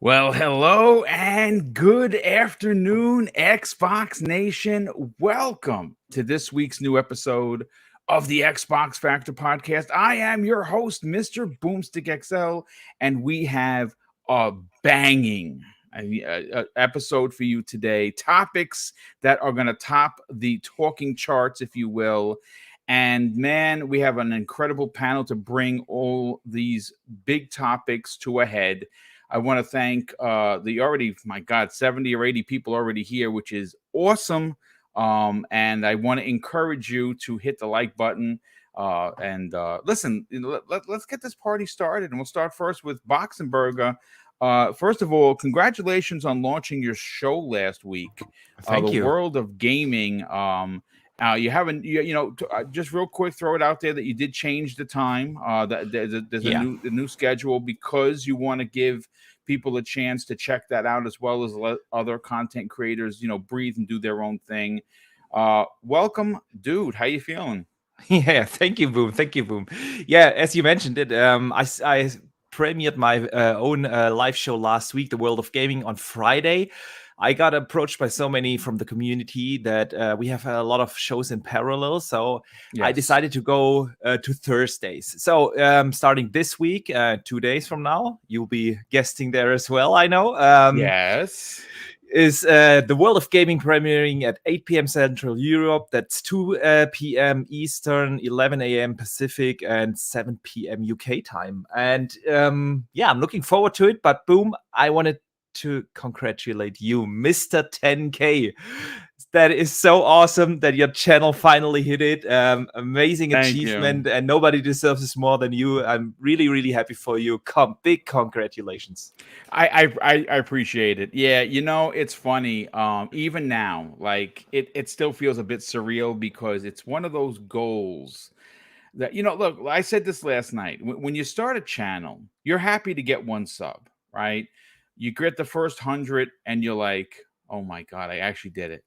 Well, hello and good afternoon, Xbox Nation. Welcome to this week's new episode of the Xbox Factor podcast. I am your host, Mr. BoomStick XL, and we have a banging episode for you today. Topics that are going to top the talking charts, if you will. And man, we have an incredible panel to bring all these big topics to a head. I want to thank the already, my God, 70 or 80 people already here, which is awesome. And I want to encourage you to hit the like button and listen. Let's get this party started, and we'll start first with Boxenberger. First of all, congratulations on launching your show last week, Thank the you. World of Gaming. You haven't, just real quick, throw it out there that you did change the time. There's Yeah. a new schedule because you want to give people a chance to check that out, as well as let other content creators, breathe and do their own thing. Welcome, dude. How you feeling? Yeah. Thank you, Boom. Thank you, Boom. Yeah, as you mentioned it, I premiered my own live show last week, The World of Gaming, on Friday. I got approached by so many from the community that we have a lot of shows in parallel. So I Yes. decided to go to Thursdays. So starting this week, 2 days from now, you'll be guesting there as well, I know. Yes. Is the World of Gaming premiering at 8 p.m. Central Europe. That's 2 p.m. Eastern, 11 a.m. Pacific, and 7 p.m. UK time. And yeah, I'm looking forward to it. But Boom, I wanted to congratulate you, Mr. 10K. That is so awesome that your channel finally hit it. Amazing Thank you. achievement, and nobody deserves this more than you. I'm really, really happy for you. Big congratulations. I appreciate it. Yeah, it's funny. Even now, like it still feels a bit surreal because it's one of those goals that look. I said this last night. When you start a channel, you're happy to get one sub, right? You get the first 100, and you're like, "Oh my god, I actually did it."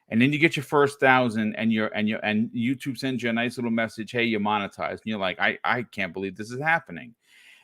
And then you get your first 1,000, and and YouTube sends you a nice little message, "Hey, you're monetized." And you're like, "I can't believe this is happening."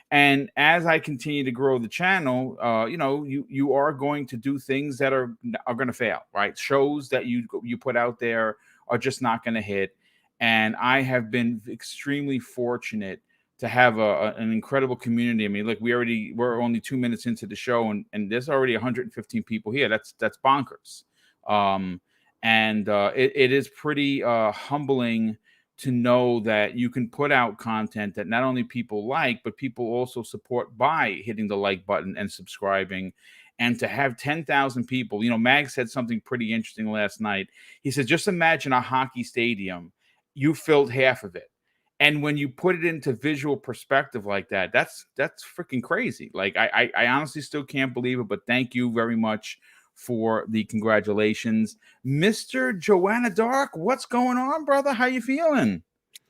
And as I continue to grow the channel, you are going to do things that are going to fail, right? Shows that you put out there are just not going to hit. And I have been extremely fortunate to have an incredible community. I mean, look, we're only 2 minutes into the show, and there's already 115 people here. That's bonkers. Um, and it is pretty humbling to know that you can put out content that not only people like, but people also support by hitting the like button and subscribing. And to have 10,000 people, Mag said something pretty interesting last night. He said, just imagine a hockey stadium, you filled half of it. And when you put it into visual perspective like that, that's freaking crazy. Like I honestly still can't believe it, but thank you very much for the congratulations. Mr. Joanna Dark, what's going on, brother? How you feeling?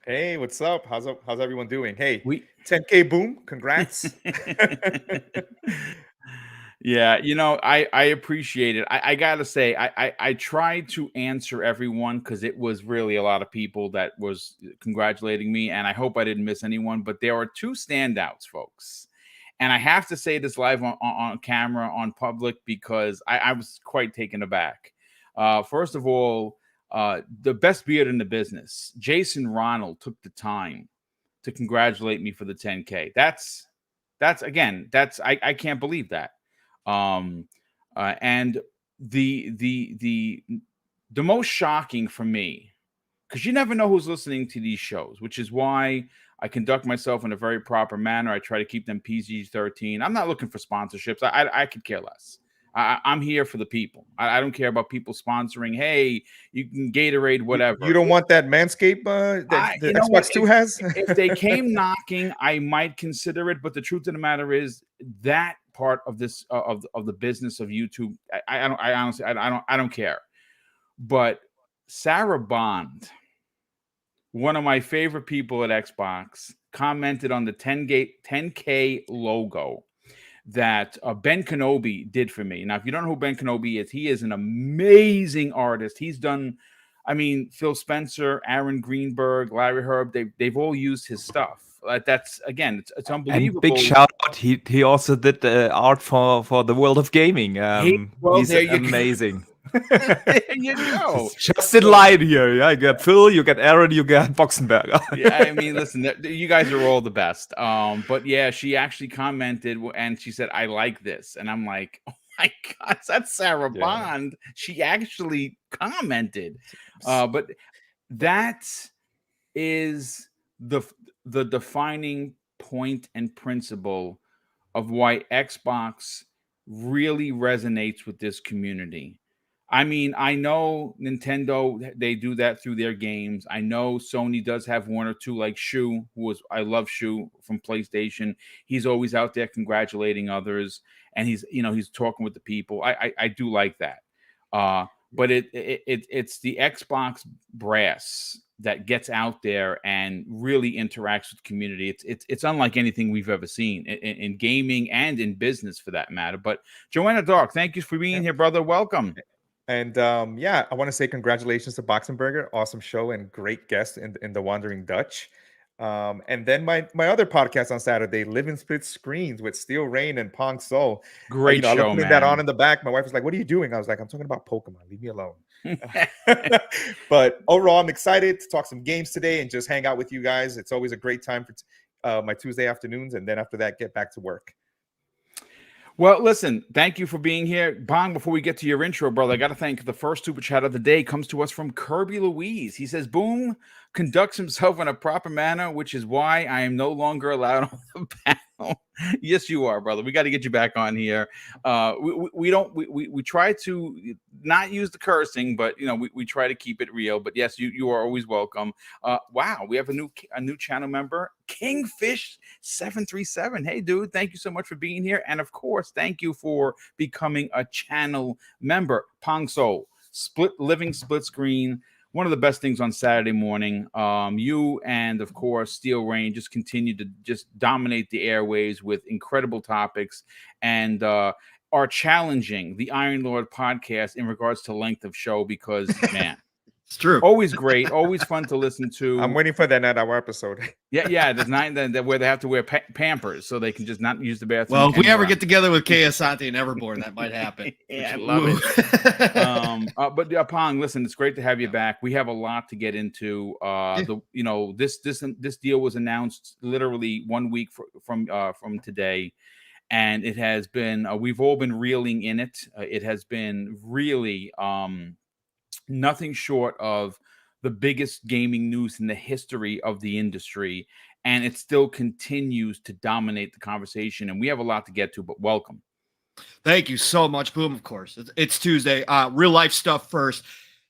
Hey, what's up? How's everyone doing? Hey, We 10K boom, congrats. Yeah, I appreciate it. I gotta say, I tried to answer everyone because it was really a lot of people that was congratulating me, and I hope I didn't miss anyone. But there are two standouts, folks, and I have to say this live on camera, on public, because I was quite taken aback. First of all, the best beard in the business, Jason Ronald, took the time to congratulate me for the 10K. That's again, I can't believe that. Um, and the most shocking for me, because you never know who's listening to these shows, which is why I conduct myself in a very proper manner. I try to keep them PG-13. I'm not looking for sponsorships. I could care less. I'm here for the people. I don't care about people sponsoring. Hey, you can Gatorade, You whatever. don't want that Manscaped that the You know what? Xbox Two has? If they came knocking, I might consider it. But the truth of the matter is that part of this of the business of YouTube, I honestly, I don't care. But Sarah Bond, one of my favorite people at Xbox, commented on the 10K logo that Ben Kenobi did for me. Now, if you don't know who Ben Kenobi is, he is an amazing artist. He's done, I mean, Phil Spencer, Aaron Greenberg, Larry Herb, they've all used his stuff. that's again, it's unbelievable. And big shout out. He also did the art for the world of gaming. He's there you amazing. There you go. Just in line here. Yeah, you got Phil, you got Aaron, you got Boxenberger. Yeah, I mean, listen, you guys are all the best. But yeah, she actually commented and she said, "I like this," and I'm like, "Oh my God, that's Sarah Bond." She actually commented, but that is the defining point and principle of why Xbox really resonates with this community. I mean, I know Nintendo, they do that through their games. I know Sony does have one or two, like Shu, I love Shu from PlayStation. He's always out there congratulating others, and he's talking with the people. I do like that. But it's the Xbox brass that gets out there and really interacts with the community. It's unlike anything we've ever seen in gaming and in business for that matter. But Joanna Dark, thank you for being here, brother. Welcome. And yeah, I want to say congratulations to Boxenberger. Awesome show and great guest in the Wandering Dutch. And then my other podcast on Saturday, Living Split Screens with Steel Rain and Pong Soul. Great I show, love putting that on in the back. My wife was like, "What are you doing?" I was like, "I'm talking about Pokemon. Leave me alone." But overall, I'm excited to talk some games today and just hang out with you guys. It's always a great time for my Tuesday afternoons, and then after that, get back to work. Well, listen, thank you for being here. Bong, before we get to your intro, brother, I got to thank the first super chat of the day comes to us from Kirby Louise. He says, Boom conducts himself in a proper manner, which is why I am no longer allowed on the panel. Yes, you are, brother. We got to get you back on here. We try to not use the cursing, but we try to keep it real. But yes, you are always welcome. Wow, we have a new channel member, Kingfish 737. Hey, dude, thank you so much for being here, and of course, thank you for becoming a channel member. Pong Soul, Living Split Screen. One of the best things on Saturday morning. You and, of course, Steel Rain just continue to just dominate the airwaves with incredible topics and are challenging the Iron Lord podcast in regards to length of show because, man, it's true. Always great. Always fun to listen to. I'm waiting for that 9-hour episode. Yeah. There's 9 that where they have to wear Pampers so they can just not use the bathroom. Well, if we ever get together with Kay Asante and Everborn, that might happen. Yeah, I love it. But Pong, listen, it's great to have you back. We have a lot to get into. This deal was announced literally 1 week from today, and it has been. We've all been reeling in it. It has been really nothing short of the biggest gaming news in the history of the industry, and it still continues to dominate the conversation, and we have a lot to get to, but welcome. Thank you so much, Boom. Of course, it's Tuesday. Real life stuff first.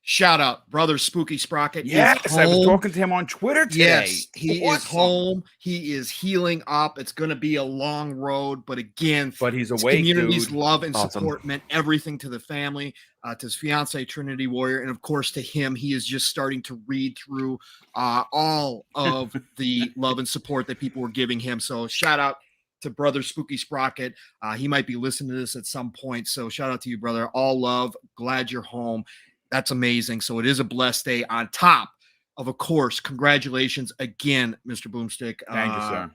Shout out, brother Spooky Sprocket. Yes, I was talking to him on Twitter today. Yes, he is home. He is healing up. It's going to be a long road, but again, he's awake. Community's dude. love and support meant everything to the family, to his fiance Trinity Warrior, and of course to him. He is just starting to read through all of the love and support that people were giving him. So shout out to brother Spooky Sprocket. He might be listening to this at some point. So shout out to you, brother. All love. Glad you're home. That's amazing. So it is a blessed day on top of course, congratulations again, Mr. Boomstick. Thank you, sir.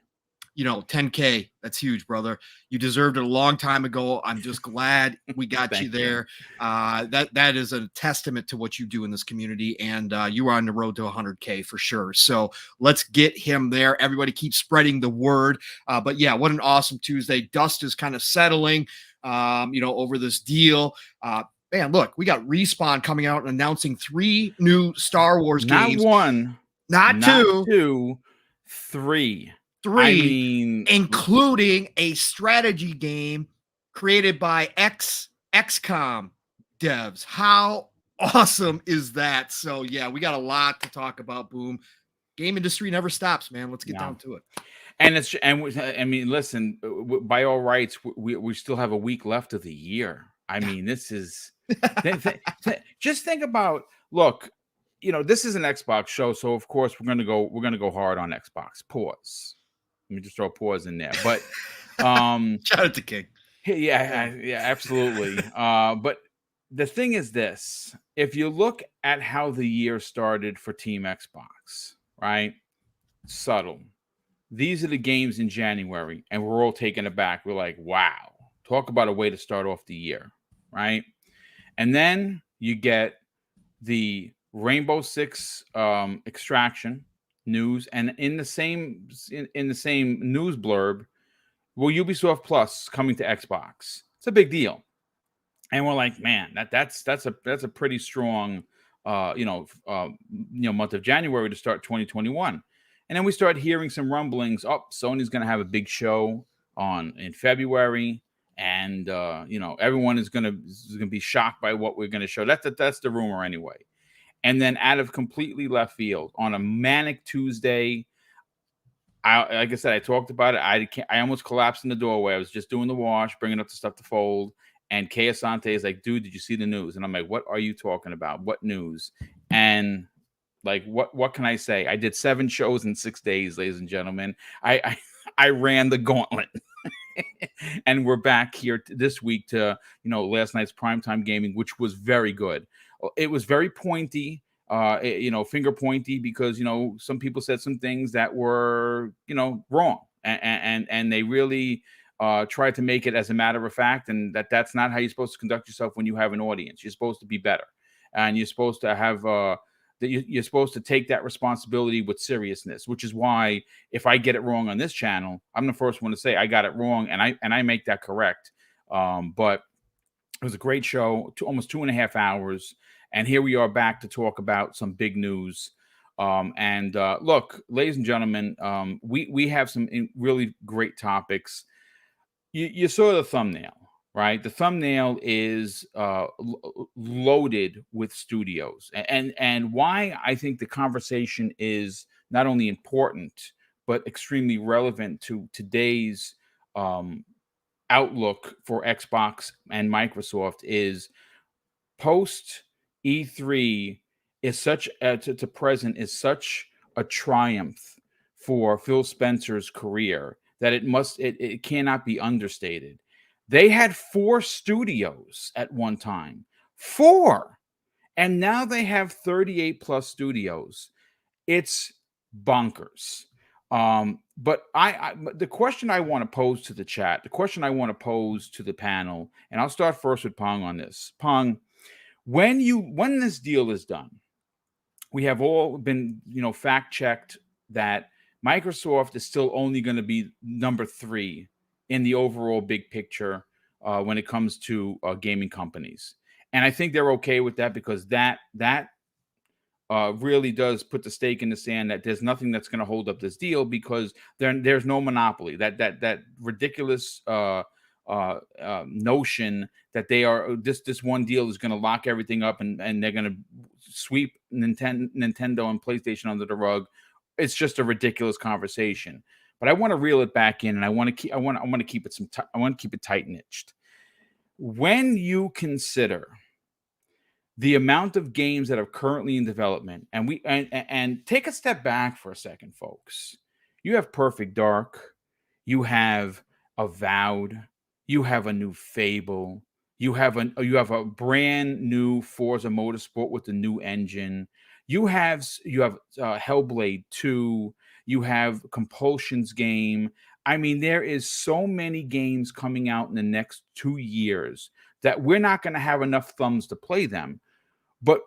10K. That's huge, brother. You deserved it a long time ago. I'm just glad we got you there. That is a testament to what you do in this community, and you are on the road to 100K for sure. So let's get him there. Everybody keep spreading the word. But yeah, what an awesome Tuesday. Dust is kind of settling, over this deal. Man, look, we got Respawn coming out and announcing 3 new Star Wars games. Not one, not two, 3. 3, I mean, including a strategy game created by XCOM devs. How awesome is that? So yeah, we got a lot to talk about. Boom. Game industry never stops, man. Let's get down to it. And I mean, listen, by all rights, we still have a week left of the year. I mean, this is just think about, look, this is an Xbox show, so of course we're gonna go hard on Xbox. Pause. Let me just throw a pause in there. But shout out to King. Yeah, absolutely. But the thing is this: if you look at how the year started for Team Xbox, right? Subtle. these are the games in January, and we're all taken aback. We're like, wow, talk about a way to start off the year, right? And then you get the Rainbow Six Extraction news, and in the same news blurb, well, Ubisoft Plus coming to Xbox. It's a big deal, and we're like, man, that's a pretty strong, month of January to start 2021. And then we start hearing some rumblings. Oh, Sony's going to have a big show in February, and everyone is going to be shocked by what we're going to show. That's the rumor anyway. And then out of completely left field on a manic Tuesday, like I said, I talked about it. I almost collapsed in the doorway. I was just doing the wash, bringing up the stuff to fold, and Kay Asante is like, "Dude, did you see the news?" And I'm like, "What are you talking about? What news?" And like, what can I say? I did 7 shows in 6 days, ladies and gentlemen. I ran the gauntlet. And we're back here this week to last night's primetime gaming, which was very good. It was very pointy, finger pointy, because some people said some things that were wrong, and they really tried to make it as a matter of fact, and that's not how you're supposed to conduct yourself when you have an audience. You're supposed to be better, and you're supposed to have you're supposed to take that responsibility with seriousness, which is why if I get it wrong on this channel, I'm the first one to say I got it wrong, and I make that correct. But it was a great show, almost 2.5 hours, and here we are back to talk about some big news. Look, ladies and gentlemen, we have some really great topics. You saw the thumbnail, right? The thumbnail is loaded with studios, and why I think the conversation is not only important but extremely relevant to today's outlook for Xbox and Microsoft is post E3 is such to present is such a triumph for Phil Spencer's career that it cannot be understated. They had 4 studios at one time, 4, and now they have 38 plus studios. It's bonkers. But the question I want to pose to the chat, the question I want to pose to the panel, and I'll start first with Pong on this. Pong, when this deal is done, we have all been fact checked that Microsoft is still only going to be number 3 in the overall big picture when it comes to gaming companies, and I think they're okay with that, because that really does put the stake in the sand that there's nothing that's going to hold up this deal, because there's no monopoly. That ridiculous notion that they are this one deal is going to lock everything up and they're going to sweep Nintendo and PlayStation under the rug. It's just a ridiculous conversation. But I want to reel it back in, and I want to keep it tight niched. When you consider the amount of games that are currently in development, and take a step back for a second, folks. You have Perfect Dark, you have Avowed, you have a new Fable, you have a brand new Forza Motorsport with the new engine. You have Hellblade 2, you have Compulsion's game. I mean, there is so many games coming out in the next 2 years that we're not going to have enough thumbs to play them. But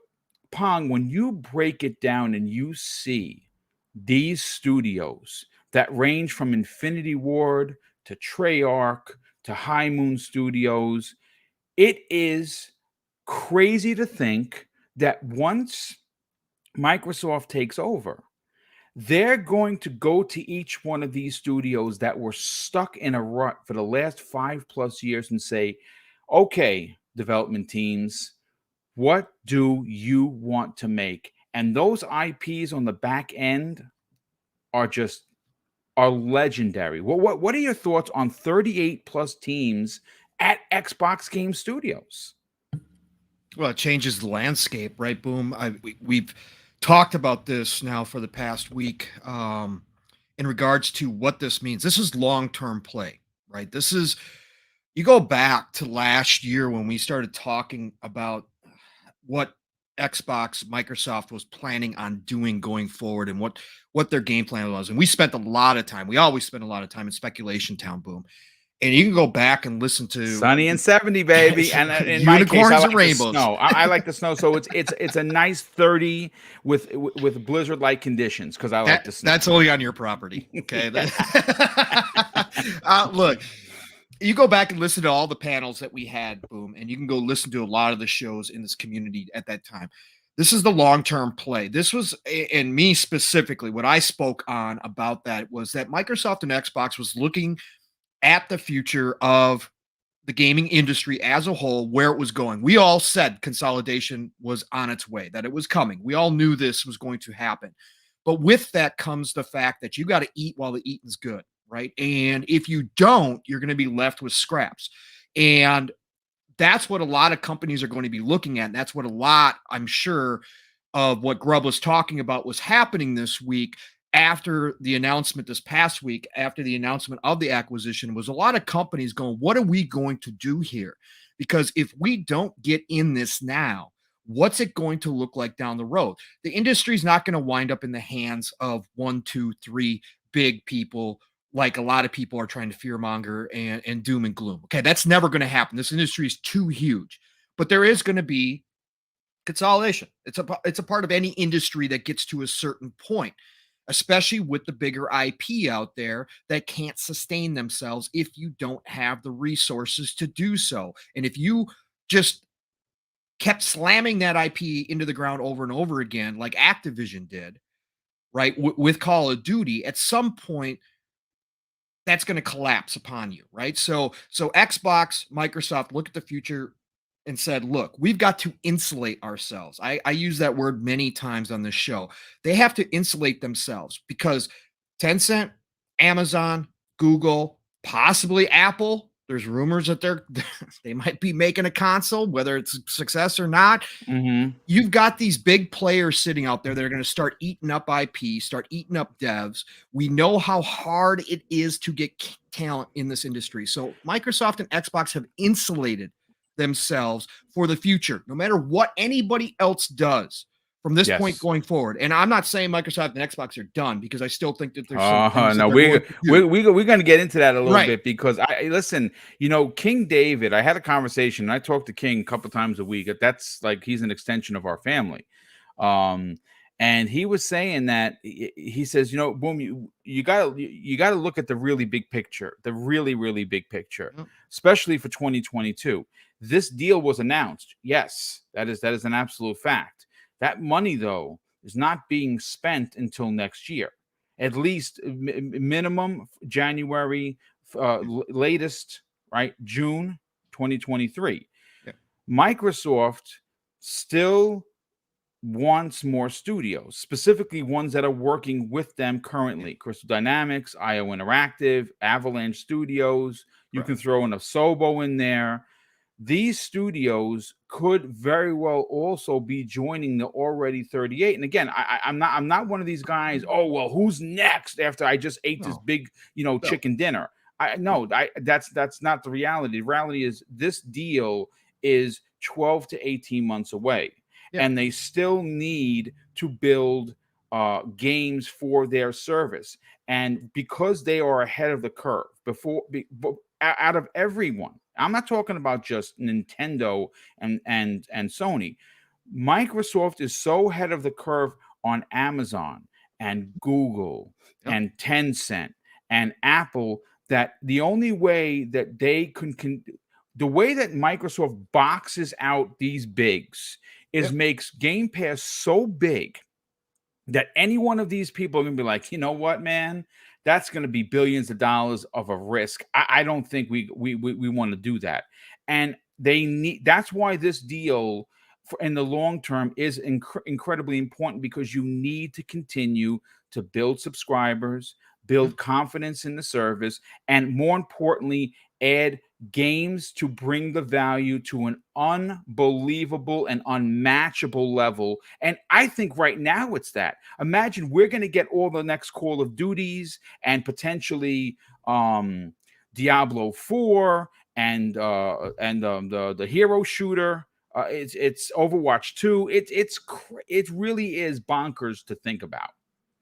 Pong, when you break it down and you see these studios that range from Infinity Ward to Treyarch to High Moon Studios, it is crazy to think that once Microsoft takes over, they're going to go to each one of these studios that were stuck in a rut for the last 5+ years and say, okay, development teams, what do you want to make? And those IPs on the back end are legendary. What are your thoughts on 38 plus teams at Xbox Game Studios? Well, it changes the landscape, right? Boom. We've talked about this now for the past week in regards to what this means. This is long-term play, right? You go back to last year when we started talking about what Xbox, Microsoft was planning on doing going forward and what their game plan was. And we spent a lot of time. We always spend a lot of time in speculation town, Boom. And you can go back and listen to Sunny and 70, baby. And in my case, unicorns I and like the rainbows. snow. I like the snow. So it's a nice 30 with blizzard-like conditions because I like the snow. That's only on your property. Okay. Look, you go back and listen to all the panels that we had, Boom, and you can go listen to a lot of the shows in this community at that time. This is the long-term play. This was, and me specifically, what I spoke on about that was that Microsoft and Xbox was looking at the future of the gaming industry as a whole, where it was going. We all said consolidation was on its way, that it was coming. We all knew this was going to happen. But with that comes the fact that you got to eat while the eating's good, right? And if you don't, you're going to be left with scraps. And that's what a lot of companies are going to be looking at. And that's what a lot, I'm sure, of what Grubb was talking about was happening this week. After the announcement this past week, after the announcement of the acquisition, was a lot of companies going, what are we going to do here? Because if we don't get in this now, what's it going to look like down the road? The industry is not going to wind up in the hands of 1, 2, 3 big people like a lot of people are trying to fearmonger and doom and gloom. Okay, that's never going to happen. This industry is too huge. But there is going to be consolidation. It's a part of any industry that gets to a certain point, especially with the bigger IP out there that can't sustain themselves if you don't have the resources to do so. And if you just kept slamming that IP into the ground over and over again, like Activision did, right, with Call of Duty, at some point, that's going to collapse upon you, right? So Xbox, Microsoft look at the future and said, look, we've got to insulate ourselves. I use that word many times on this show. They have to insulate themselves because Tencent, Amazon, Google, possibly Apple, there's rumors that they might be making a console, whether it's a success or not. Mm-hmm. You've got these big players sitting out there that are going to start eating up IP, start eating up devs. We know how hard it is to get talent in this industry. So Microsoft and Xbox have insulated themselves for the future, no matter what anybody else does from this point going forward. And I'm not saying Microsoft and Xbox are done, because I still think that there's some things no, we're going to get into that a little bit, because listen, King David, I had a conversation, and I talk to King a couple times a week. That's like, he's an extension of our family. And he was saying that he says, Boom, you gotta look at the really big picture, the really, really big picture, especially for 2022. This deal was announced. Yes, that is an absolute fact. That money, though, is not being spent until next year, at least minimum January, latest, right, June 2023. Yeah. Microsoft still wants more studios, specifically ones that are working with them currently. Crystal Dynamics, IO Interactive, Avalanche Studios. You can throw in a Sobo in there. These studios could very well also be joining the already 38. And again, I'm not one of these guys, oh, well, who's next after I just ate this big, chicken dinner? That's not the reality. The reality is this deal is 12 to 18 months away. Yeah. And they still need to build games for their service. And because they are ahead of the curve out of everyone, I'm not talking about just Nintendo and Sony. Microsoft is so ahead of the curve on Amazon and Google and Tencent and Apple that the only way that they can the way that Microsoft boxes out these bigs is makes Game Pass so big that any one of these people are going to be like, you know what, man? That's going to be billions of dollars of a risk. I don't think we want to do that. And that's why this deal in the long term is incredibly important, because you need to continue to build subscribers, build confidence in the service, and more importantly, add games to bring the value to an unbelievable and unmatchable level. And I think right now it's that. Imagine we're going to get all the next Call of Duties and potentially Diablo 4 and the hero shooter It's Overwatch 2. It really is bonkers to think about.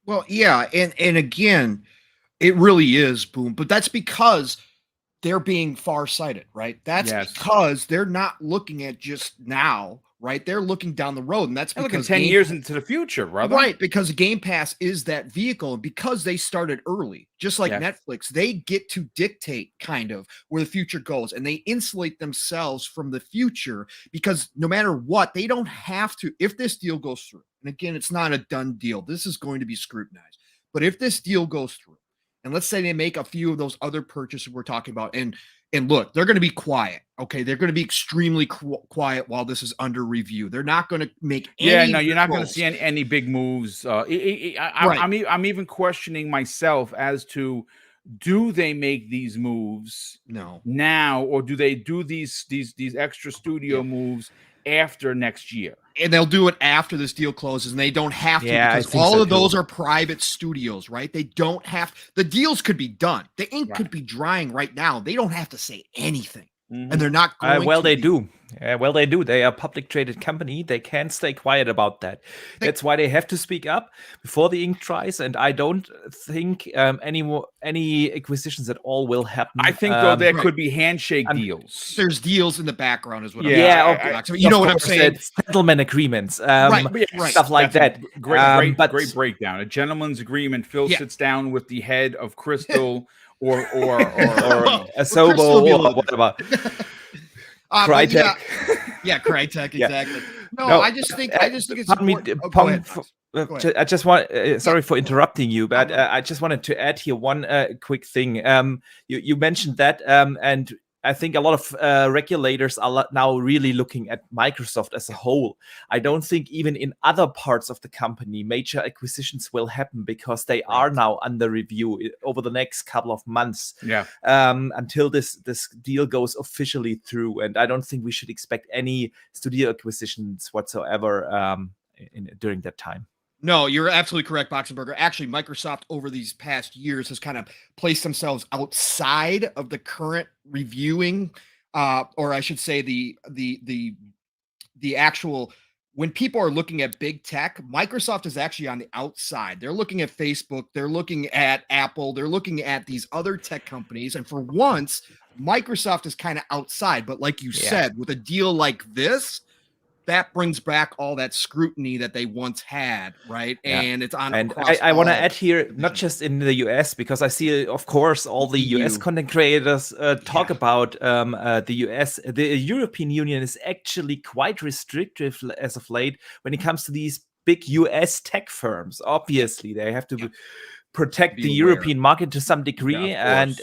Well, yeah, and again, it really is, Boom. But that's because they're being farsighted, right? That's Yes. because they're not looking at just now, right? They're looking down the road, and that's They're looking because 10 years into the future, brother. right? Because Game Pass is that vehicle, and because they started early, just like Yes. Netflix, they get to dictate kind of where the future goes, and they insulate themselves from the future because no matter what, they don't have to. If this deal goes through, and again, it's not a done deal, this is going to be scrutinized. But if this deal goes through, and let's say they make a few of those other purchases we're talking about, and look, they're going to be quiet. Okay, they're going to be extremely quiet while this is under review. They're not going to make any. Yeah, no, you're not going to see any big moves. Right. I'm even questioning myself as to, do they make these moves No. now, or do they do these extra studio moves after next year? And they'll do it after this deal closes, and they don't have to because all of those are private studios, right? They don't have, the deals could be done. The ink could be drying right now. They don't have to say anything. And they're not going well, to they do. Well, they do. They are a public traded company. They can't stay quiet about that. That's why they have to speak up before the ink dries. And I don't think any acquisitions at all will happen. I think though there could be handshake deals. There's deals in the background, is what I'm saying. You know what I'm saying? Settlement agreements, right. Stuff like that. Great breakdown. A gentleman's agreement. Phil sits down with the head of Crystal. or a Sobo or whatever. Crytek. Yeah, Crytek, exactly. No, I just think it's important. I just want sorry for interrupting you, but I just wanted to add here one quick thing. You mentioned that, and I think a lot of regulators are now really looking at Microsoft as a whole. I don't think even in other parts of the company, major acquisitions will happen because they are now under review over the next couple of months. Until this deal goes officially through. And I don't think we should expect any studio acquisitions whatsoever during that time. No, you're absolutely correct, Boxenberger. Actually, Microsoft over these past years has kind of placed themselves outside of the current reviewing, or I should say the actual, when people are looking at big tech, Microsoft is actually on the outside. They're looking at Facebook, they're looking at Apple, they're looking at these other tech companies. And for once, Microsoft is kind of outside. But like you said, with a deal like this, that brings back all that scrutiny that they once had, right? And it's on. And I want to add here, not just in the US, because I see, of course, all the US content creators talk about the US. The European Union is actually quite restrictive as of late when it comes to these big US tech firms. Obviously, they have to protect the European market to some degree, and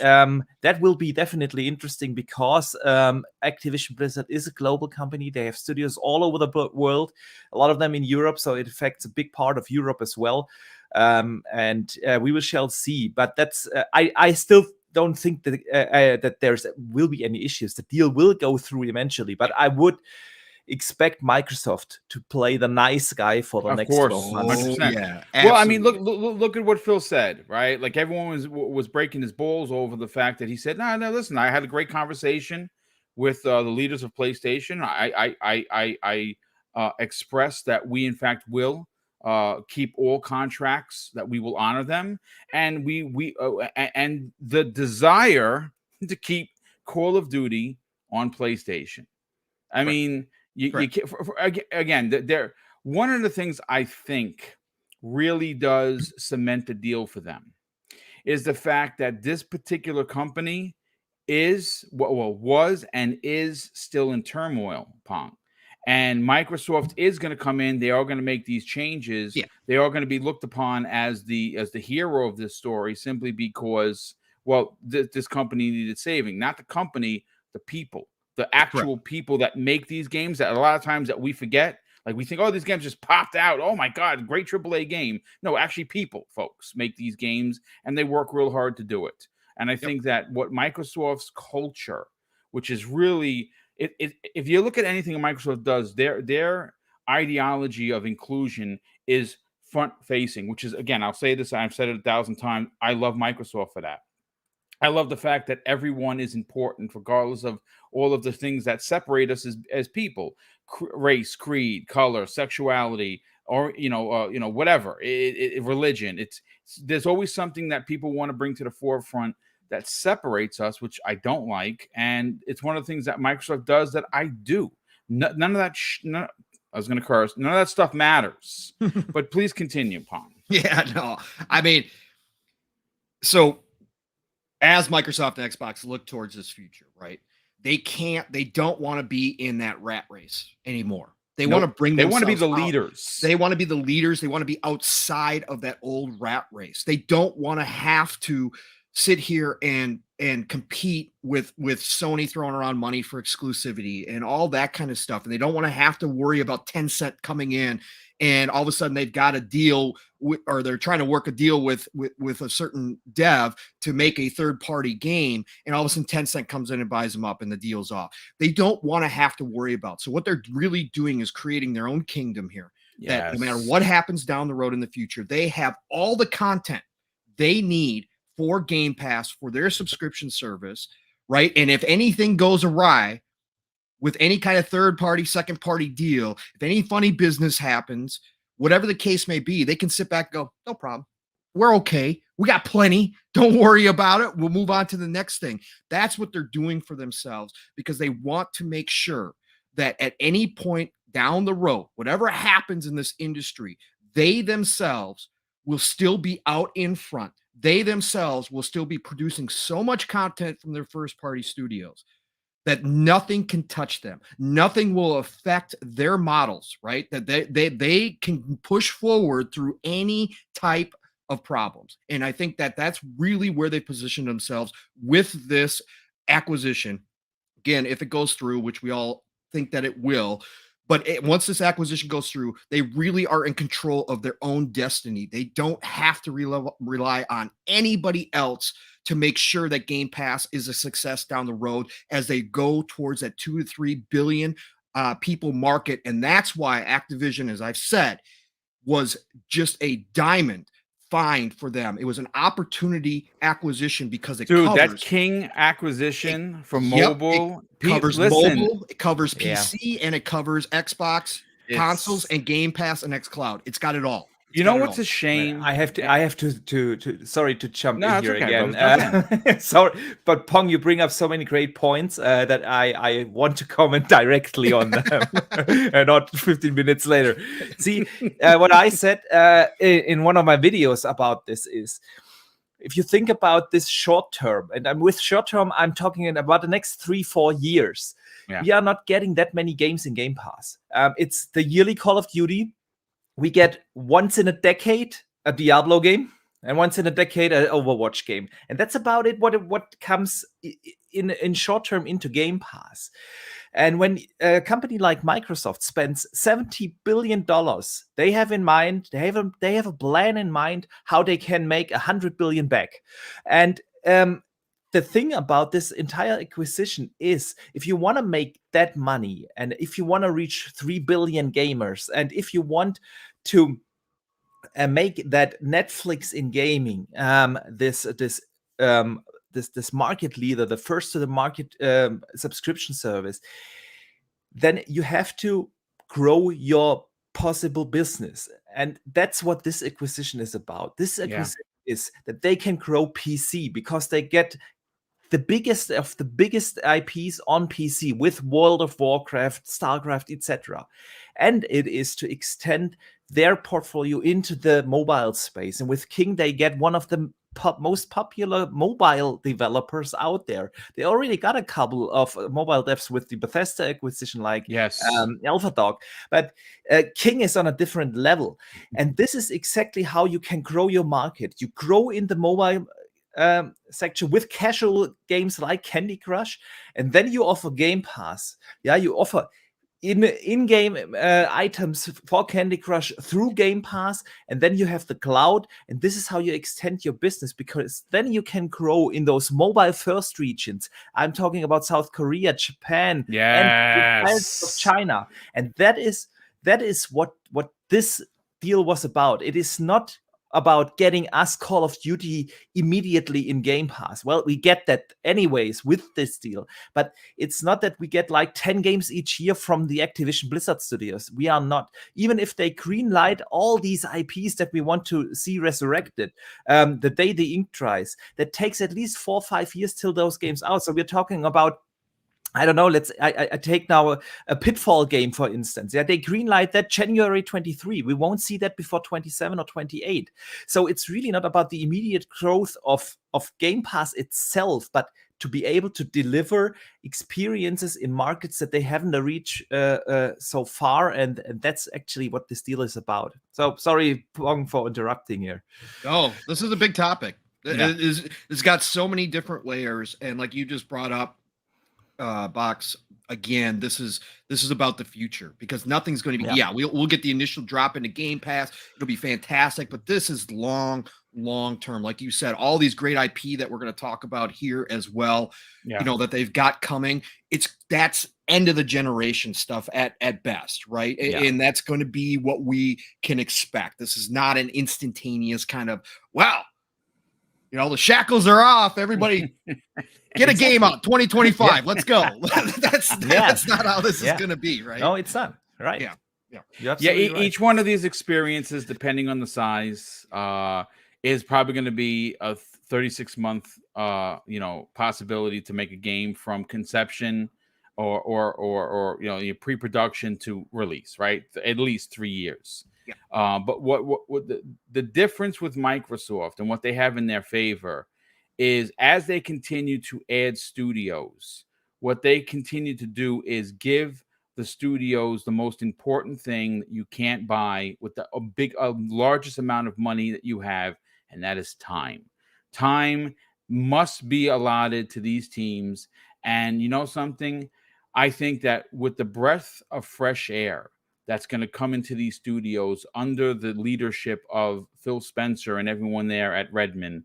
that will be definitely interesting because Activision Blizzard is a global company. They have studios all over the world, a lot of them in Europe, so it affects a big part of Europe as well. And we shall see. But that's I still don't think that that will be any issues. The deal will go through eventually, but I would expect Microsoft to play the nice guy for the next 12 months. 100%. Well, I mean, look at what Phil said, right? Like everyone was breaking his balls over the fact that he said, no, listen, I had a great conversation with the leaders of PlayStation. I expressed that we in fact will keep all contracts, that we will honor them, and and the desire to keep Call of Duty on PlayStation. I mean, again, there. One of the things I think really does cement the deal for them is the fact that this particular company was and is still in turmoil, Pong. And Microsoft is going to come in. They are going to make these changes. They are going to be looked upon as the hero of this story, simply because, well, this company needed saving. Not the company, the people. The actual people that make these games, that a lot of times that we forget, like we think, oh, these games just popped out. Oh my God, great AAA game. No, actually people, folks, make these games and they work real hard to do it. And I think that what Microsoft's culture, which is really, if you look at anything Microsoft does, their ideology of inclusion is front facing, which is, again, I'll say this, I've said it 1,000 times. I love Microsoft for that. I love the fact that everyone is important, regardless of all of the things that separate us as people: race, creed, color, sexuality, or whatever, religion. There's always something that people want to bring to the forefront that separates us, which I don't like, and it's one of the things that Microsoft does that I do. None of that. I was going to curse. None of that stuff matters. But please continue, Pong. Yeah, no, I mean, so as Microsoft and Xbox look towards this future, right? They don't want to be in that rat race anymore. They want to bring. They want to be the out. leaders. They want to be the leaders. They want to be outside of that old rat race. They don't want to have to sit here and compete with Sony throwing around money for exclusivity and all that kind of stuff. And they don't want to have to worry about Tencent coming in and all of a sudden they've got a deal or they're trying to work a deal with a certain dev to make a third-party game, and all of a sudden Tencent comes in and buys them up and the deal's off. They don't want to have to worry about. So what they're really doing is creating their own kingdom here. Yes. That no matter what happens down the road in the future, they have all the content they need for Game Pass, for their subscription service, right? And if anything goes awry with any kind of third-party, second-party deal, if any funny business happens, whatever the case may be, they can sit back and go, no problem. We're okay. We got plenty. Don't worry about it. We'll move on to the next thing. That's what they're doing for themselves because they want to make sure that at any point down the road, whatever happens in this industry, they themselves will still be out in front. They themselves will still be producing so much content from their first-party studios that nothing can touch them. Nothing will affect their models, right? That they can push forward through any type of problems. And I think that that's really where they position themselves with this acquisition. Again, if it goes through, which we all think that it will, but once this acquisition goes through, they really are in control of their own destiny. They don't have to rely on anybody else to make sure that Game Pass is a success down the road as they go towards that 2 to 3 billion people market. And that's why Activision, as I've said, was just a diamond find for them. It was an opportunity acquisition because it covers that King acquisition for mobile. It covers mobile, it covers PC, and it covers Xbox consoles and Game Pass and xCloud. It's got it all. You know what's a shame? I have to sorry to jump in here okay, again. Sorry, but Pong, you bring up so many great points that I want to comment directly on them, and not 15 minutes later. See, what I said in one of my videos about this is, if you think about this short term, and with short term, I'm talking about the next 3-4 years. Yeah. We are not getting that many games in Game Pass. It's the yearly Call of Duty. We get once in a decade a Diablo game, and once in a decade an Overwatch game, and that's about it. What comes in short term into Game Pass, and when a company like Microsoft spends $70 billion, they have in mind, they have a plan in mind how they can make $100 billion back, and the thing about this entire acquisition is, if you want to make that money, and if you want to reach 3 billion gamers, and if you want to make that Netflix in gaming, this market leader, the first to the market subscription service, then you have to grow your possible business, and that's what this acquisition is about. This acquisition is that they can grow PC because they get the biggest of the biggest IPs on PC with World of Warcraft, StarCraft, etc. And it is to extend their portfolio into the mobile space. And with King, they get one of the most popular mobile developers out there. They already got a couple of mobile devs with the Bethesda acquisition, like AlphaDog. But King is on a different level. And this is exactly how you can grow your market. You grow in the mobile section with casual games like Candy Crush, and then you offer Game Pass. Yeah, you offer in-game items for Candy Crush through Game Pass, and then you have the cloud, and this is how you extend your business, because then you can grow in those mobile first regions. I'm talking about South Korea, Japan, and of China, and that is what this deal was about. It is not about getting us Call of Duty immediately in Game Pass. Well, we get that anyways with this deal, but it's not that we get like 10 games each year from the Activision Blizzard studios. We are not. Even if they greenlight all these IPs that we want to see resurrected, the day the ink dries, that takes at least 4 or 5 years till those games out. So we're talking about, I don't know, I take now a Pitfall game, for instance. Yeah, they greenlight that January 23. We won't see that before 27 or 28. So it's really not about the immediate growth of Game Pass itself, but to be able to deliver experiences in markets that they haven't reached so far. And that's actually what this deal is about. So sorry, Pong, for interrupting here. Oh, this is a big topic. Yeah. It's got so many different layers. And like you just brought up, Box, again, this is about the future, because nothing's going to be we'll get the initial drop into Game Pass, it'll be fantastic, but this is long term. Like you said, all these great IP that we're going to talk about here as well, that they've got coming, that's end of the generation stuff at best, right? And that's going to be what we can expect. This is not an instantaneous kind of, wow, the shackles are off, everybody get a game out 2025. Let's go. That's not how this is going to be, right? No, it's not. Right. Yeah. Each one of these experiences, depending on the size, is probably going to be a 36-month, possibility to make a game from conception or your pre-production to release, right? At least 3 years. Yeah. But what the difference with Microsoft and what they have in their favor is, as they continue to add studios, what they continue to do is give the studios the most important thing that you can't buy with the largest amount of money that you have, and that is time. Time must be allotted to these teams. And you know something? I think that with the breath of fresh air that's going to come into these studios under the leadership of Phil Spencer and everyone there at Redmond,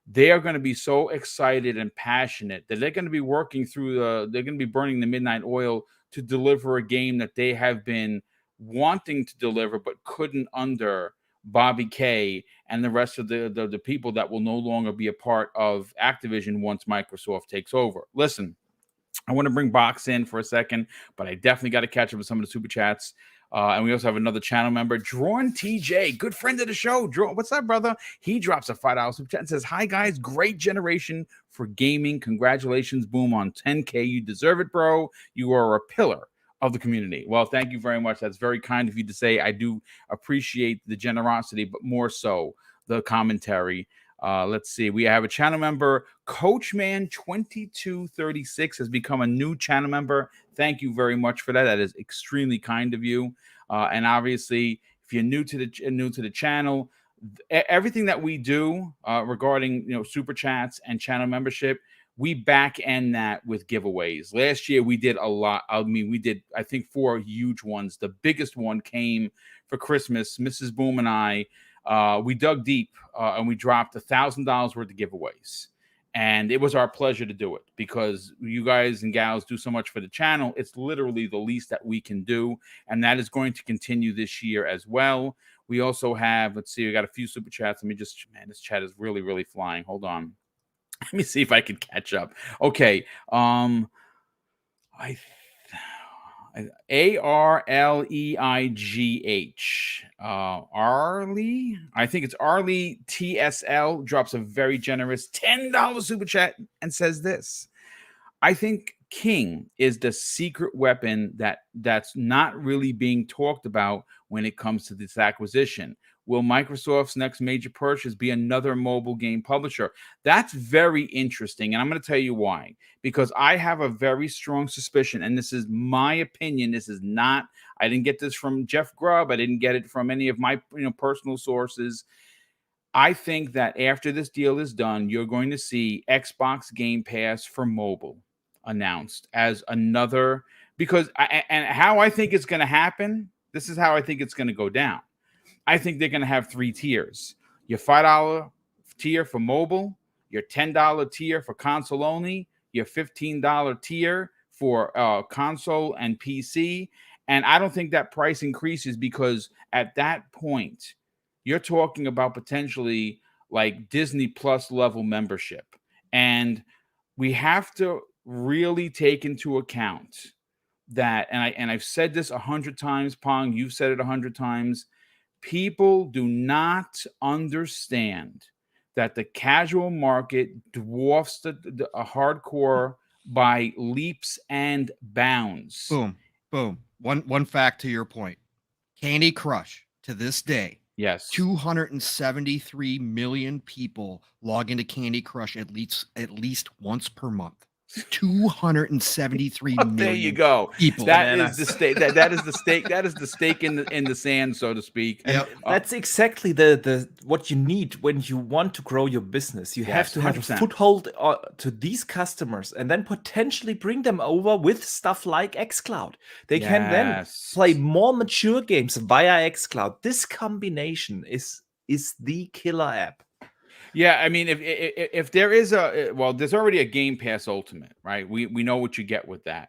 they are going to be so excited and passionate that they're going to be working through they're going to be burning the midnight oil to deliver a game that they have been wanting to deliver but couldn't under Bobby Kay and the rest of the people that will no longer be a part of Activision once Microsoft takes over. Listen, I want to bring Box in for a second, but I definitely got to catch up with some of the super chats. And we also have another channel member, Drawn TJ, good friend of the show. Drawn, what's up, brother? He drops a $5 super chat and says, "Hi, guys. Great generation for gaming. Congratulations, Boom, on 10K. You deserve it, bro. You are a pillar of the community." Well, thank you very much. That's very kind of you to say. I do appreciate the generosity, but more so the commentary. Let's see. We have a channel member, Coachman2236 has become a new channel member. Thank you very much for that. That is extremely kind of you. And obviously, if you're new to the channel, everything that we do regarding super chats and channel membership, we back end that with giveaways. Last year we did a lot. I mean, we did, I think, 4 huge ones. The biggest one came for Christmas. Mrs. Boom and I, we dug deep and we dropped $1,000 worth of giveaways. And it was our pleasure to do it because you guys and gals do so much for the channel. It's literally the least that we can do. And that is going to continue this year as well. We also have, let's see, we got a few super chats. Let me just, man, this chat is really, really flying. Hold on. Let me see if I can catch up. Okay. ARLEIGH. Arlie, I think it's Arlie TSL, drops a very generous $10 super chat and says this: "I think King is the secret weapon that's not really being talked about when it comes to this acquisition. Will Microsoft's next major purchase be another mobile game publisher?" That's very interesting, and I'm going to tell you why. Because I have a very strong suspicion, and this is my opinion. This is not, I didn't get this from Jeff Grubb. I didn't get it from any of my personal sources. I think that after this deal is done, you're going to see Xbox Game Pass for mobile announced as another, because and how I think it's going to happen, this is how I think it's going to go down. I think they're going to have 3 tiers. Your $5 tier for mobile, your $10 tier for console only, your $15 tier for console and PC. And I don't think that price increases because at that point, you're talking about potentially like Disney Plus level membership. And we have to really take into account that, and I've said this 100 times, Pong, you've said it 100 times. People do not understand that the casual market dwarfs the hardcore by leaps and bounds. Boom, boom. One fact to your point. Candy Crush to this day, Yes. 273 million people log into Candy Crush at least once per month. 273 million. There you go. People. That is the stake. That is the stake. That is the stake in the sand, so to speak. Yep. That's exactly the what you need when you want to grow your business. You have Yes, to have 100%. a foothold to these customers, and then potentially bring them over with stuff like xCloud. They can then Yes. play more mature games via xCloud. This combination is the killer app. Yeah, I mean, if there is there's already a Game Pass Ultimate, right? We know what you get with that,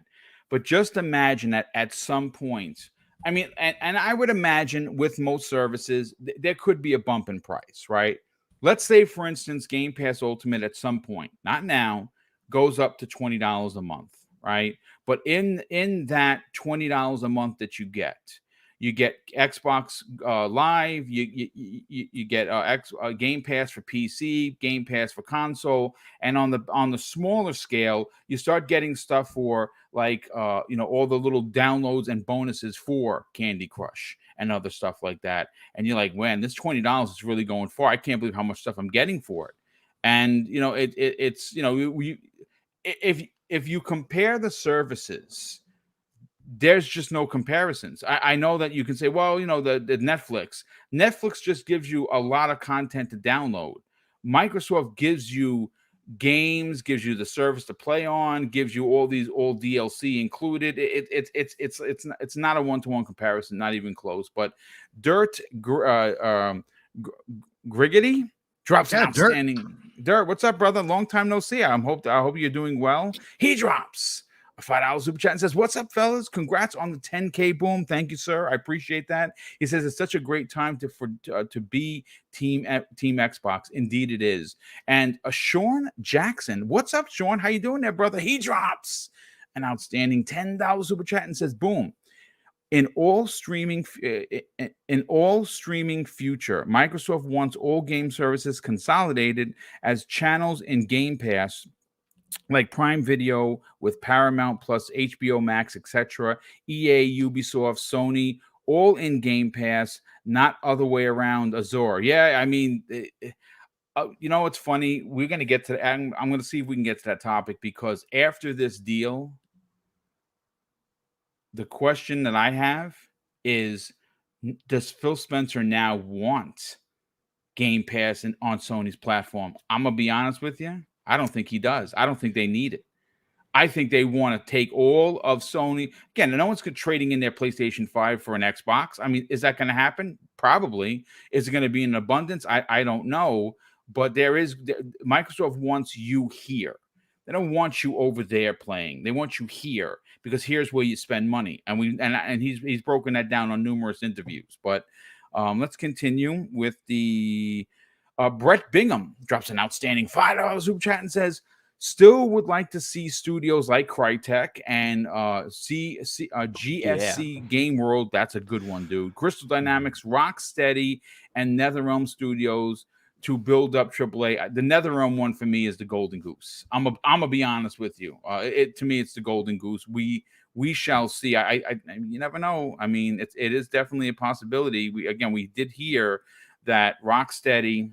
but just imagine that at some point, I mean, and I would imagine with most services, there could be a bump in price, right? Let's say, for instance, Game Pass Ultimate at some point, not now, goes up to $20 a month, right? But in that $20 a month that you get Xbox Live, you get Game Pass for PC, Game Pass for console, and on the smaller scale, you start getting stuff for like all the little downloads and bonuses for Candy Crush and other stuff like that. And you're like, man, this $20 is really going far. I can't believe how much stuff I'm getting for it. And it's if you compare the services, there's just no comparisons. I know that you can say, well, the Netflix just gives you a lot of content to download. Microsoft gives you games, gives you the service to play on, gives you all DLC included. It's not a one-to-one comparison, not even close. But Griggity drops an outstanding. Dirt, what's up, brother? Long time no see. I hope you're doing well. He drops a $5 super chat and says, "What's up, fellas? Congrats on the 10K boom. Thank you, sir. I appreciate that." He says it's such a great time to be Team Xbox. Indeed, it is. And Sean Jackson, what's up, Sean? How you doing there, brother? He drops an outstanding $10 super chat and says, "Boom." In all streaming future, Microsoft wants all game services consolidated as channels in Game Pass, like Prime Video with Paramount Plus, HBO Max, etc. EA, Ubisoft, Sony, all in Game Pass, not other way around. Azure. Yeah, I mean, it's funny. We're going to get to. I'm going to see if we can get to that topic, because after this deal, the question that I have is, does Phil Spencer now want Game Pass on Sony's platform? I'm going to be honest with you. I don't think he does. I don't think they need it. I think they want to take all of Sony. Again, no one's trading in their PlayStation 5 for an Xbox. I mean, is that going to happen? Probably. Is it going to be in abundance? I don't know. But Microsoft wants you here. They don't want you over there playing. They want you here, because here's where you spend money. And he's broken that down on numerous interviews. But let's continue with the Brett Bingham drops an outstanding $5 super chat and says, still would like to see studios like Crytek and GSC Game World. That's a good one, dude. Crystal Dynamics, Rocksteady, and NetherRealm Studios to build up AAA. The NetherRealm one for me is the golden goose. I'm gonna be honest with you. To me, it's the golden goose. We shall see. You never know. I mean, it is definitely a possibility. We did hear that Rocksteady,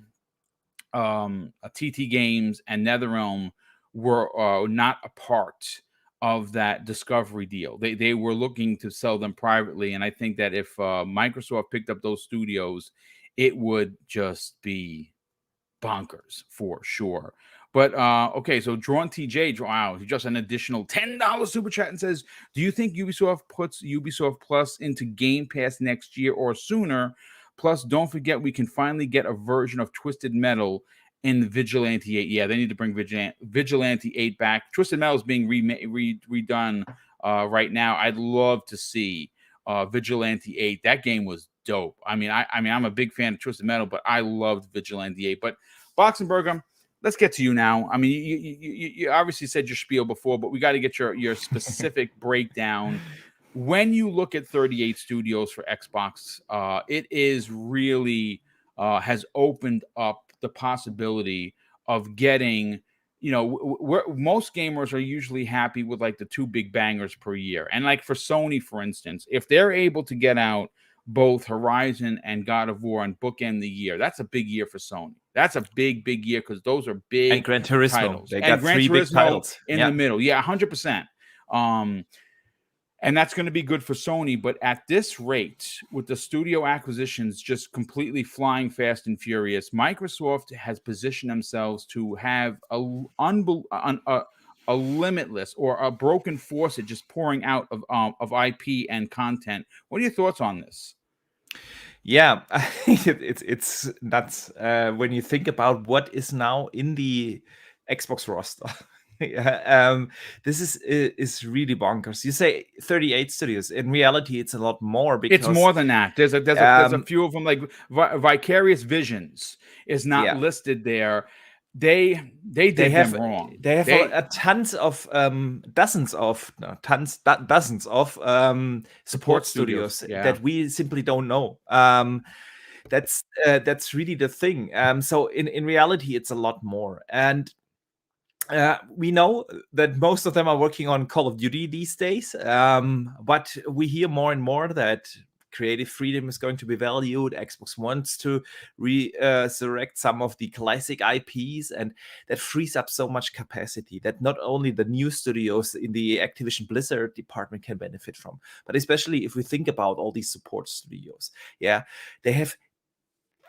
TT Games, and NetherRealm were not a part of that Discovery deal. They were looking to sell them privately, and I think that if Microsoft picked up those studios, it would just be bonkers for sure. But okay, so Drawn TJ, wow, he just an additional $10 super chat and says, do you think Ubisoft puts Ubisoft Plus into Game Pass next year or sooner? Plus, don't forget, we can finally get a version of Twisted Metal in Vigilante 8. Yeah, they need to bring Vigilante 8 back. Twisted Metal is being redone right now. I'd love to see Vigilante 8. That game was dope. I mean, I'm a big fan of Twisted Metal, but I loved Vigilante 8. But Boxenberger, let's get to you now. I mean, you obviously said your spiel before, but we got to get your specific breakdown. When you look at 38 Studios for Xbox, it is really has opened up the possibility of getting, most gamers are usually happy with like the 2 big bangers per year. And like for Sony, for instance, if they're able to get out both Horizon and God of War and bookend the year, that's a big year for Sony. That's a big year because those are big and Gran Turismo titles. They and got 3 big titles in the middle. Yeah, 100%. And that's going to be good for Sony. But at this rate, with the studio acquisitions just completely flying fast and furious, Microsoft has positioned themselves to have a limitless or a broken faucet just pouring out of IP and content. What are your thoughts on this? Yeah, I think it's nuts when you think about what is now in the Xbox roster. This is really bonkers. You say 38 studios. In reality, it's a lot more because it's more than that. There's a few of them, like Vicarious Visions is not listed there. They did them wrong. They have dozens of support studios that we simply don't know. That's really the thing. So in reality, it's a lot more. And we know that most of them are working on Call of Duty these days, but we hear more and more that creative freedom is going to be valued. Xbox wants to resurrect some of the classic IPs, and that frees up so much capacity that not only the new studios in the Activision Blizzard department can benefit from, but especially if we think about all these support studios. Yeah, they have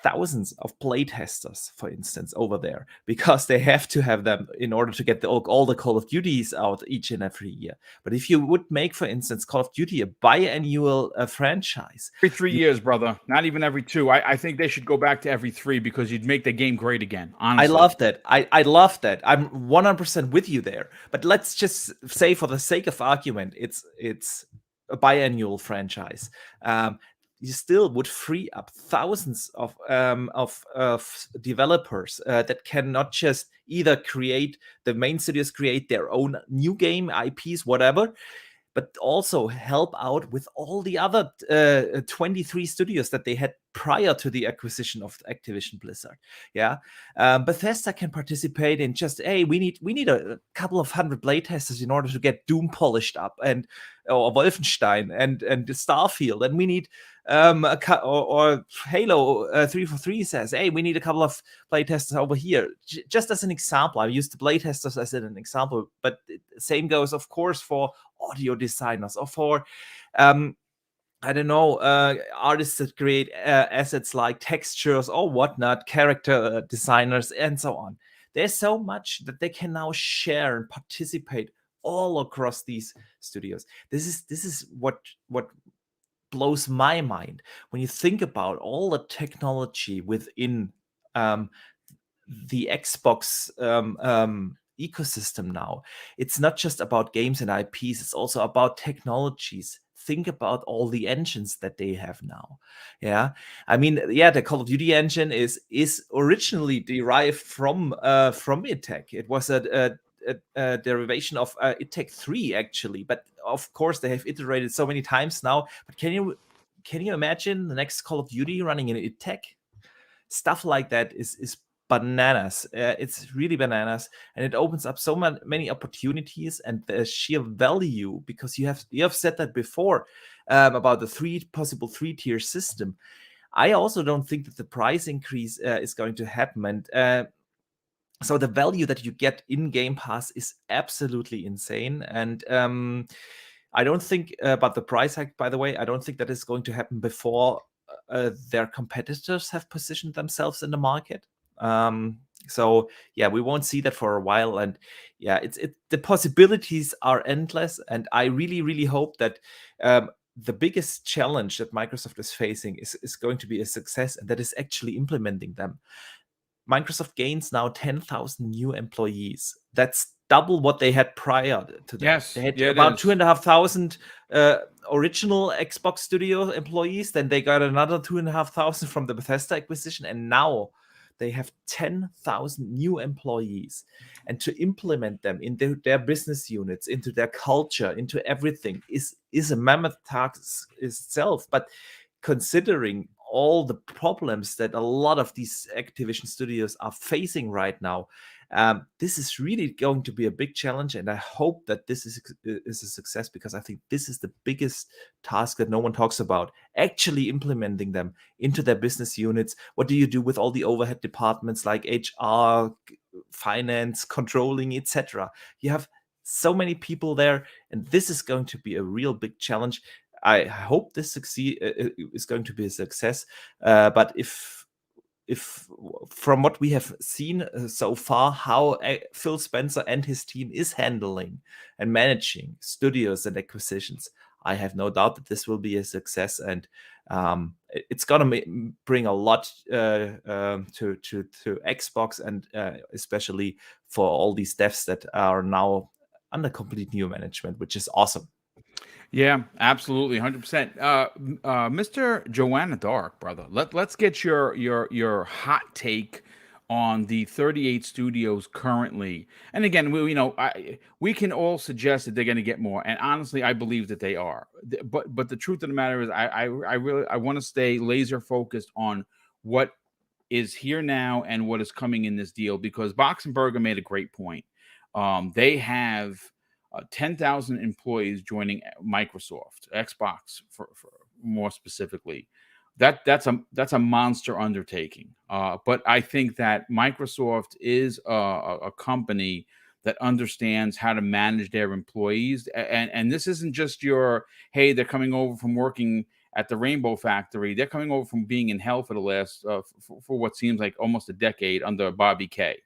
thousands of playtesters, for instance, over there, because they have to have them in order to get all the Call of Duties out each and every year. But if you would make, for instance, Call of Duty a biannual franchise, every 3 years, brother, not even every 2. I think they should go back to every 3 because you'd make the game great again. Honestly, I love that. I love that. I'm 100% with you there. But let's just say, for the sake of argument, it's a biannual franchise. You still would free up thousands of developers that can not just either create their own new game, IPs, whatever, but also help out with all the other 23 studios that they had prior to the acquisition of Activision Blizzard. Yeah, Bethesda can participate in just, hey, we need a couple of hundred playtesters in order to get Doom polished up, or Wolfenstein and Starfield, and we need or Halo 343 says, hey, we need a couple of playtesters over here. Just as an example, I used the playtesters as an example, but the same goes, of course, for audio designers or for artists that create assets like textures or whatnot, character designers, and so on. There's so much that they can now share and participate all across these studios. This is what blows my mind when you think about all the technology within the Xbox ecosystem now. It's not just about games and IPs, it's also about technologies. Think about all the engines that they have now. Yeah, I mean, the Call of Duty engine is originally derived from id It was a derivation of id 3, actually, but of course they have iterated so many times now. But can you imagine the next Call of Duty running in id? Stuff like that is bananas. It's really bananas, and it opens up so many opportunities and the sheer value, because you have said that before about the possible three-tier system. I also don't think that the price increase is going to happen, and so the value that you get in Game Pass is absolutely insane. And I don't think about the price hike, by the way, I don't think that is going to happen before their competitors have positioned themselves in the market. So yeah, we won't see that for a while, and yeah, the possibilities are endless, and I really hope that the biggest challenge that Microsoft is facing is going to be a success, and that is actually implementing them. Microsoft gains now 10,000 new employees. That's double what they had prior to that. Yes, They had yeah, it about is. 2,500 original Xbox Studio employees. Then they got another 2,500 from the Bethesda acquisition, and now they have 10,000 new employees. And to implement them into their business units, into their culture, into everything is a mammoth task itself. But considering all the problems that a lot of these Activision studios are facing right now, this is really going to be a big challenge, and I hope that this is a success, because I think this is the biggest task that no one talks about, actually implementing them into their business units. What do you do with all the overhead departments like HR, finance, controlling, etc.? You have so many people there, and this is going to be a real big challenge. I hope this is going to be a success, but if from what we have seen so far, how Phil Spencer and his team is handling and managing studios and acquisitions, I have no doubt that this will be a success, and it's gonna bring a lot to Xbox, and especially for all these devs that are now under complete new management, which is awesome. Yeah, absolutely, 100%. Mr. Joanna Dark, brother, let's get your hot take on the 38 studios currently. And again, we can all suggest that they're going to get more, and honestly, I believe that they are. But the truth of the matter is, I want to stay laser focused on what is here now and what is coming in this deal, because Boxenberger made a great point. They have 10,000 employees joining Microsoft, Xbox for more specifically. That's a monster undertaking. But I think that Microsoft is a company that understands how to manage their employees, and this isn't just hey, they're coming over from working at the Rainbow Factory. They're coming over from being in hell for the last for what seems like almost a decade under Bobby K.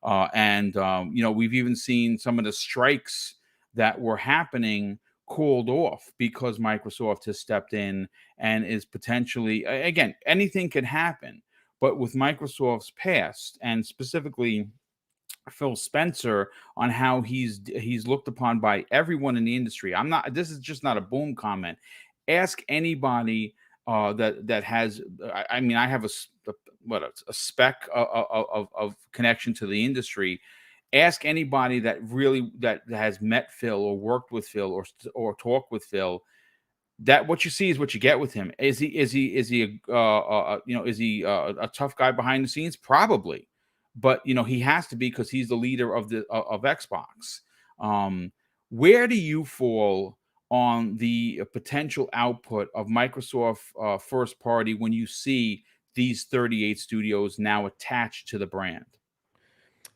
We've even seen some of the strikes that were happening cooled off because Microsoft has stepped in and is potentially, again, anything can happen. But with Microsoft's past, and specifically Phil Spencer, on how he's looked upon by everyone in the industry. This is just not a Boom comment. Ask anybody that has, I mean, I have a speck of connection to the industry. Ask anybody that has met Phil or worked with Phil or talked with Phil, that what you see is what you get with him. Is he a tough guy behind the scenes? Probably, but he has to be, because he's the leader of Xbox. Where do you fall on the potential output of Microsoft first party when you see these 38 studios now attached to the brand?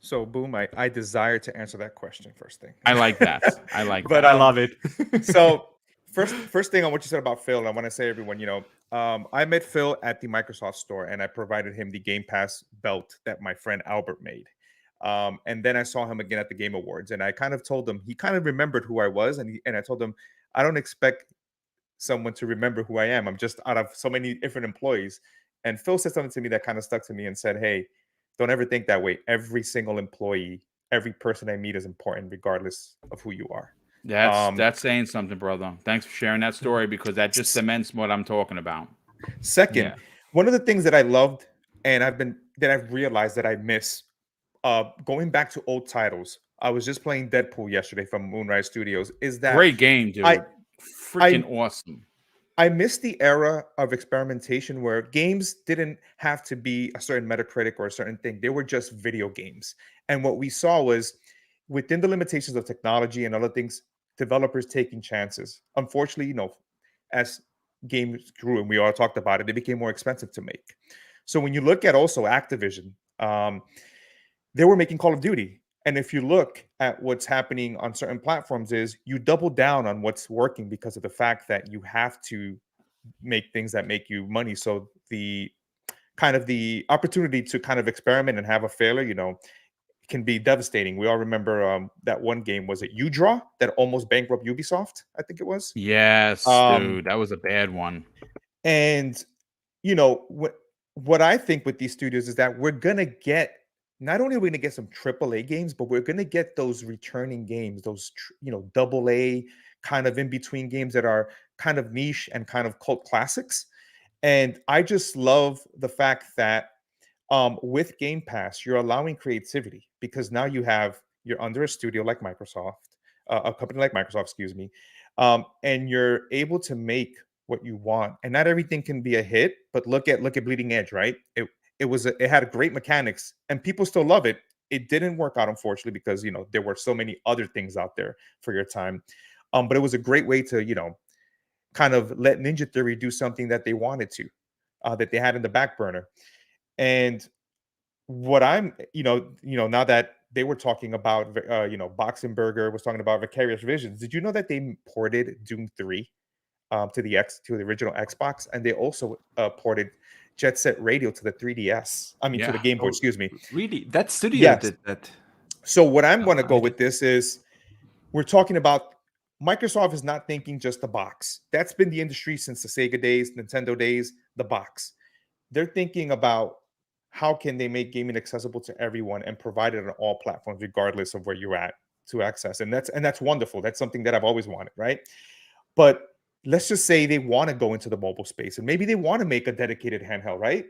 So, Boom, I desire to answer that question first thing. I like that. I like But that. I love it. So first thing on what you said about Phil, I want to say, everyone, I met Phil at the Microsoft store, and I provided him the Game Pass belt that my friend Albert made. And then I saw him again at the Game Awards, and I kind of told him, he kind of remembered who I was, and I told him, I don't expect someone to remember who I am. I'm just out of so many different employees. And Phil said something to me that kind of stuck to me and said, hey, don't ever think that way. Every single employee, every person I meet is important, regardless of who you are. That's saying something, brother. Thanks for sharing that story, because that just cements what I'm talking about. Second, one of the things that I loved and I've realized that I miss, going back to old titles. I was just playing Deadpool yesterday from Moonrise Studios. Is that great game, dude? Freaking awesome. I miss the era of experimentation where games didn't have to be a certain Metacritic or a certain thing. They were just video games. And what we saw was, within the limitations of technology and other things, developers taking chances. Unfortunately, as games grew, and we all talked about it, they became more expensive to make. So when you look at also Activision, they were making Call of Duty. And if you look at what's happening on certain platforms, is you double down on what's working, because of the fact that you have to make things that make you money. So the opportunity to kind of experiment and have a failure, can be devastating. We all remember that one game, was it U-Draw, that almost bankrupt Ubisoft? I think it was. Yes, dude, that was a bad one. And what I think with these studios is that we're gonna get not only are we going to get some AAA games, but we're going to get those returning games, those double A kind of in between games that are kind of niche and kind of cult classics. And I just love the fact that with Game Pass, you're allowing creativity because now you're under a studio like Microsoft, a company like Microsoft, excuse me, and you're able to make what you want. And not everything can be a hit, but look at Bleeding Edge, right? It had great mechanics, and people still love it. It didn't work out, unfortunately, because there were so many other things out there for your time. But it was a great way to kind of let Ninja Theory do something that they wanted to, that they had in the back burner. And what I'm, now that they were talking about, Boxenberger was talking about Vicarious Visions. Did you know that they ported Doom 3 to the original Xbox, and they also ported Jet Set Radio to the 3DS. I mean, to the Game Boy. Excuse me. Really, that studio did that. So what I'm going to go with this is, we're talking about Microsoft is not thinking just the box. That's been the industry since the Sega days, Nintendo days, the box. They're thinking about how can they make gaming accessible to everyone and provide it on all platforms, regardless of where you're at, to access. And that's wonderful. That's something that I've always wanted, right? But let's just say they want to go into the mobile space, and maybe they want to make a dedicated handheld, right?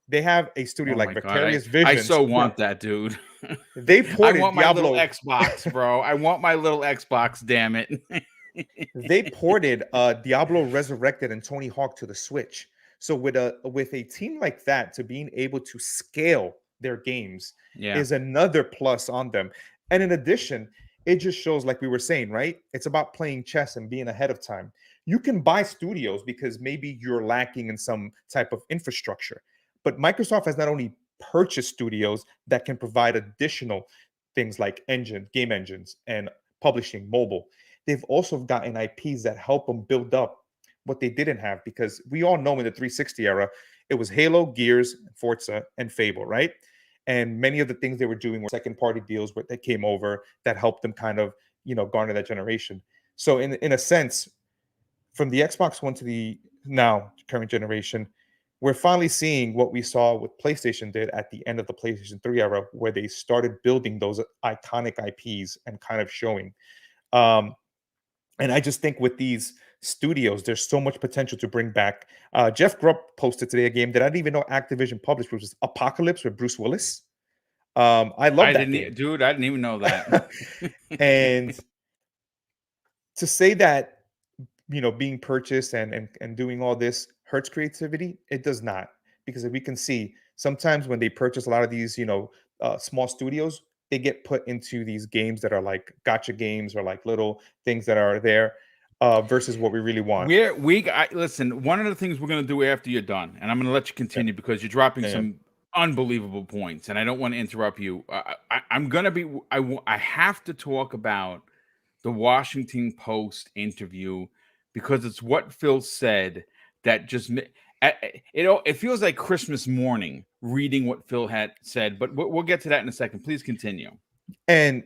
They have a studio like Vicarious Visions. I so want that, dude. They ported I want Diablo. my little Xbox, bro. I want my little Xbox, damn it. They ported Diablo Resurrected and Tony Hawk to the Switch. So with a team like that, to being able to scale their games is another plus on them. And in addition, it just shows, like we were saying, right? It's about playing chess and being ahead of time. You can buy studios because maybe you're lacking in some type of infrastructure. But Microsoft has not only purchased studios that can provide additional things like game engines and publishing mobile. They've also gotten IPs that help them build up what they didn't have, because we all know in the 360 era, it was Halo, Gears, Forza, and Fable, right? And many of the things they were doing were second-party deals that came over that helped them kind of, garner that generation. So in a sense, from the Xbox One to the now current generation, we're finally seeing what we saw what PlayStation did at the end of the PlayStation 3 era, where they started building those iconic IPs and kind of showing. And I just think with these studios, there's so much potential to bring back. Jeff Grubb posted today a game that I didn't even know Activision published, which was Apocalypse with Bruce Willis. I love that game. Dude, I didn't even know that. And to say that, being purchased and doing all this hurts creativity, it does not. Because if we can see, sometimes when they purchase a lot of these, small studios, they get put into these games that are like gotcha games or like little things that are there versus what we really want. Listen, one of the things we're going to do after you're done, and I'm going to let you continue because you're dropping some unbelievable points, and I don't want to interrupt you. I have to talk about the Washington Post interview, because it's what Phil said that just it feels like Christmas morning reading what Phil had said, but we'll get to that in a second. Please continue. And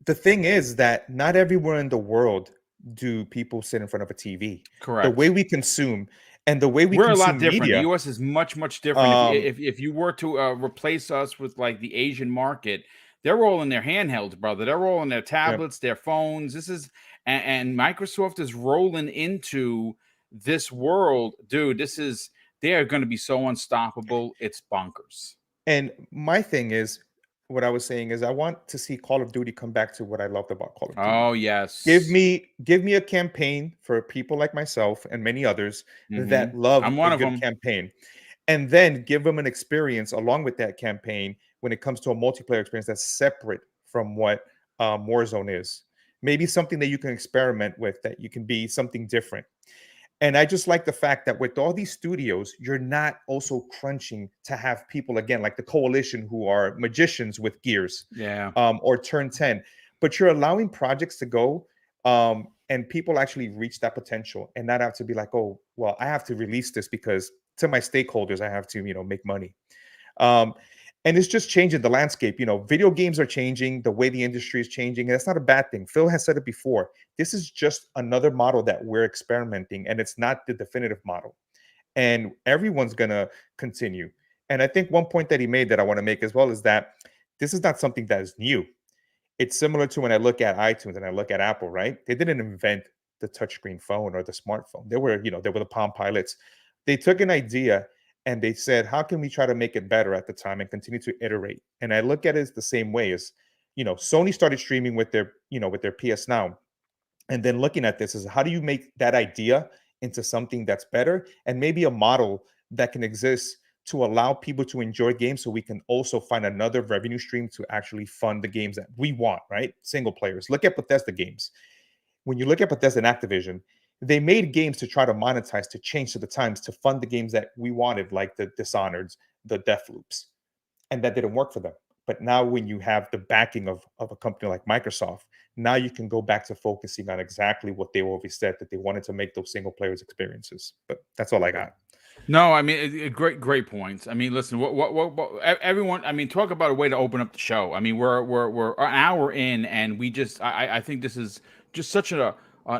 the thing is that not everywhere in the world do people sit in front of a TV. Correct. The way we consume and the way we're consume a lot different. Media, the U.S. is much different. If you were to replace us with like the Asian market, they're all in their handhelds, brother. They're all in their tablets, their phones. This is and Microsoft is rolling into this world, dude. They are going to be so unstoppable. It's bonkers. And my thing is, what I was saying is, I want to see Call of Duty come back to what I loved about Call of Duty. Oh yes, give me a campaign for people like myself and many others that love a good campaign, and then give them an experience along with that campaign when it comes to a multiplayer experience that's separate from what Warzone is. Maybe something that you can experiment with, that you can be something different. And I just like the fact that with all these studios, you're not also crunching to have people, again, like the Coalition, who are magicians with Gears, or Turn 10, but you're allowing projects to go and people actually reach that potential and not have to be like, oh, well, I have to release this because to my stakeholders, I have to, make money. And it's just changing the landscape. Video games are changing, the way the industry is changing. And that's not a bad thing. Phil has said it before. This is just another model that we're experimenting, and it's not the definitive model. And everyone's going to continue. And I think one point that he made that I want to make as well is that this is not something that is new. It's similar to when I look at iTunes and I look at Apple, right? They didn't invent the touchscreen phone or the smartphone. They were, they were the Palm Pilots. They took an idea and they said, how can we try to make it better at the time and continue to iterate? And I look at it as the same way as, Sony started streaming with their, with their PS Now. And then looking at this is, how do you make that idea into something that's better and maybe a model that can exist to allow people to enjoy games, so we can also find another revenue stream to actually fund the games that we want, right? Single players. Look at Bethesda games. When you look at Bethesda and Activision, they made games to try to monetize, to change to the times, to fund the games that we wanted, like the Dishonored, the Deathloops. And that didn't work for them. But now when you have the backing of a company like Microsoft, now you can go back to focusing on exactly what they always said, that they wanted to make those single players experiences. But that's all I got. No, I mean, great points. I mean, listen, everyone. I mean, talk about a way to open up the show. I mean, we're an hour in, and we just, I think this is just such an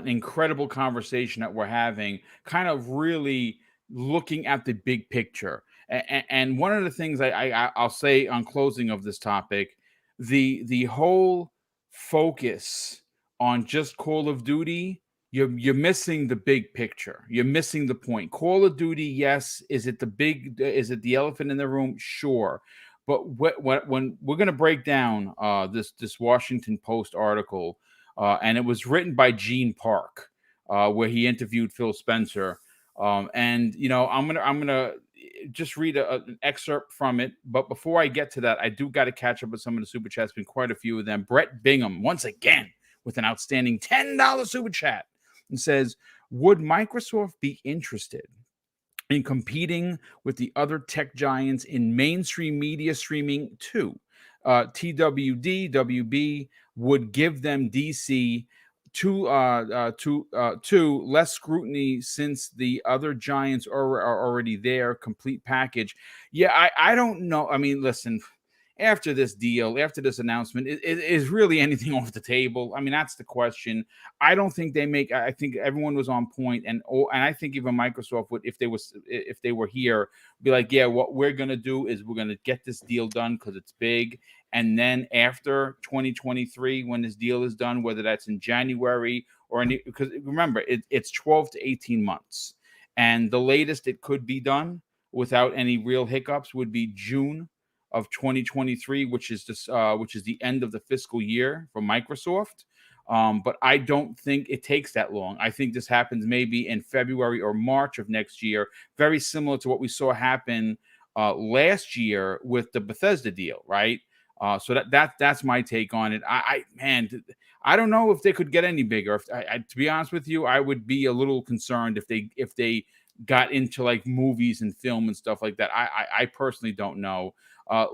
incredible conversation that we're having, kind of really looking at the big picture. And one of the things I'll say on closing of this topic, the whole focus on just Call of Duty. You're missing the big picture. You're missing the point. Call of Duty, yes. Is it the elephant in the room? Sure. But when we're going to break down this Washington Post article, and it was written by Gene Park, where he interviewed Phil Spencer, and I'm gonna just read an excerpt from it. But before I get to that, I do got to catch up with some of the super chats. Been quite a few of them. Brett Bingham once again with an outstanding $10 super chat. And says, would Microsoft be interested in competing with the other tech giants in mainstream media streaming too? TWD, WB would give them DC to less scrutiny, since the other giants are already there. Complete package. Yeah, I don't know. I mean, listen. After this deal, after this announcement, is really anything off the table? I mean, that's the question. I don't think they make. I think everyone was on point, and I think even Microsoft would, if they were here, be like, yeah, what we're gonna do is we're gonna get this deal done because it's big, and then after 2023, when this deal is done, whether that's in January or because remember, it's 12 to 18 months, and the latest it could be done without any real hiccups would be June of 2023, which is the end of the fiscal year for Microsoft. But I don't think it takes that long. I think this happens maybe in February or March of next year, very similar to what we saw happen last year with the Bethesda deal, right? So that's my take on it. I don't know if they could get any bigger. To be honest with you, I would be a little concerned if they got into like movies and film and stuff like that. I personally don't know.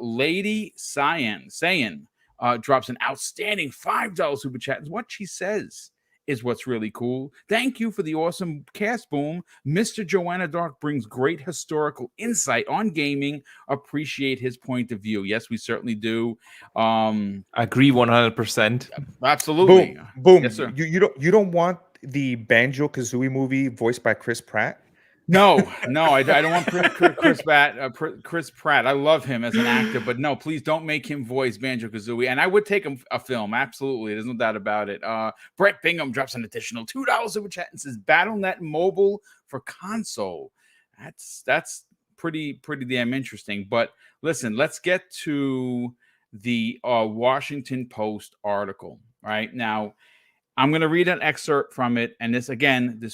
Lady Sayan drops an outstanding $5 super chat. What she says is what's really cool. Thank you for the awesome cast, Boom. Mr. Joanna Dark brings great historical insight on gaming. Appreciate his point of view. Yes, we certainly do. Agree 100%. Absolutely. Boom. Yes, sir. You don't want the Banjo-Kazooie movie voiced by Chris Pratt? No, I don't want Chris Pratt. I love him as an actor, but no, please don't make him voice Banjo-Kazooie. And I would take a film, absolutely. There's no doubt about it. Brett Bingham drops an additional $2 super chat and says, BattleNet Mobile for console. That's pretty damn interesting. But listen, let's get to the Washington Post article. Right now, I'm going to read an excerpt from it. And this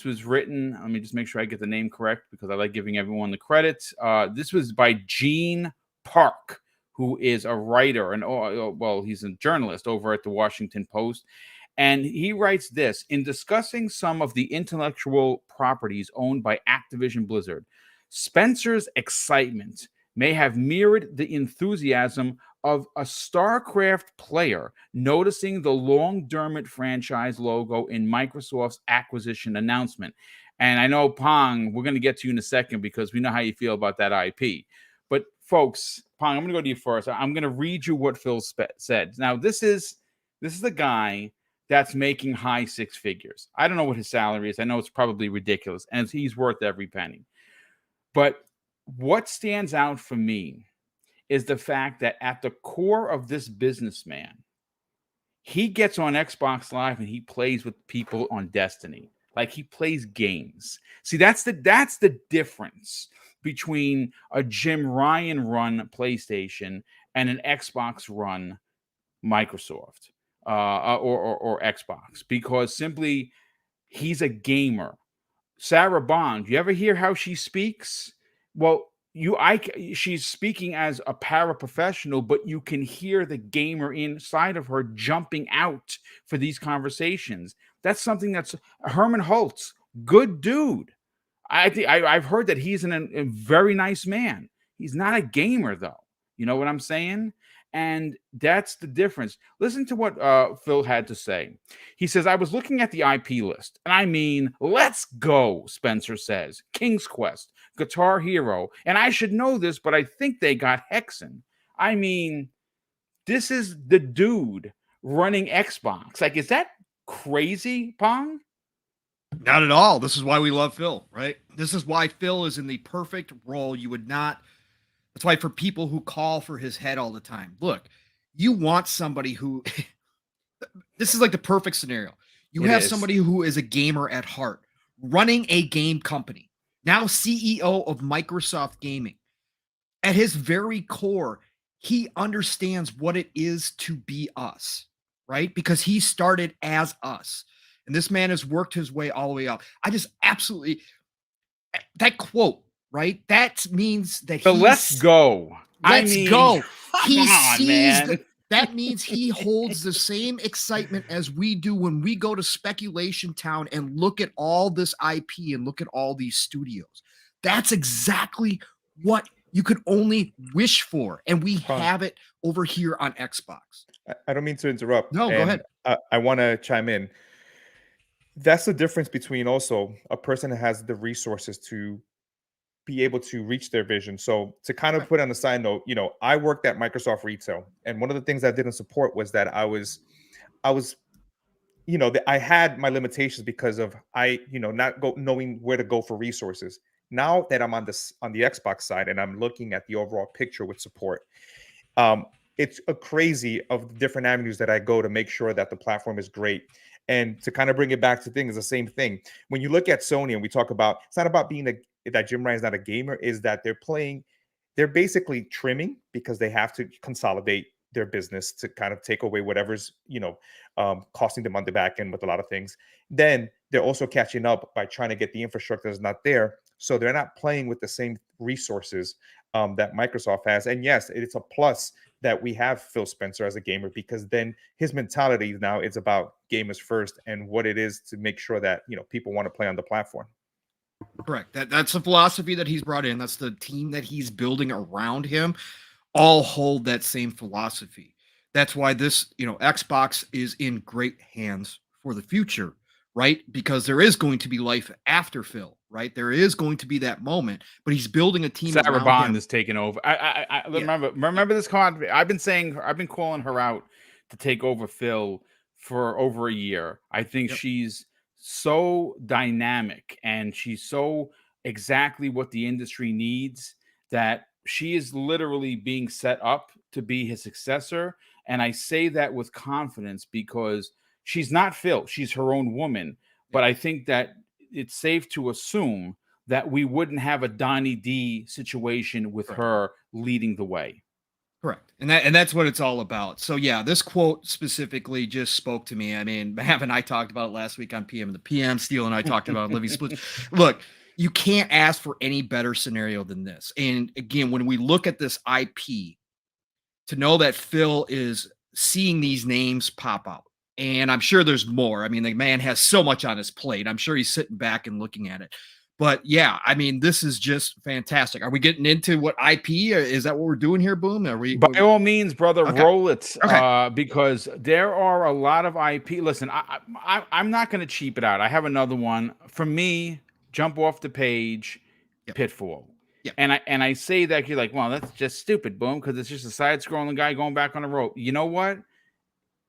was written. Let me just make sure I get the name correct because I like giving everyone the credit. This was by Gene Park, who is a writer and he's a journalist over at the Washington Post. And he writes this: in discussing some of the intellectual properties owned by Activision Blizzard, Spencer's excitement may have mirrored the enthusiasm of a StarCraft player noticing the Long Dermot franchise logo in Microsoft's acquisition announcement. And I know, Pong, we're going to get to you in a second because we know how you feel about that IP. But folks, Pong, I'm going to go to you first. I'm going to read you what Phil said. Now, this is the guy that's making high six figures. I don't know what his salary is. I know it's probably ridiculous, and he's worth every penny. But what stands out for me is the fact that at the core of this businessman, he gets on Xbox Live and he plays with people on Destiny. Like he plays games. See, that's the difference between a Jim Ryan run PlayStation and an Xbox run Microsoft or Xbox, because simply he's a gamer. Sarah Bond, you ever hear how she speaks? Well, she's speaking as a paraprofessional, but you can hear the gamer inside of her jumping out for these conversations. That's something that's Herman Holtz, good dude. I've heard that he's a very nice man. He's not a gamer though. You know what I'm saying? And that's the difference. Listen to what Phil had to say. He says, I was looking at the IP list, and I mean, let's go, Spencer says. King's Quest, Guitar Hero, and I should know this, but I think they got Hexen. I mean, this is the dude running Xbox. Like, is that crazy, Pong? Not at all. This is why we love Phil, right? This is why Phil is in the perfect role. You would not... That's why for people who call for his head all the time, look, you want somebody who, this is like the perfect scenario. You have somebody who is a gamer at heart, running a game company, now CEO of Microsoft Gaming. At his very core, he understands what it is to be us, right? Because he started as us. And this man has worked his way all the way up. I just absolutely, that quote, right? That means that so let's go. Let's go. He sees that means he holds the same excitement as we do when we go to Speculation Town and look at all this IP and look at all these studios. That's exactly what you could only wish for. And we have it over here on Xbox. I don't mean to interrupt. No, go ahead. I want to chime in. That's the difference between also a person that has the resources to be able to reach their vision. So to kind of put on a side note, you know, I worked at Microsoft retail, and one of the things I didn't support was that I was, you know, I had my limitations because of not knowing where to go for resources. Now that I'm on the Xbox side and I'm looking at the overall picture with support, it's a crazy of the different avenues that I go to make sure that the platform is great. And to kind of bring it back to things, the same thing. When you look at Sony and we talk about, it's not about being that Jim Ryan's not a gamer, is that they're basically trimming because they have to consolidate their business to kind of take away whatever's, costing them on the back end with a lot of things. Then they're also catching up by trying to get the infrastructure that's not there. So they're not playing with the same resources that Microsoft has. And yes, it's a plus that we have Phil Spencer as a gamer, because then his mentality now is about gamers first and what it is to make sure that, people want to play on the platform. Correct. That's the philosophy that he's brought in. That's the team that he's building around him. All hold that same philosophy. That's why this, Xbox is in great hands for the future, right? Because there is going to be life after Phil, right? There is going to be that moment, but he's building a team. Sarah Bond is taking over. I remember this comment. I've been calling her out to take over Phil for over a year. I think she's so dynamic and she's so exactly what the industry needs that she is literally being set up to be his successor. And I say that with confidence because she's not Phil. She's her own woman. But I think that it's safe to assume that we wouldn't have a Donnie D situation with her leading the way. Correct. And that's what it's all about. So yeah, this quote specifically just spoke to me. I mean, Mav and I talked about it last week on PM and the PM. Steele and I talked about Living Split. Look, you can't ask for any better scenario than this. And again, when we look at this IP, to know that Phil is seeing these names pop out, and I'm sure there's more. I mean, the man has so much on his plate. I'm sure he's sitting back and looking at it. But yeah, I mean, this is just fantastic. Are we getting into what IP? Is that what we're doing here, Boom? Are we? By all means, brother, roll it. Because there are a lot of IP. Listen, I'm not going to cheap it out. I have another one. For me, jump off the page, Pitfall. Yep. And I say that you're like, well, that's just stupid, Boom, because it's just a side-scrolling guy going back on the road. You know what?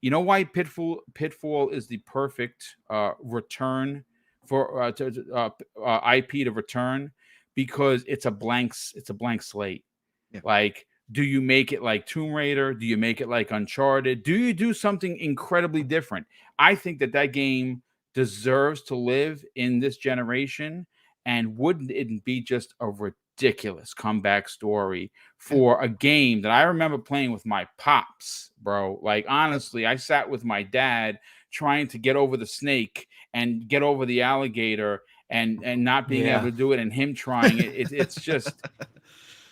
You know why Pitfall is the perfect return for IP to return? Because it's a blank slate. Yeah. Like Do you make it like Tomb Raider? Do you make it like Uncharted? Do you do something incredibly different? I think that game deserves to live in this generation, and wouldn't it be just a ridiculous comeback story for a game that I remember playing with my pops, bro? Like, honestly, I sat with my dad trying to get over the snake and get over the alligator and not being able to do it, and him trying it. It's just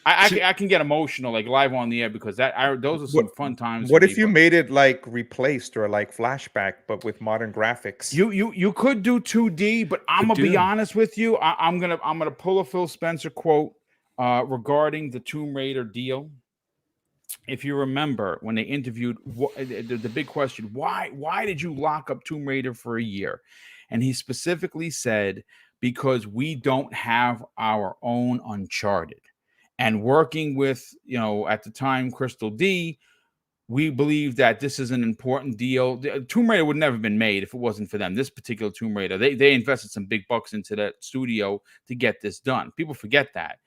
I can get emotional like live on the air, because those are some fun times. What if you made it like replaced or like flashback, but with modern graphics? You could do 2D, but I'm gonna be honest with you. I'm gonna pull a Phil Spencer quote regarding the Tomb Raider deal. If you remember when they interviewed the big question, why did you lock up Tomb Raider for a year? And he specifically said, because we don't have our own Uncharted. And working with, at the time, Crystal D, we believe that this is an important deal. Tomb Raider would never have been made if it wasn't for them. This particular Tomb Raider, they invested some big bucks into that studio to get this done. People forget that.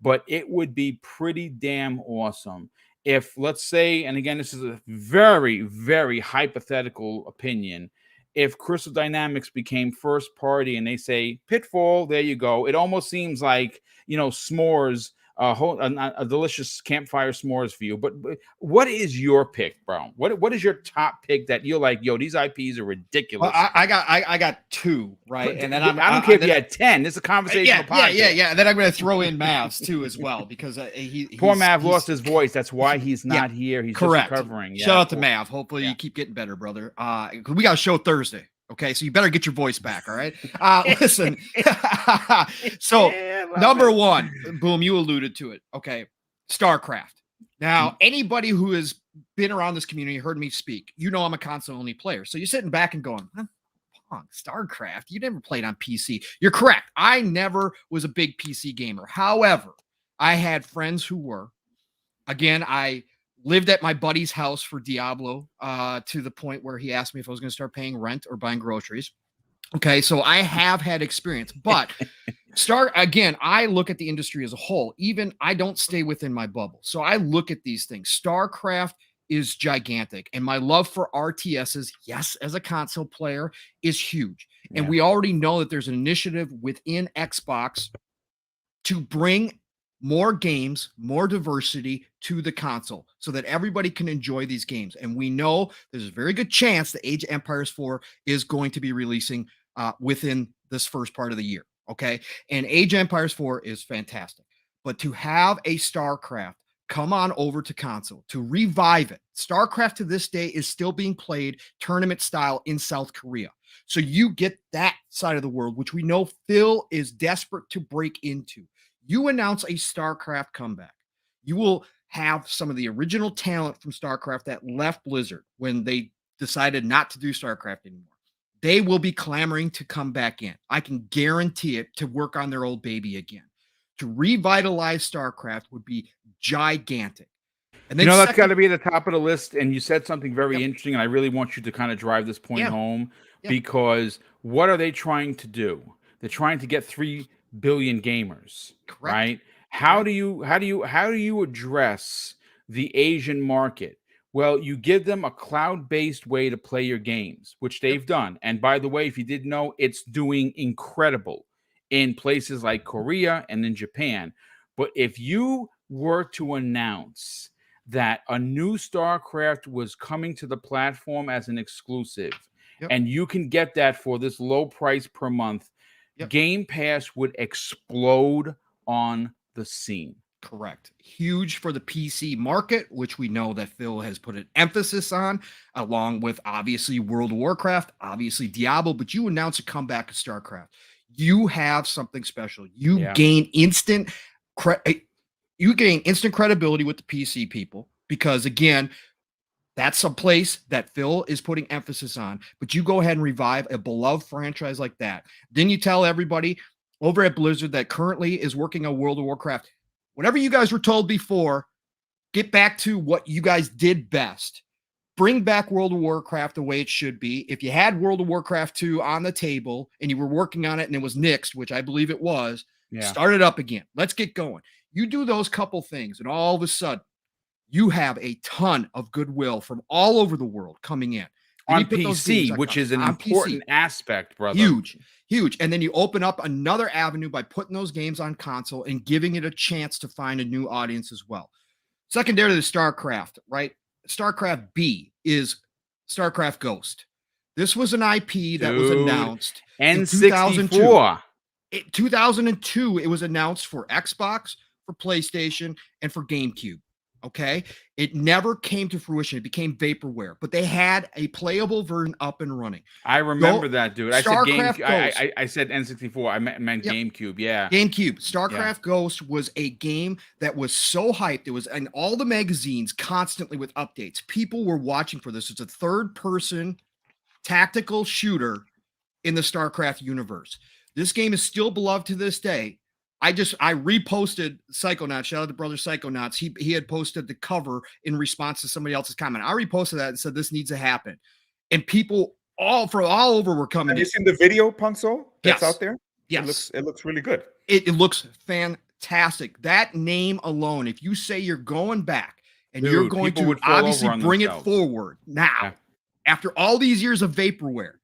But it would be pretty damn awesome if, let's say, and again, this is a very, very hypothetical opinion, if Crystal Dynamics became first party and they say Pitfall, there you go. It almost seems like, s'mores, a delicious campfire s'mores for you. But what is your pick, bro? What is your top pick that you're like, yo, these IPs are ridiculous? Well, I got 2, right? And then I don't care if you had 10. This is a conversation. Yeah. And then I'm going to throw in Mavs too as well, because poor Mav lost his voice. That's why he's not here. He's correct. Just recovering. Shout out to Mav. Hopefully you keep getting better, brother. We got a show Thursday. Okay, so you better get your voice back. All right. Listen. So number 1, Boom, you alluded to it. Okay, StarCraft. Now, anybody who has been around this community, heard me speak, I'm a console only player. So you're sitting back and going, StarCraft, you never played on PC. You're correct. I never was a big PC gamer. However, I had friends who were. Again, I lived at my buddy's house for Diablo to the point where he asked me if I was going to start paying rent or buying groceries. Okay, so I have had experience, but I look at the industry as a whole. Even I don't stay within my bubble. So I look at these things. StarCraft is gigantic, and my love for RTSs, yes, as a console player, is huge. Yeah. And we already know that there's an initiative within Xbox to bring more games, more diversity to the console so that everybody can enjoy these games. And we know there's a very good chance that Age of Empires 4 is going to be releasing within this first part of the year. Okay. And Age of Empires 4 is fantastic. But to have a StarCraft come on over to console, to revive it, StarCraft to this day is still being played tournament style in South Korea. So you get that side of the world, which we know Phil is desperate to break into. You announce a StarCraft comeback. You will have some of the original talent from StarCraft that left Blizzard when they decided not to do StarCraft anymore. They will be clamoring to come back in. I can guarantee it, to work on their old baby again. To revitalize StarCraft would be gigantic. And then that's got to be at the top of the list. And you said something very interesting, and I really want you to kind of drive this point home, because what are they trying to do? They're trying to get 3 billion gamers. Correct. Right? How do you address the Asian market? Well, you give them a cloud-based way to play your games, which they've done. And by the way, if you didn't know, it's doing incredible in places like Korea and in Japan. But if you were to announce that a new StarCraft was coming to the platform as an exclusive, and you can get that for this low price per month, Game Pass would explode on the scene. Correct. Huge for the PC market, which we know that Phil has put an emphasis on, along with obviously World of Warcraft, obviously Diablo, but you announce a comeback of StarCraft. You have something special. You gain instant credibility with the PC people, because again, that's a place that Phil is putting emphasis on. But you go ahead and revive a beloved franchise like that. Then you tell everybody over at Blizzard that currently is working on World of Warcraft, whatever you guys were told before, get back to what you guys did best. Bring back World of Warcraft the way it should be. If you had World of Warcraft 2 on the table and you were working on it and it was nixed, which I believe it was, start it up again. Let's get going. You do those couple things, and all of a sudden, you have a ton of goodwill from all over the world coming in. Then On you put those PC, games on which is an on important PC. aspect, brother. Huge. And then you open up another avenue by putting those games on console and giving it a chance to find a new audience as well. Secondary to StarCraft, right? StarCraft B is StarCraft Ghost. This was an IP that was announced in 2002. N64. 2002, it was announced for Xbox, for PlayStation, and for GameCube. Okay. It never came to fruition. It became vaporware, but they had a playable version up and running. I remember that, dude. I said StarCraft GameCube. I said N64. I meant Yep. GameCube. Yeah. GameCube. StarCraft Ghost was a game that was so hyped. It was in all the magazines constantly with updates. People were watching for this. It's a third-person tactical shooter in the StarCraft universe. This game is still beloved to this day. I reposted Psychonauts. Shout out to brother Psychonauts. He had posted the cover in response to somebody else's comment. I reposted that and said this needs to happen. And people all over were coming. Have you seen the video, Punkso? That's out there? Yes. It looks really good. It looks fantastic. That name alone, if you say you're going back and you're going to obviously bring it forward now, after all these years of vaporware,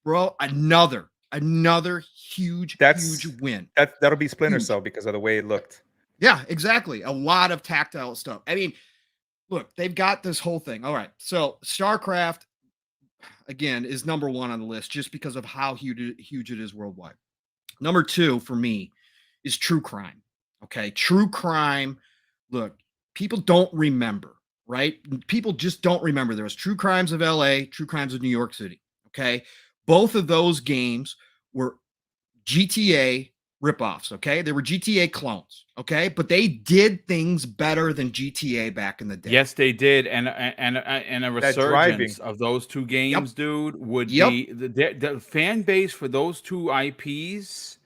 bro, another huge win. That'll be Splinter Cell because of the way it looked. Yeah, exactly. A lot of tactile stuff. I mean, look, they've got this whole thing. All right. So StarCraft, again, is number one on the list just because of how huge it is worldwide. Number two for me is true crime. Okay. True crime. Look, people don't remember, right? People just don't remember. There was True Crimes of LA, True Crimes of New York City. Okay. Both of those games were GTA ripoffs, okay? They were GTA clones, okay? But they did things better than GTA back in the day. Yes, they did, and a resurgence of those two games, dude, would be the fan base for those two IPs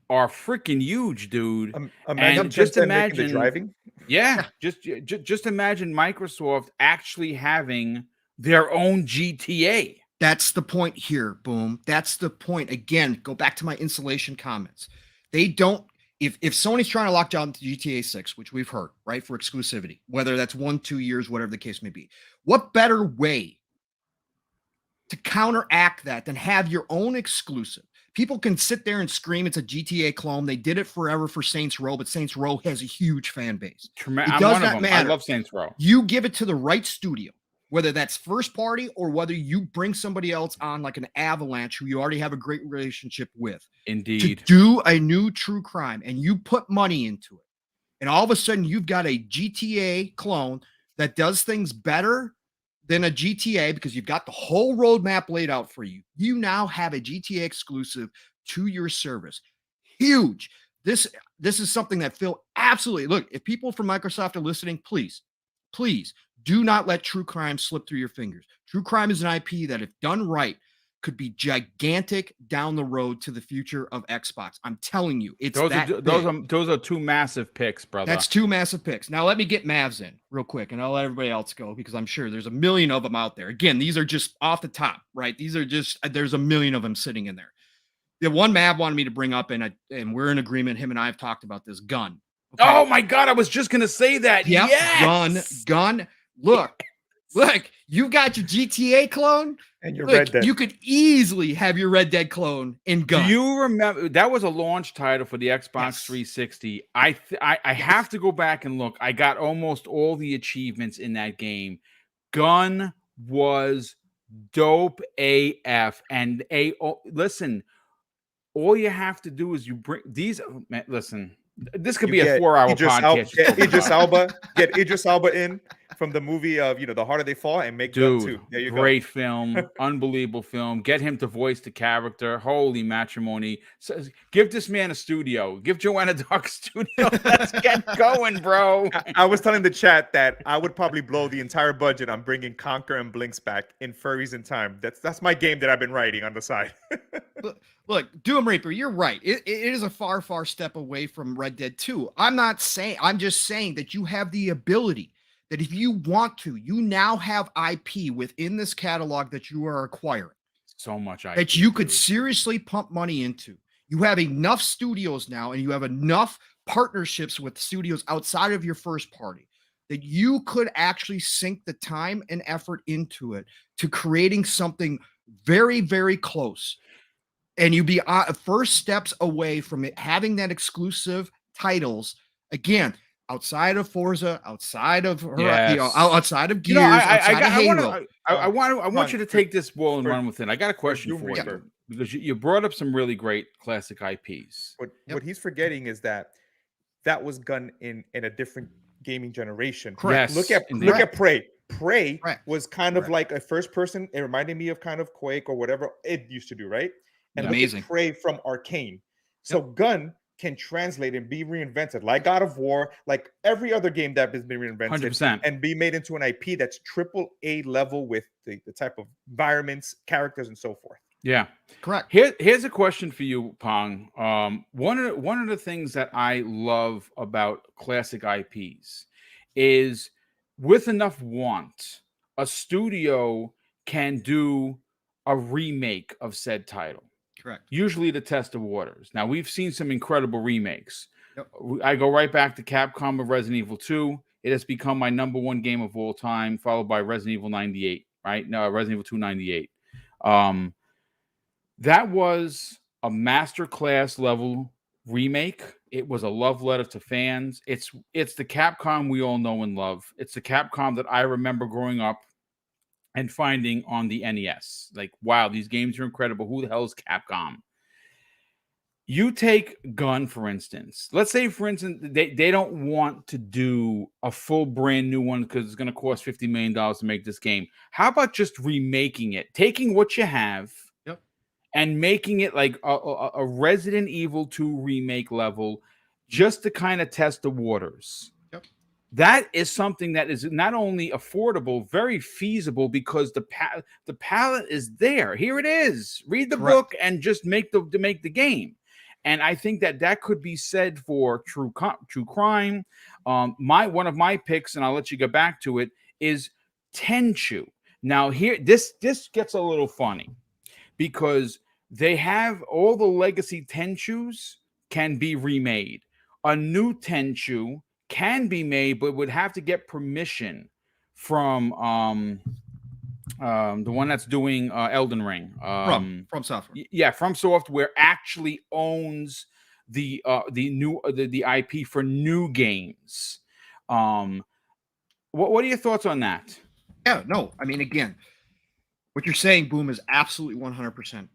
are freaking huge, dude. And just imagine the driving. Yeah, just imagine Microsoft actually having their own GTA. That's the point here, Boom. That's the point. Again, go back to my insulation comments. They don't, if Sony's trying to lock down GTA 6, which we've heard, right, for exclusivity, whether that's 1-2 years, whatever the case may be, what better way to counteract that than have your own exclusive? People can sit there and scream it's a GTA clone. They did it forever for Saints Row, but Saints Row has a huge fan base. It does not matter. I love Saints Row. You give it to the right studio, whether that's first party or whether you bring somebody else on like an Avalanche who you already have a great relationship with. Indeed. To do a new true crime and you put money into it. And all of a sudden you've got a GTA clone that does things better than a GTA because you've got the whole roadmap laid out for you. You now have a GTA exclusive to your service. Huge. This is something that Phil absolutely, look, if people from Microsoft are listening, please do not let true crime slip through your fingers. True crime is an IP that, if done right, could be gigantic down the road to the future of Xbox. I'm telling you, it's those are two massive picks, brother. That's two massive picks. Now let me get Mavs in real quick, and I'll let everybody else go because I'm sure there's a million of them out there. Again, these are just off the top, right? These are just there's a million of them sitting in there. The one Mav wanted me to bring up, and we're in agreement. Him and I have talked about this. Gun. Okay? Oh my God, I was just gonna say that. Yep. Yes. Gun. Look, you got your GTA clone and your Red Dead. You could easily have your Red Dead clone in Gun. Do you remember that was a launch title for the Xbox 360? I have to go back and look. I got almost all the achievements in that game. Gun was dope AF. And listen, all you have to do is you bring these. Man, listen, this could be a 4-hour podcast. Get Idris Elba in from the movie of The Harder They Fall and make Gun 2. There you go. Great film, unbelievable film. Get him to voice the character. Holy matrimony! So, give this man a studio. Give Joanna Dark a studio. Let's get going, bro. I was telling the chat that I would probably blow the entire budget on bringing Conquer and Blinks back in Furries in Time. That's my game that I've been writing on the side. Look, Doom Reaper, you're right. It is a far step away from Red Dead 2. I'm just saying that you have the ability that if you want to, you now have IP within this catalog that you are acquiring. So much IP. That you could seriously pump money into. You have enough studios now, and you have enough partnerships with studios outside of your first party. that you could actually sink the time and effort into it to creating something very, very close. And you'd be first steps away from it having that exclusive titles again, outside of Forza, outside of outside of Gears, outside of Halo. I want you to take this ball and run with it. I got a question for Reaper. you because you brought up some really great classic IPs. What he's forgetting is that was done in a different gaming generation. Correct. Yes, Look at Prey. Prey Correct. was kind of like a first person. It reminded me of kind of Quake or whatever it used to do, right? And look amazing. at Prey from Arcane. So Gun can translate and be reinvented, like God of War, like every other game that has been reinvented, 100%. and be made into an IP that's AAA level with the type of environments, characters, and so forth. Yeah, correct. Here's a question for you, Pong. One of the things that I love about classic IPs is with enough want, a studio can do a remake of said title. Correct. Usually to test the waters. Now, we've seen some incredible remakes. Yep. I go right back to Capcom of Resident Evil 2. It has become my #1 game of all time, followed by Resident Evil 98, right? No, Resident Evil 2 98. That was a masterclass level remake. It was a love letter to fans. It's the Capcom we all know and love. It's the Capcom that I remember growing up and finding on the NES. Like, wow, these games are incredible. Who the hell is Capcom? You take Gun, for instance. Let's say, for instance, they don't want to do a full brand new one because it's going to cost $50 million to make this game. How about just remaking it? Taking what you have and making it like a Resident Evil 2 remake level just to kind of test the waters. That is something that is not only affordable, very feasible, because the palette is there. Here it is. Read the book and just make the game. And I think that could be said for true crime. One of my picks, and I'll let you get back to it, is Tenchu. Now here, this gets a little funny because they have all the legacy Tenchus can be remade. A new Tenchu can be made, but would have to get permission from the one that's doing Elden Ring. From Software. Yeah, From Software actually owns the IP for new games. What are your thoughts on that? Yeah, no, I mean, again, what you're saying, Boom, is absolutely 100% correct.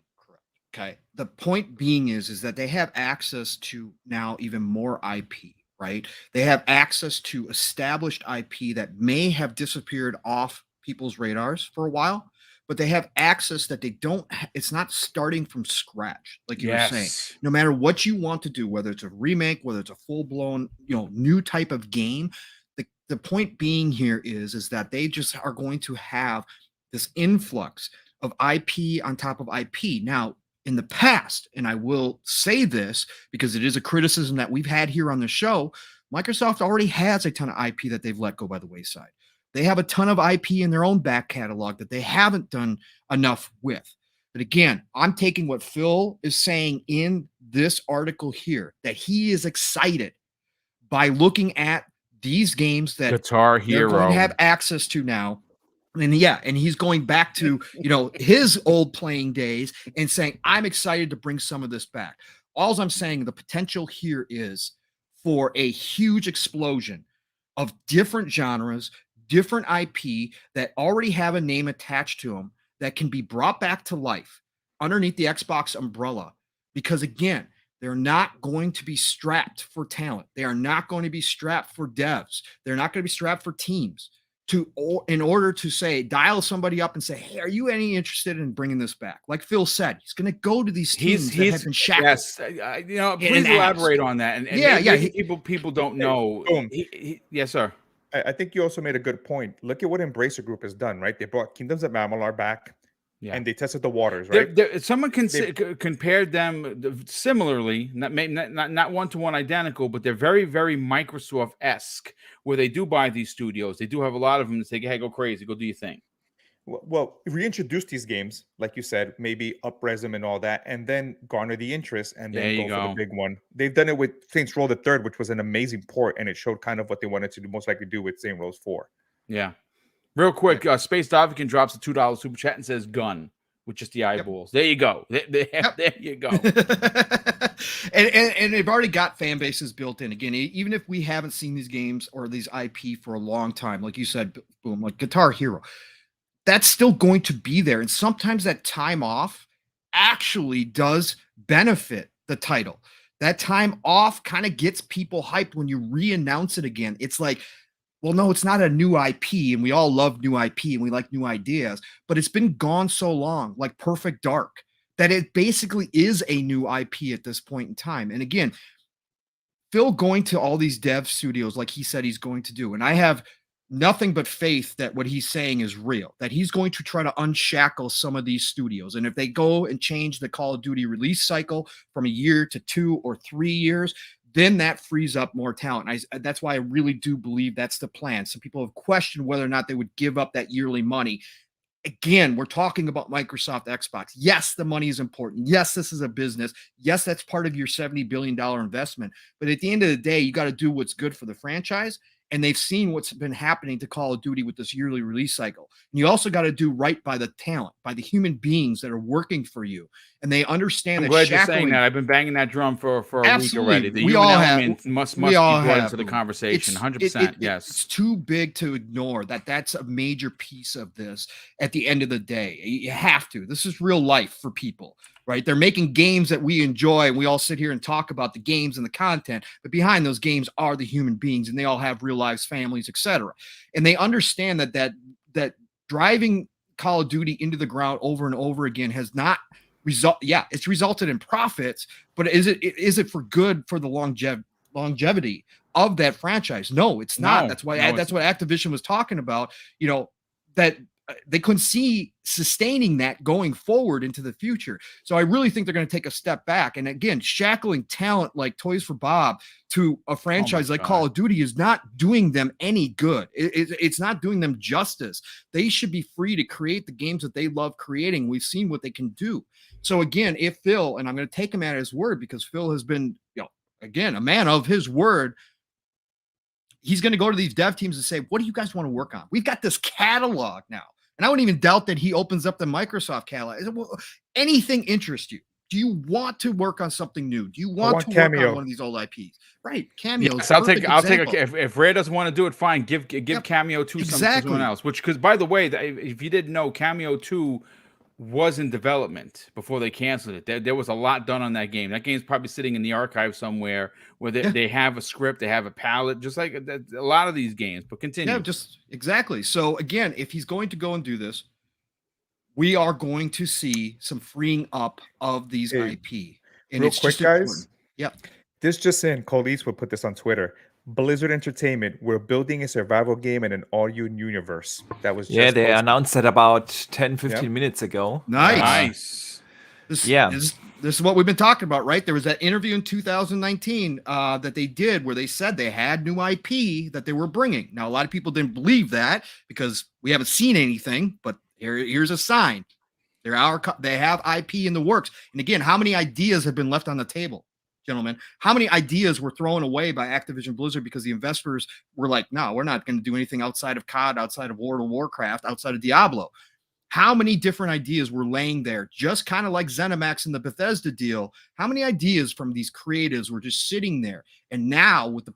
Okay, the point being is that they have access to now even more IP. Right? They have access to established IP that may have disappeared off people's radars for a while, but they have access that they don't. It's not starting from scratch, like you were saying. No matter what you want to do, whether it's a remake, whether it's a full blown, new type of game, the point being here is that they just are going to have this influx of IP on top of IP. Now, in the past, and I will say this because it is a criticism that we've had here on the show, Microsoft already has a ton of IP that they've let go by the wayside. They have a ton of IP in their own back catalog that they haven't done enough with. But again, I'm taking what Phil is saying in this article here, that he is excited by looking at these games that Guitar Hero they're going to have access to now. And he's going back to, his old playing days and saying, I'm excited to bring some of this back. All I'm saying, the potential here is for a huge explosion of different genres, different IP that already have a name attached to them that can be brought back to life underneath the Xbox umbrella. Because again, they're not going to be strapped for talent. They are not going to be strapped for devs. They're not going to be strapped for teams. In order to say, dial somebody up and say, hey, are you any interested in bringing this back? Like Phil said, he's going to go to these teams that have been shackled. Yes, please elaborate on that. And people don't know. Yes, sir. I think you also made a good point. Look at what Embracer Group has done, right? They brought Kingdoms of Amalur back. Yeah. And they tested the waters, right? Someone compared them similarly, not one-to-one identical, but they're very, very Microsoft-esque, where they do buy these studios. They do have a lot of them that say, hey, go crazy, go do your thing. Well, reintroduce these games, like you said, maybe up-res them and all that, and then garner the interest and There then you go for the go. big one. They've done it with Saints Row the Third, which was an amazing port, and it showed kind of what they wanted to do, most likely do with Saints Row 4. Yeah. Real quick, Space Davican drops a $2 super chat and says gun with just the eyeballs. There you go. There you go. and they've already got fan bases built in. Again, even if we haven't seen these games or these IP for a long time, like you said, Boom, like Guitar Hero, that's still going to be there. And sometimes that time off actually does benefit the title. That time off kind of gets people hyped when you re-announce it again. It's like, well, no, it's not a new IP, and we all love new IP and we like new ideas, but it's been gone so long, like Perfect Dark, that it basically is a new IP at this point in time. And again, Phil going to all these dev studios like he said he's going to do, and I have nothing but faith that what he's saying is real, that he's going to try to unshackle some of these studios. And if they go and change the Call of Duty release cycle from a year to 2 or 3 years, then that frees up more talent. That's why I really do believe that's the plan. Some people have questioned whether or not they would give up that yearly money. Again, we're talking about Microsoft Xbox. Yes, the money is important. Yes, this is a business. Yes, that's part of your $70 billion investment. But at the end of the day, you got to do what's good for the franchise. And they've seen what's been happening to Call of Duty with this yearly release cycle. And you also got to do right by the talent, by the human beings that are working for you. And they understand I'm that glad you're saying that. I've been banging that drum for a week already. The human element must be brought into the conversation. 100%. Yes. It's too big to ignore that's a major piece of this at the end of the day. You have to. This is real life for people. Right? They're making games that we enjoy, and we all sit here and talk about the games and the content, but behind those games are the human beings, and they all have real lives, families, etc. And they understand that driving Call of Duty into the ground over and over again has not it's resulted in profits, but is it for good for the longevity of that franchise? No, it's not. That's what Activision was talking about, that they couldn't see sustaining that going forward into the future. So I really think they're going to take a step back. And again, shackling talent like Toys for Bob to a franchise like Call of Duty is not doing them any good. It's not doing them justice. They should be free to create the games that they love creating. We've seen what they can do. So again, if Phil, and I'm going to take him at his word because Phil has been, again, a man of his word, he's going to go to these dev teams and say, what do you guys want to work on? We've got this catalog now. And I wouldn't even doubt that he opens up the Microsoft catalog. Anything interests you? Do you want to work on something new? Do you want to work on one of these old IPs? Right, Cameo. Yes, I'll take if Rare doesn't want to do it, fine. Give Cameo 2 to someone else. Because by the way, if you didn't know, Cameo 2 was in development before they canceled it. There was a lot done on that game. That game's probably sitting in the archive somewhere where they have a script, they have a palette, just like a lot of these games. But continue. Yeah, just exactly. So again, if he's going to go and do this, we are going to see some freeing up of these IP. And real quick, guys. Yeah. This just in, Cole Eastwood put this on Twitter. Blizzard Entertainment, we're building a survival game in an all-new universe. That was just they announced that about 10-15 minutes ago. Nice. This is what we've been talking about, right? There was that interview in 2019 that they did where they said they had new IP that they were bringing. Now, a lot of people didn't believe that because we haven't seen anything, but here's a sign. They have IP in the works. And again, how many ideas have been left on the table? Gentlemen, how many ideas were thrown away by Activision Blizzard because the investors were like, no, we're not going to do anything outside of COD, outside of World of Warcraft, outside of Diablo. How many different ideas were laying there, just kind of like ZeniMax and the Bethesda deal? How many ideas from these creatives were just sitting there? And now with the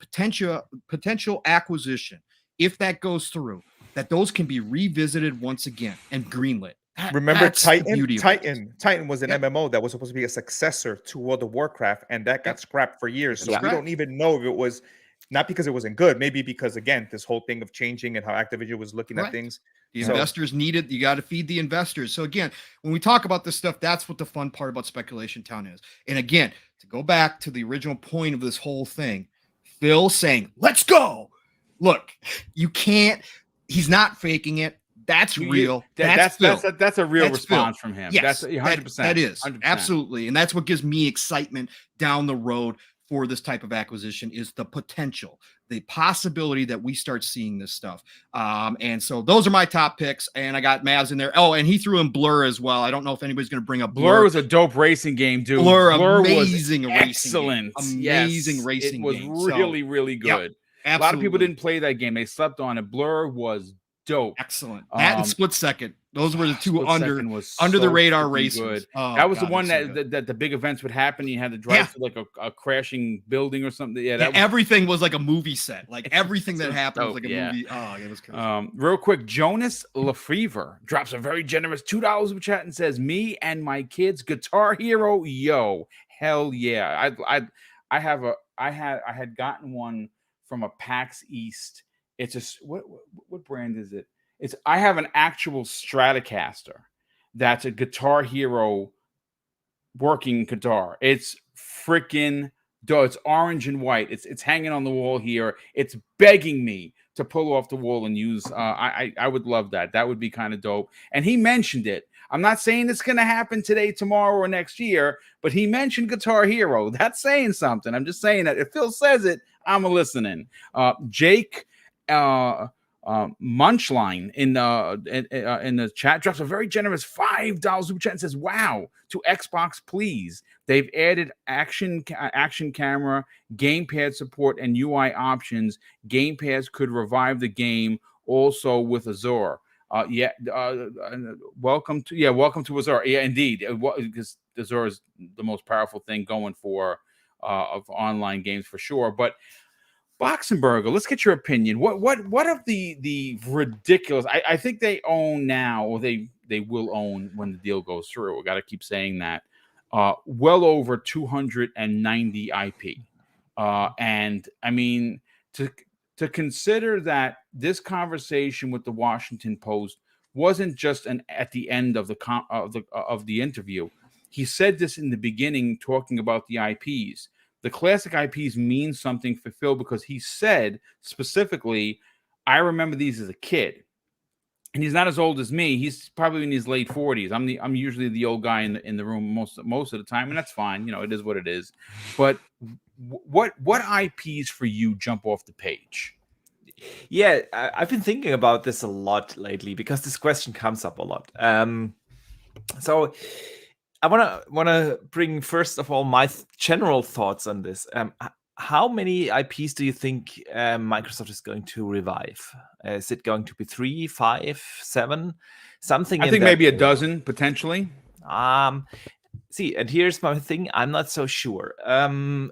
potential acquisition, if that goes through, that those can be revisited once again and greenlit. Remember Titan was an MMO that was supposed to be a successor to World of Warcraft, and that got scrapped for years. So we don't even know if it was not because it wasn't good, maybe because again, this whole thing of changing and how Activision was looking at things. The investors needed, you got to feed the investors. So again, when we talk about this stuff, that's what the fun part about Speculation Town is. And again, to go back to the original point of this whole thing, Phil saying, let's go. Look, you can't, he's not faking it. That's real. That's a real response from him. Yes, that's 100%. That is 100%. Absolutely. And that's what gives me excitement down the road for this type of acquisition is the potential, the possibility that we start seeing this stuff. And so those are my top picks. And I got Mavs in there. Oh, and he threw in Blur as well. I don't know if anybody's going to bring up Blur. Blur was a dope racing game, dude. Blur amazing was excellent. Amazing racing game. It was really, really good. Yep, a lot of people didn't play that game. They slept on it. Blur was dope. Excellent. That and Split Second. Those were the two under so the radar races. Oh, that was the one that the big events would happen. You had to drive to like a crashing building or something. Yeah, everything was like a movie set. Like everything that happened was like a movie. Oh, it was crazy. Real quick, Jonas Lefevre drops a very generous $2 super chat and says, "Me and my kids, Guitar Hero, yo, hell yeah!" I had gotten one from a PAX East. It's a what brand is it? I have an actual Stratocaster that's a Guitar Hero working guitar. It's freaking dope. It's orange and white. It's hanging on the wall here. It's begging me to pull off the wall and use. I would love that. That would be kind of dope. And he mentioned it. I'm not saying it's going to happen today, tomorrow, or next year, but he mentioned Guitar Hero. That's saying something. I'm just saying that if Phil says it, I'm listening. Jake Munchline in the chat drops a very generous $5 super chat and says, "Wow, to Xbox, please. They've added action camera, gamepad support, and UI options. Gamepads could revive the game also with Azure." Welcome to Azure. Yeah, indeed, because Azure is the most powerful thing going for of online games for sure, but. Boxenberger, let's get your opinion. What of the ridiculous? I think they own now, or they will own when the deal goes through. We got to keep saying that. Well over 290 IP, and I mean to consider that this conversation with the Washington Post wasn't just at the end of the interview. He said this in the beginning, talking about the IPs. The classic IPs mean something for Phil because he said specifically, "I remember these as a kid," and he's not as old as me. He's probably in his late 40s. I'm usually the old guy in the room most of the time, and that's fine. You know, it is what it is. But what IPs for you jump off the page? Yeah, I've been thinking about this a lot lately because this question comes up a lot. So. I want to bring first of all my general thoughts on this. How many IPs do you think Microsoft is going to revive? Is it going to be 3, 5, 7, something? I think maybe a dozen potentially. See, and here's my thing. I'm not so sure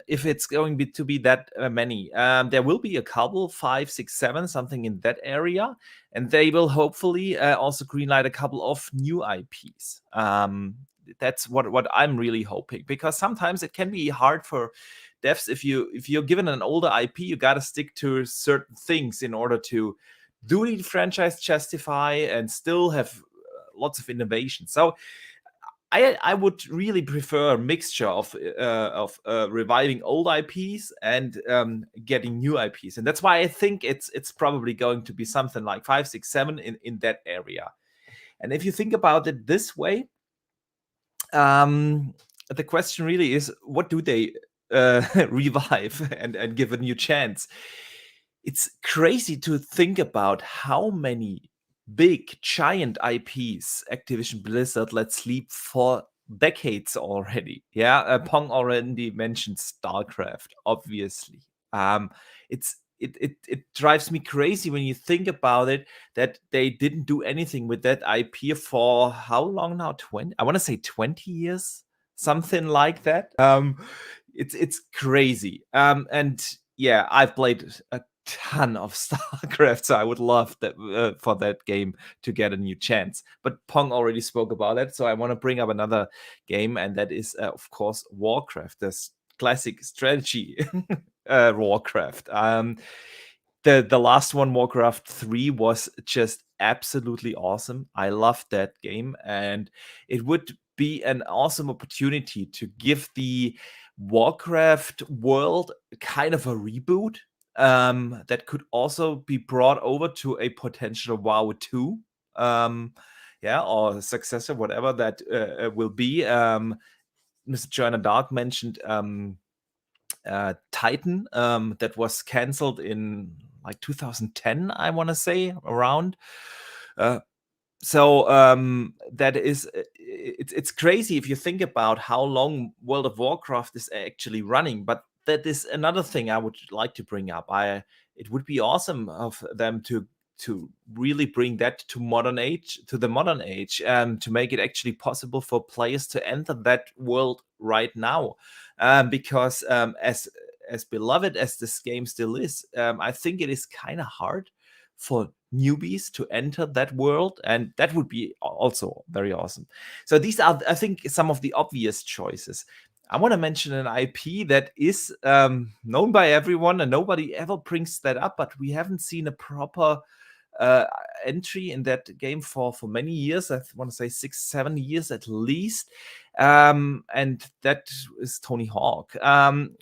if it's going to be that many. There will be a couple, 5, 6, 7, something in that area, and they will hopefully also greenlight a couple of new IPs. That's what I'm really hoping, because sometimes it can be hard for devs if you're given an older IP, you got to stick to certain things in order to do the franchise justify and still have lots of innovation. So I would really prefer a mixture of reviving old IPs and getting new IPs, and that's why I think it's probably going to be something like 5, 6, 7 in that area. And if you think about it this way. The question really is, what do they revive and give a new chance? It's crazy to think about how many big giant IPs Activision Blizzard let sleep for decades already. Yeah, Pong already mentioned StarCraft, obviously. It drives me crazy when you think about it, that they didn't do anything with that IP for how long now? 20? I want to say 20 years, something like that. It's crazy. And yeah, I've played a ton of StarCraft, so I would love that for that game to get a new chance. But Pong already spoke about it, so I want to bring up another game, and that is, of course, Warcraft. This classic strategy. Warcraft. The last one, Warcraft 3, was just absolutely awesome. I loved that game, and it would be an awesome opportunity to give the Warcraft world kind of a reboot that could also be brought over to a potential WoW 2, or successor, whatever that will be. Mr. Joanna Dark mentioned Titan that was canceled in like 2010, I want to say, around. So that is it's crazy if you think about how long World of Warcraft is actually running. But that is another thing I would like to bring up. It would be awesome of them to really bring that to the modern age, to make it actually possible for players to enter that world right now, because as beloved as this game still is, I think it is kind of hard for newbies to enter that world, and that would be also very awesome. So these are, I think, some of the obvious choices. I want to mention an IP that is known by everyone, and nobody ever brings that up, but we haven't seen a proper entry in that game for many years. I want to say 6-7 years at least, and that is Tony Hawk.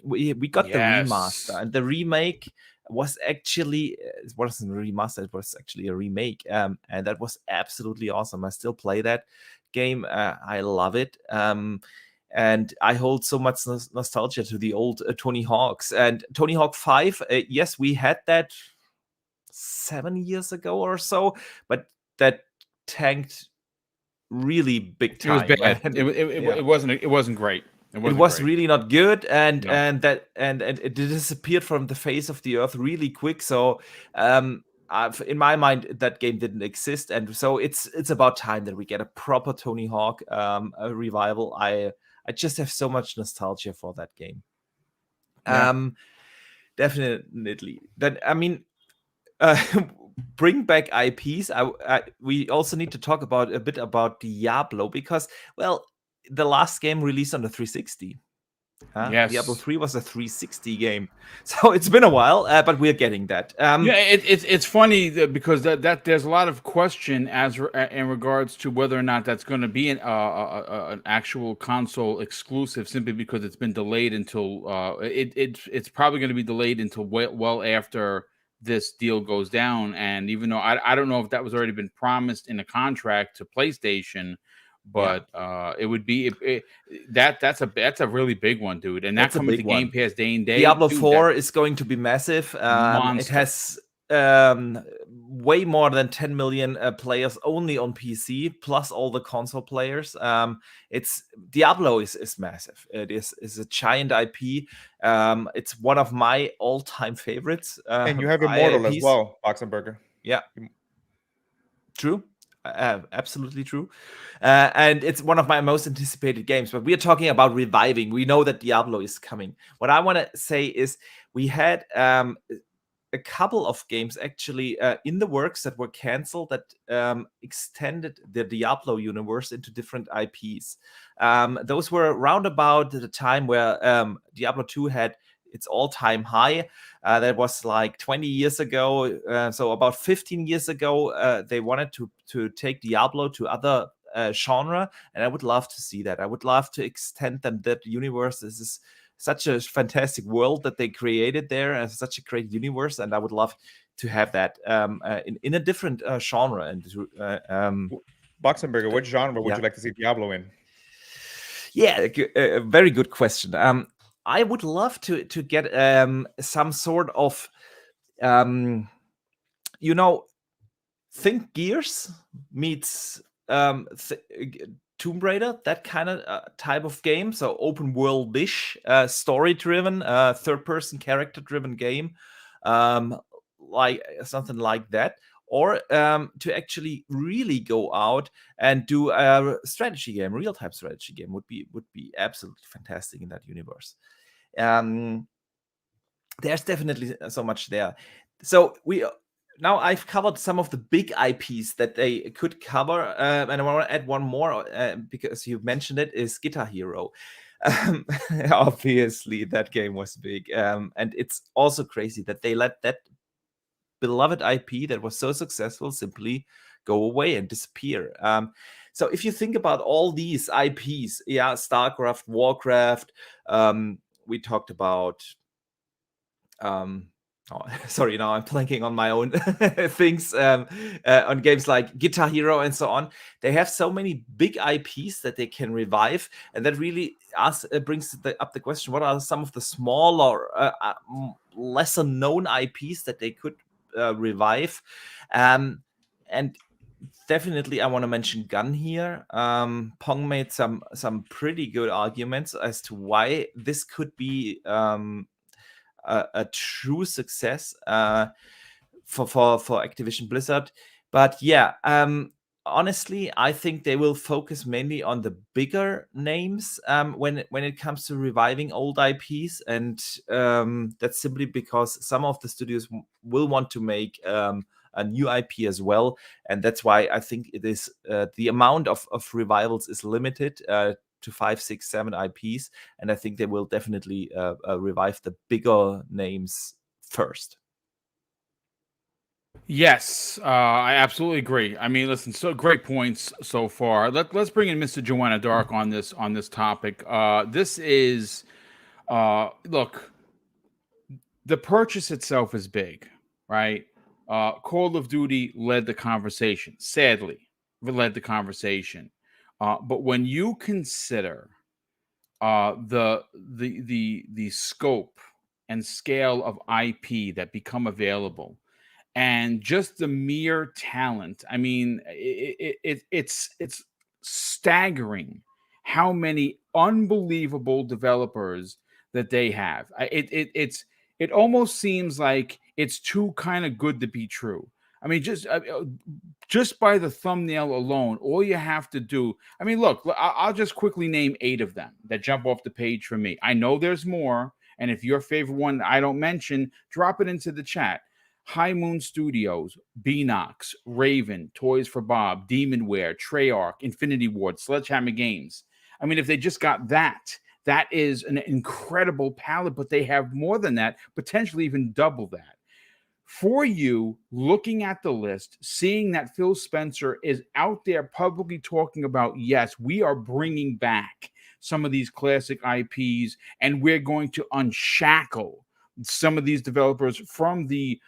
We got the remaster, and the remake was actually, it wasn't a remaster, it was actually a remake, and that was absolutely awesome. I still play that game. I love it, and I hold so much nostalgia to the old Tony Hawks. And Tony Hawk 5, yes, we had that 7 years ago or so, but that tanked really big time. It was bad. It wasn't great. It was really not good, and it disappeared from the face of the earth really quick. So in my mind, that game didn't exist, and so it's about time that we get a proper Tony Hawk a revival. I just have so much nostalgia for that game. Definitely. That, I mean, bring back IPs. We also need to talk a bit about Diablo, because, well, the last game released on the 360. Yes. Diablo 3 was a 360 game, so it's been a while, but we're getting that. It's funny because that there's a lot of question in regards to whether or not that's going to be an actual console exclusive, simply because it's been delayed until it's probably going to be delayed until well after this deal goes down. And even though I don't know if that was already been promised in a contract to PlayStation, but it would be that's a really big one, dude. And that's coming to Game Pass day and day. Diablo 4 is going to be massive. It has way more than 10 million players only on PC, plus all the console players. Diablo is massive. It is a giant IP. It's one of my all-time favorites. And you have Immortal as well, Boxenberger. Yeah, true. Absolutely true. And it's one of my most anticipated games. But we are talking about reviving. We know that Diablo is coming. What I want to say is we had a couple of games actually in the works that were canceled that extended the Diablo universe into different IPs. Those were around about the time where Diablo 2 had its all-time high. That was like 20 years ago. So about 15 years ago, they wanted to take Diablo to other genre, and I would love to see that. I would love to extend that universe. This is such a fantastic world that they created there, and such a great universe, and I would love to have that in a different genre. And Boxenberger, what genre would you like to see Diablo in? Yeah, a very good question. I would love to get some sort of, think Gears meets Tomb Raider, that kind of type of game. So open world-ish, story-driven, third-person character-driven game, like something like that. Or to actually really go out and do a strategy game, real-time strategy game would be absolutely fantastic in that universe. There's definitely so much there. So now I've covered some of the big IPs that they could cover, and I want to add one more because you mentioned it, is Guitar Hero. Obviously, that game was big, and it's also crazy that they let that beloved IP that was so successful simply go away and disappear. So if you think about all these IPs, StarCraft, Warcraft, we talked about Oh, sorry, now I'm blanking on my own things on games like Guitar Hero and so on. They have so many big IPs that they can revive, and that really brings up the question: what are some of the smaller, lesser known IPs that they could revive? And definitely, I want to mention Gun here. Pong made some pretty good arguments as to why this could be a true success for Activision Blizzard. But yeah, honestly, I think they will focus mainly on the bigger names when it comes to reviving old IPs, and that's simply because some of the studios will want to make a new IP as well, and that's why I think it is the amount of revivals is limited to 5, 6, 7 IPs, and I think they will definitely revive the bigger names first. Yes, I absolutely agree. I mean, listen, so great points so far. Let's bring in Mr. Joanna Dark on this topic. This is look, the purchase itself is big, right? Call of Duty led the conversation. Sadly, it led the conversation. But when you consider the scope and scale of IP that become available, and just the mere talent, I mean, it's staggering how many unbelievable developers that they have. It almost seems like it's too kind of good to be true. I mean, just by the thumbnail alone, all you have to do. I mean, look, I'll just quickly name 8 of them that jump off the page for me. I know there's more, and if your favorite one I don't mention, drop it into the chat. High Moon Studios, Beanox, Raven, Toys for Bob, Demonware, Treyarch, Infinity Ward, Sledgehammer Games. I mean, if they just got that is an incredible palette, but they have more than that, potentially even double that. For you, looking at the list, seeing that Phil Spencer is out there publicly talking about, yes, we are bringing back some of these classic IPs, and we're going to unshackle some of these developers from the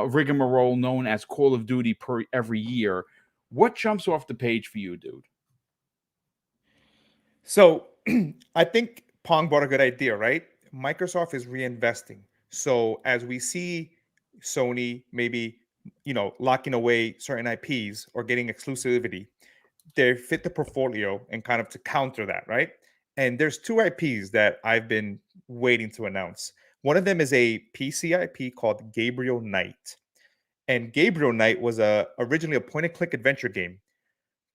rigmarole known as Call of Duty per every year. What jumps off the page for you, dude? So I think Pong brought a good idea, right? Microsoft is reinvesting. So as we see Sony maybe, locking away certain IPs or getting exclusivity, they fit the portfolio and kind of to counter that, right? And there's 2 IPs that I've been waiting to announce. One of them is a PC IP called Gabriel Knight. And Gabriel Knight was originally a point-and-click adventure game.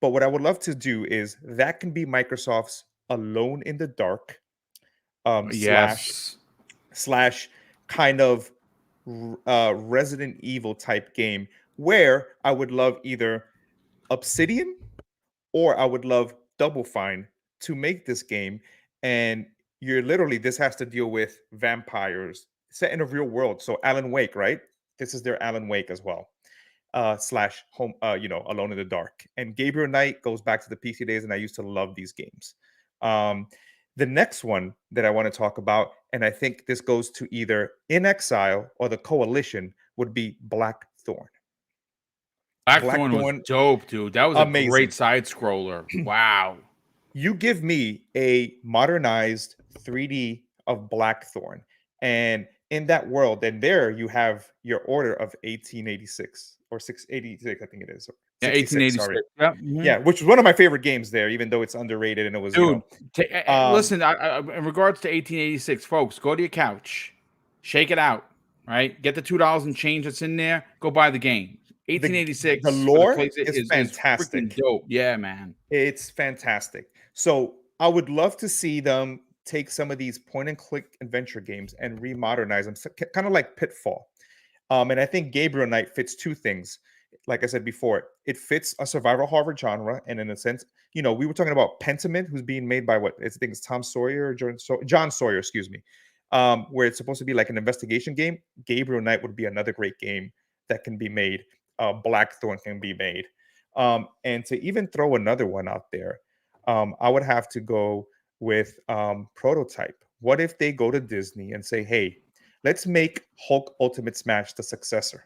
But what I would love to do is that can be Microsoft's Alone in the Dark Yes. slash kind of Resident Evil type game, where I would love either Obsidian or I would love Double Fine to make this game. And this has to deal with vampires set in a real world. So Alan Wake, right? This is their Alan Wake as well. Slash home, Alone in the Dark. And Gabriel Knight goes back to the PC days, and I used to love these games. The next one that I want to talk about, and I think this goes to either In Exile or the Coalition, would be Blackthorn. Blackthorn was dope, dude. That was amazing. A great side scroller. Wow. You give me a modernized 3D of Blackthorn, and in that world, and there you have your Order of 1886 or 686, I think it is. Yeah, 1886. Sorry. Yeah, mm-hmm. Yeah, which was one of my favorite games there, even though it's underrated and it was. Dude, listen. In regards to 1886, folks, go to your couch, shake it out, right? Get the $2 and change that's in there. Go buy the game. 1886. The lore is fantastic. Is dope. Yeah, man. It's fantastic. So I would love to see them take some of these point-and-click adventure games and remodernize them, kind of like Pitfall. And I think Gabriel Knight fits 2 things. Like I said before, it fits a survival horror genre, and in a sense, we were talking about Pentiment, who's being made by I think it's Tom Sawyer or John Sawyer, excuse me, where it's supposed to be like an investigation game. Gabriel Knight would be another great game that can be made. Blackthorn can be made, and to even throw another one out there, I would have to go with Prototype. What if they go to Disney and say, hey, let's make Hulk Ultimate Smash the successor,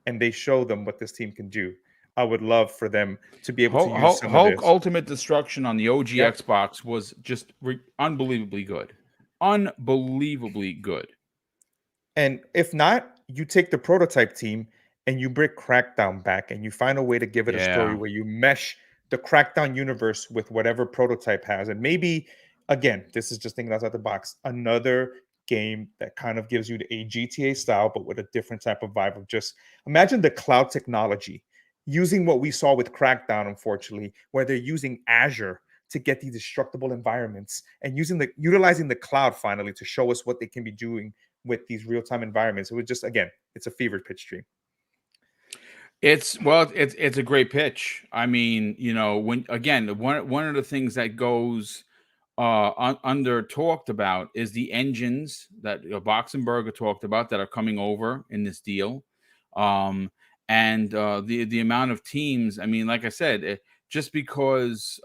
and they show them what this team can do. I would love for them to be able to use some of Hulk this. Ultimate Destruction on the OG Yeah. Xbox was just unbelievably good. Unbelievably good. And if not, you take the prototype team and you bring Crackdown back and you find a way to give it a story Yeah. where you mesh the Crackdown universe with whatever prototype has. And maybe, again, this is just thinking outside the box, another game that kind of gives you a GTA style, but with a different type of vibe of just imagine the cloud technology using what we saw with Crackdown, unfortunately, where they're using Azure to get these destructible environments and utilizing the cloud finally to show us what they can be doing with these real-time environments. It was just, again, it's a fever pitch dream. It's a great pitch. I mean, when again, one of the things that goes under talked about is the engines that Boxenberger talked about that are coming over in this deal, and the amount of teams. I mean, like I said, just because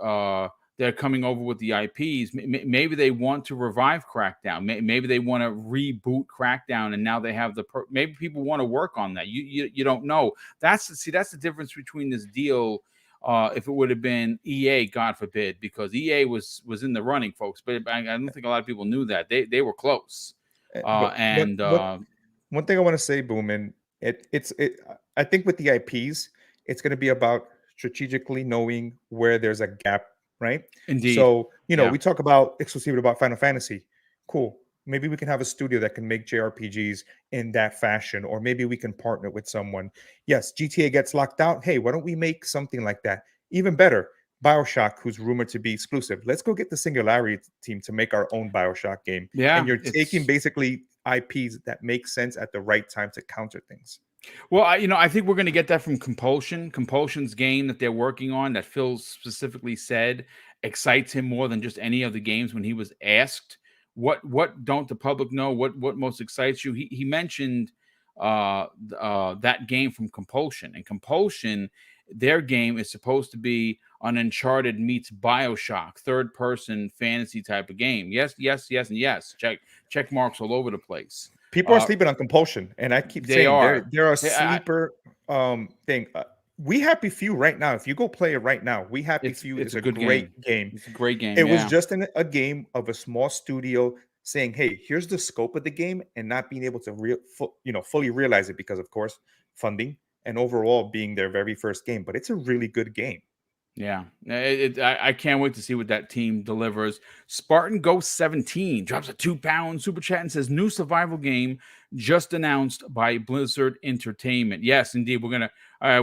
they're coming over with the IPs, maybe they want to revive Crackdown. Maybe they want to reboot Crackdown, and now they have maybe people want to work on that. You don't know. That's the difference between this deal. If it would have been EA, God forbid, because EA was in the running, folks. But I don't think a lot of people knew that they were close. One thing I want to say, Boom, and I think with the IPs, it's going to be about strategically knowing where there's a gap, right? Indeed. So we talk about exclusivity about Final Fantasy. Cool. Maybe we can have a studio that can make JRPGs in that fashion, or maybe we can partner with someone. Yes, GTA gets locked out. Hey, why don't we make something like that? Even better, BioShock, who's rumored to be exclusive. Let's go get the Singularity team to make our own BioShock game. Yeah, and you're taking basically IPs that make sense at the right time to counter things. Well, I think we're going to get that from Compulsion. Compulsion's game that they're working on, that Phil specifically said excites him more than just any of the games. When he was asked what don't the public know, what most excites you, he mentioned that game from Compulsion. And Compulsion, their game is supposed to be an Uncharted meets BioShock, third person fantasy type of game. Yes, and yes. Check marks all over the place. People are sleeping on Compulsion, and I keep saying they're a sleeper thing. We Happy Few right now. If you go play it right now, We Happy Few is a great game. It's a great game. It was just a game of a small studio saying, "Hey, here's the scope of the game," and not being able to fully realize it because, of course, funding and overall being their very first game. But it's a really good game. Yeah, I can't wait to see what that team delivers. Spartan Ghost 17 drops a £2 super chat and says, "New survival game just announced by Blizzard Entertainment." Yes, indeed. We're gonna.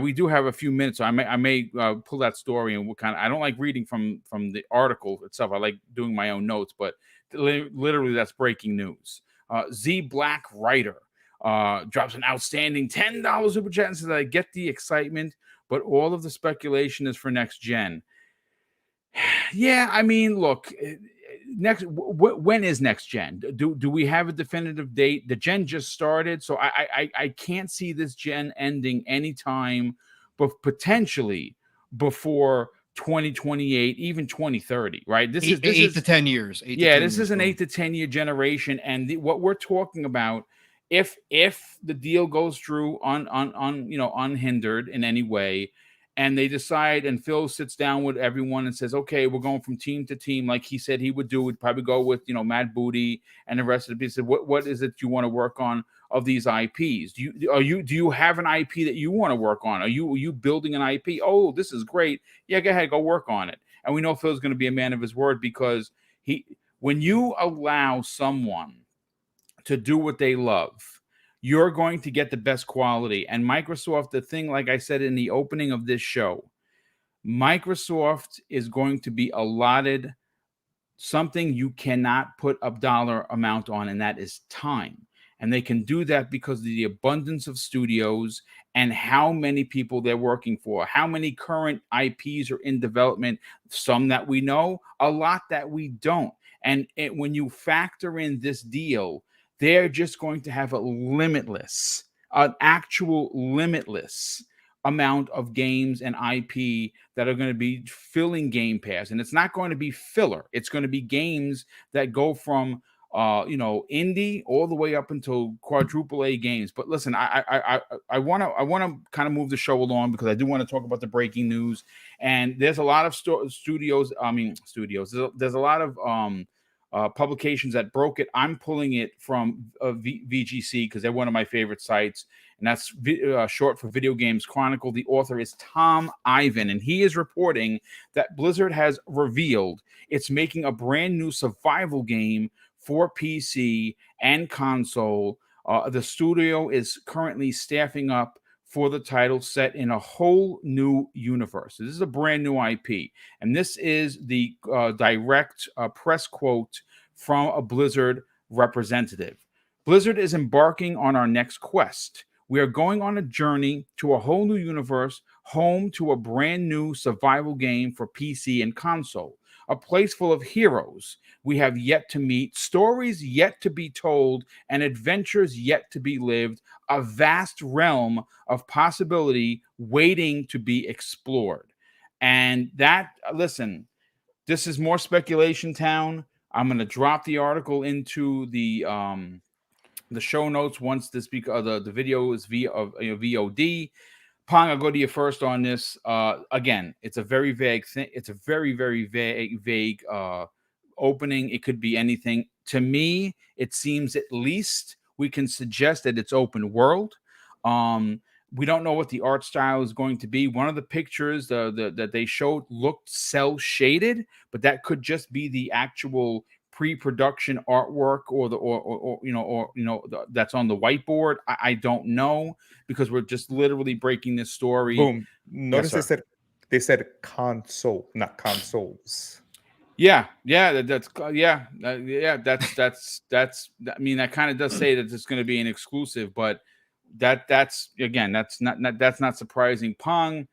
We do have a few minutes, so I may pull that story and what kind. I don't like reading from the article itself. I like doing my own notes, but literally that's breaking news. Z Black Writer drops an outstanding $10 super chat and says, "I get the excitement, but all of the speculation is for next gen." Yeah, I mean, look, when is next gen? Do we have a definitive date? The gen just started, so I can't see this gen ending anytime, but potentially before 2028, even 2030, right? This is 8 to 10 years. This is an 8 to 10 year generation, and what we're talking about, if the deal goes through unhindered in any way, and they decide, and Phil sits down with everyone and says, "Okay, we're going from team to team," like he said he would do. Would probably go with Matt Booty and the rest of the people. Said, what is it you want to work on of these IPs? Do you have an IP that you want to work on? Are you building an IP? Oh, this is great. Yeah, go ahead, go work on it. And we know Phil's going to be a man of his word, because when you allow someone to do what they love, you're going to get the best quality. And Microsoft, the thing, like I said in the opening of this show, Microsoft is going to be allotted something you cannot put a dollar amount on, and that is time. And they can do that because of the abundance of studios and how many people they're working for, how many current IPs are in development, some that we know, a lot that we don't. And when you factor in this deal, they're just going to have an actual limitless amount of games and IP that are going to be filling Game Pass. And it's not going to be filler. It's going to be games that go from indie all the way up until quadruple A games. But listen, I want to kind of move the show along because I do want to talk about the breaking news. And there's a lot of studios. There's a lot of publications that broke it. I'm pulling it from VGC because they're one of my favorite sites, and that's short for Video Games Chronicle. The author is Tom Ivan, and he is reporting that Blizzard has revealed it's making a brand new survival game for PC and console. The studio is currently staffing up for the title, set in a whole new universe. This is a brand new IP, and this is the direct press quote from a Blizzard representative. Blizzard is embarking on our next quest. We are going on a journey to a whole new universe, home to a brand new survival game for PC and console. A place full of heroes we have yet to meet, stories yet to be told, and adventures yet to be lived. A vast realm of possibility waiting to be explored. And that, listen, this is more speculation town. I'm going to drop the article into the show notes once this the video is VOD. Pong, I'll go to you first on this. Again, it's a very vague thing. It's a very, very vague opening. It could be anything. To me, it seems at least we can suggest that it's open world. We don't know what the art style is going to be. One of the pictures that they showed looked cel shaded, but that could just be the actual pre-production artwork that's on the whiteboard. I don't know, because we're just literally breaking this story. Boom. Notice Yes, they said console, not consoles. That's I mean, that kind of does say that it's going to be an exclusive, but that's not surprising. Pong,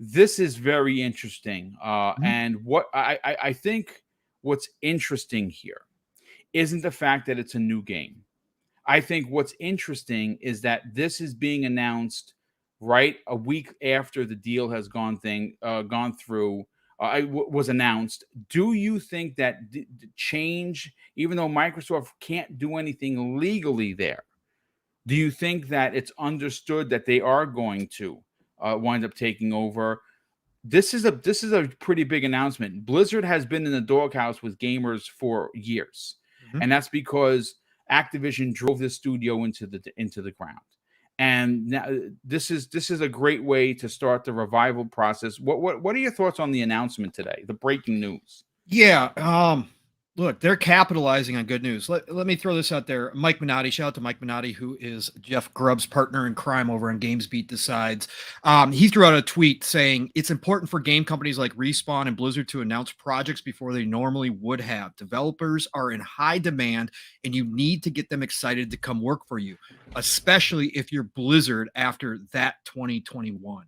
this is very interesting. And what I think what's interesting here isn't the fact that it's a new game. I think what's interesting is that this is being announced right a week after the deal has gone through. Was announced. Do you think that change, even though Microsoft can't do anything legally there, do you think that it's understood that they are going to wind up taking over? This is a pretty big announcement. Blizzard has been in the doghouse with gamers for years, and that's because Activision drove this studio into the ground. And now this is a great way to start the revival process. What are your thoughts on the announcement today, the breaking news? Yeah. Look, they're capitalizing on good news. Let me throw this out there. Mike Minotti, shout out to Mike Minotti, who is Jeff Grubb's partner in crime over on GamesBeat Decides. He threw out a tweet saying it's important for game companies like Respawn and Blizzard to announce projects before they normally would have. Developers are in high demand, and you need to get them excited to come work for you, especially if you're Blizzard after that 2021.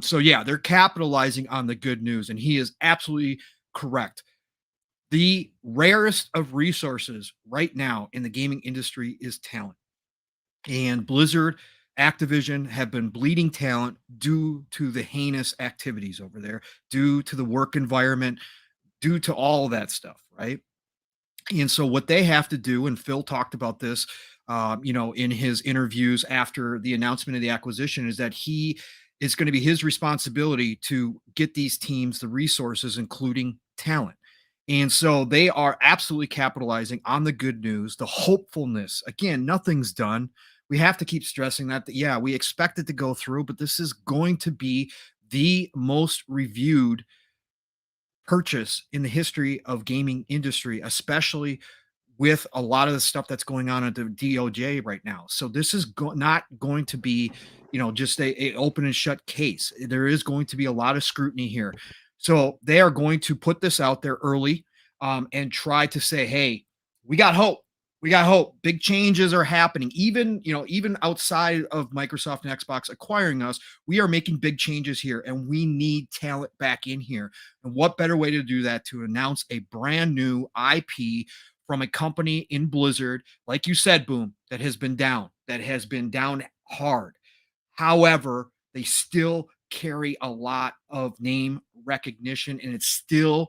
So yeah, they're capitalizing on the good news, and he is absolutely correct. The rarest of resources right now in the gaming industry is talent. And Blizzard, Activision have been bleeding talent due to the heinous activities over there, due to the work environment, due to all of that stuff, right? And so what they have to do, and Phil talked about this, in his interviews after the announcement of the acquisition, is that it's going to be his responsibility to get these teams the resources, including talent. And so they are absolutely capitalizing on the good news, the hopefulness. Again, nothing's done. We have to keep stressing that, yeah, we expect it to go through, but this is going to be the most reviewed purchase in the history of gaming industry, especially with a lot of the stuff that's going on at the DOJ right now. So this is not going to be, just a open and shut case. There is going to be a lot of scrutiny here. So they are going to put this out there early and try to say, hey, we got hope. We got hope. Big changes are happening. Even outside of Microsoft and Xbox acquiring us, we are making big changes here, and we need talent back in here. And what better way to do that to announce a brand new IP from a company in Blizzard, like you said, Boom, that has been down hard. However, they still carry a lot of name recognition, and it still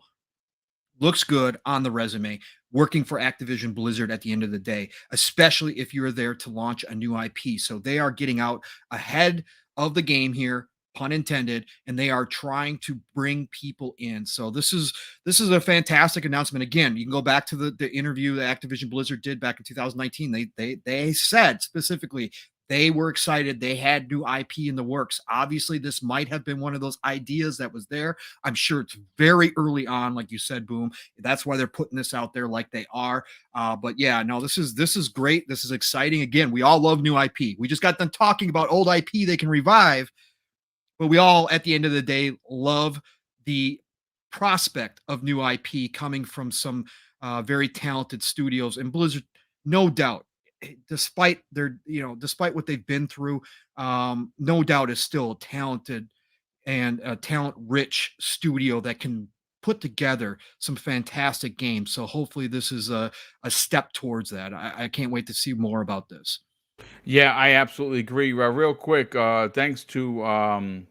looks good on the resume. working for Activision Blizzard at the end of the day, especially if you're there to launch a new IP. So they are getting out ahead of the game here, pun intended, and they are trying to bring people in. So this is a fantastic announcement. Again, you can go back to the interview that Activision Blizzard did back in 2019. They said specifically they were excited. They had new IP in the works. Obviously, this might have been one of those ideas that was there. I'm sure it's very early on, like you said, Boom. That's why they're putting this out there like they are. But yeah, no, this is great. This is exciting. Again, we all love new IP. We just got done talking about old IP they can revive, but we all, at the end of the day, love the prospect of new IP coming from some very talented studios. And Blizzard, no doubt, despite despite what they've been through, no doubt is still a talented and a talent-rich studio that can put together some fantastic games. So hopefully this is a step towards that. I can't wait to see more about this. Yeah, I absolutely agree. Real quick, thanks to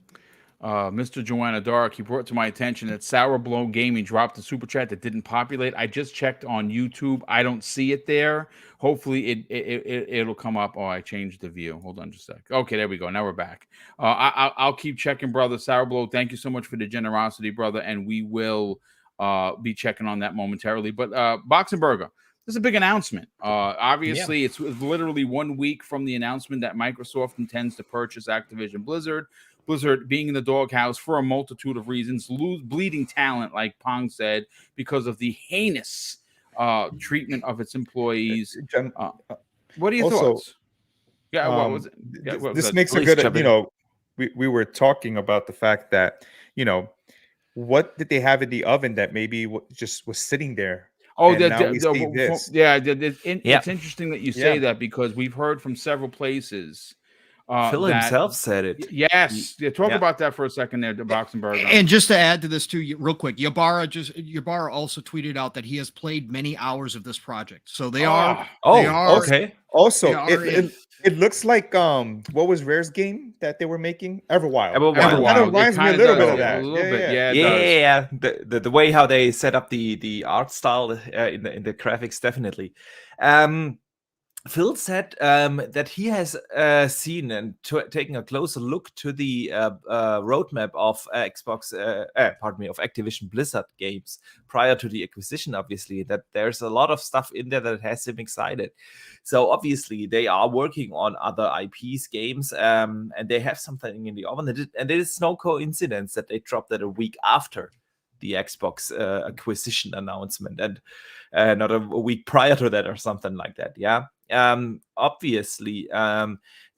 Mr. Joanna Dark. He brought to my attention that Sour Blow Gaming dropped a super chat that didn't populate. I just checked on YouTube. I don't see it there. Hopefully it'll come up. Oh, I changed the view. Hold on just a sec. Okay, there we go. Now we're back. I'll keep checking, brother. Sour Blow, thank you so much for the generosity, brother, and we will be checking on that momentarily. But Boxenberger, this is a big announcement. Obviously, it's literally 1 week from the announcement that Microsoft intends to purchase Activision Blizzard. Blizzard being in the doghouse for a multitude of reasons, bleeding talent, like Pong said, because of the heinous treatment of its employees. What are your thoughts? Yeah, what was it? Yeah, this makes a good, we were talking about the fact that, what did they have in the oven that maybe just was sitting there? Oh, it's interesting that you say that, because we've heard from several places. Phil himself said it. Yes. Talk about that for a second there, Boxenberg. And just to add to this too, real quick, Ybarra also tweeted out that he has played many hours of this project. So they are. Okay. Also, it looks like what was Rare's game that they were making? Everwild. That reminds me a little bit of that. Yeah. The way how they set up the art style in the graphics, definitely. Phil said that he has seen and taken a closer look to the roadmap of of Activision Blizzard games prior to the acquisition, obviously, that there's a lot of stuff in there that has him excited. So obviously they are working on other IPs games, and they have something in the oven. And it is no coincidence that they dropped it a week after the Xbox acquisition announcement, and not a week prior to that or something like that. Yeah. Obviously,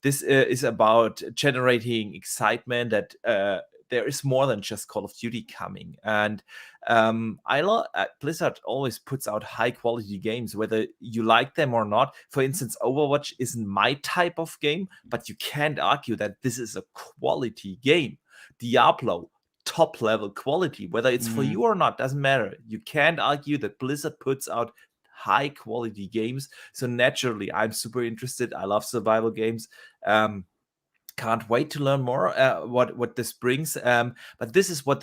this is about generating excitement that there is more than just Call of Duty coming. And Blizzard always puts out high quality games, whether you like them or not. For instance, Overwatch isn't my type of game, but you can't argue that this is a quality game. Diablo, top level quality, whether it's for you or not, doesn't matter. You can't argue that Blizzard puts out high quality games. So naturally, I'm super interested. I love survival games. Can't wait to learn more what this brings. But this is what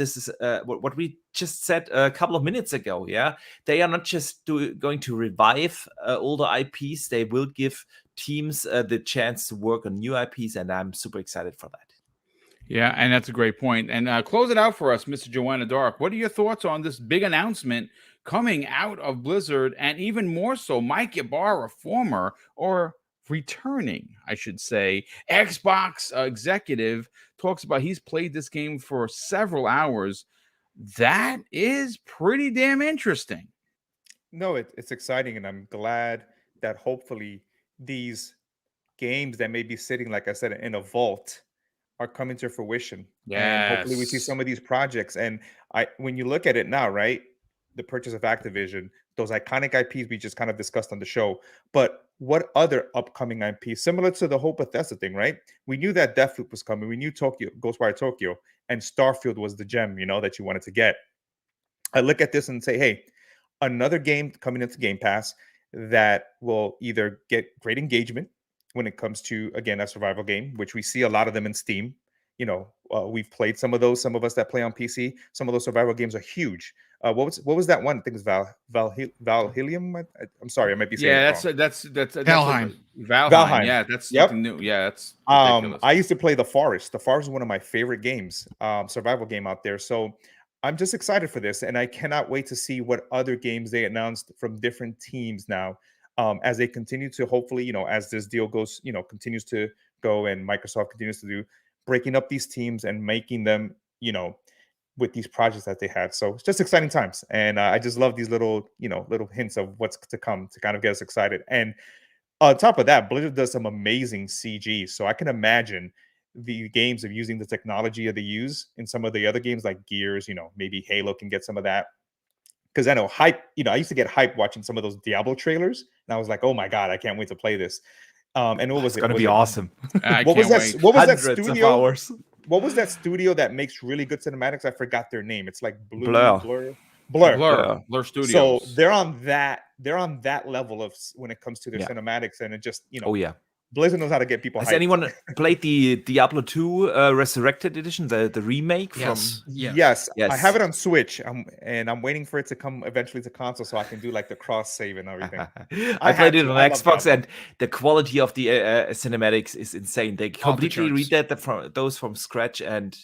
we just said a couple of minutes ago. Yeah, they are not just going to revive older IPs. They will give teams the chance to work on new IPs, and I'm super excited for that. Yeah, and that's a great point. And close it out for us, Mr. Joanna Dark. What are your thoughts on this big announcement coming out of Blizzard, and even more so, Mike Ybarra, former or returning, I should say, Xbox executive, talks about he's played this game for several hours. That is pretty damn interesting. No, it's exciting, and I'm glad that hopefully these games that may be sitting, like I said, in a vault are coming to fruition. Yes. And hopefully we see some of these projects. And when you look at it now, right, the purchase of Activision, those iconic IPs we just kind of discussed on the show, but what other upcoming IPs, similar to the whole Bethesda thing, right? We knew that Deathloop was coming. We knew Ghostwire Tokyo, and Starfield was the gem, that you wanted to get. I look at this and say, hey, another game coming into Game Pass that will either get great engagement when it comes to, again, a survival game, which we see a lot of them in Steam. We've played some of those. Some of us that play on PC, some of those survival games are huge. what was that one? I think it's Valhelium. I'm sorry, I might be saying Yeah, it wrong. that's Valheim. Valheim. Yeah, that's Yep. something new. Yeah, that's ridiculous. I used to play The Forest. The Forest is one of my favorite games, survival game out there. So I'm just excited for this, and I cannot wait to see what other games they announced from different teams now, as they continue to hopefully, as this deal goes, continues to go, and Microsoft continues to do, breaking up these teams and making them, with these projects that they have. So it's just exciting times, and I just love these little, little hints of what's to come to kind of get us excited. And on top of that, Blizzard does some amazing CG. So I can imagine the games of using the technology that they use in some of the other games like Gears, maybe Halo can get some of that. Because I know hype, I used to get hype watching some of those Diablo trailers. And I was like, oh my God, I can't wait to play this. And what was It's it? gonna Was be it- awesome. I What was can't that? wait. What was that Hundreds of studio? hours. What was that studio that makes really good cinematics? I forgot their name. It's like Blur. Blur Studios. So they're on that level of when it comes to their Yeah. cinematics, and it just Oh yeah. Blizzard knows how to get people. Has hyped. anyone played the Diablo 2 Resurrected Edition, the remake Yes. from? Yes, I Yes. have it on Switch. And I'm waiting for it to come eventually to console so I can do like the cross save and everything. I played it to. on I love Xbox, Diablo. and the quality of the cinematics is insane. They completely charts. redid those from scratch, and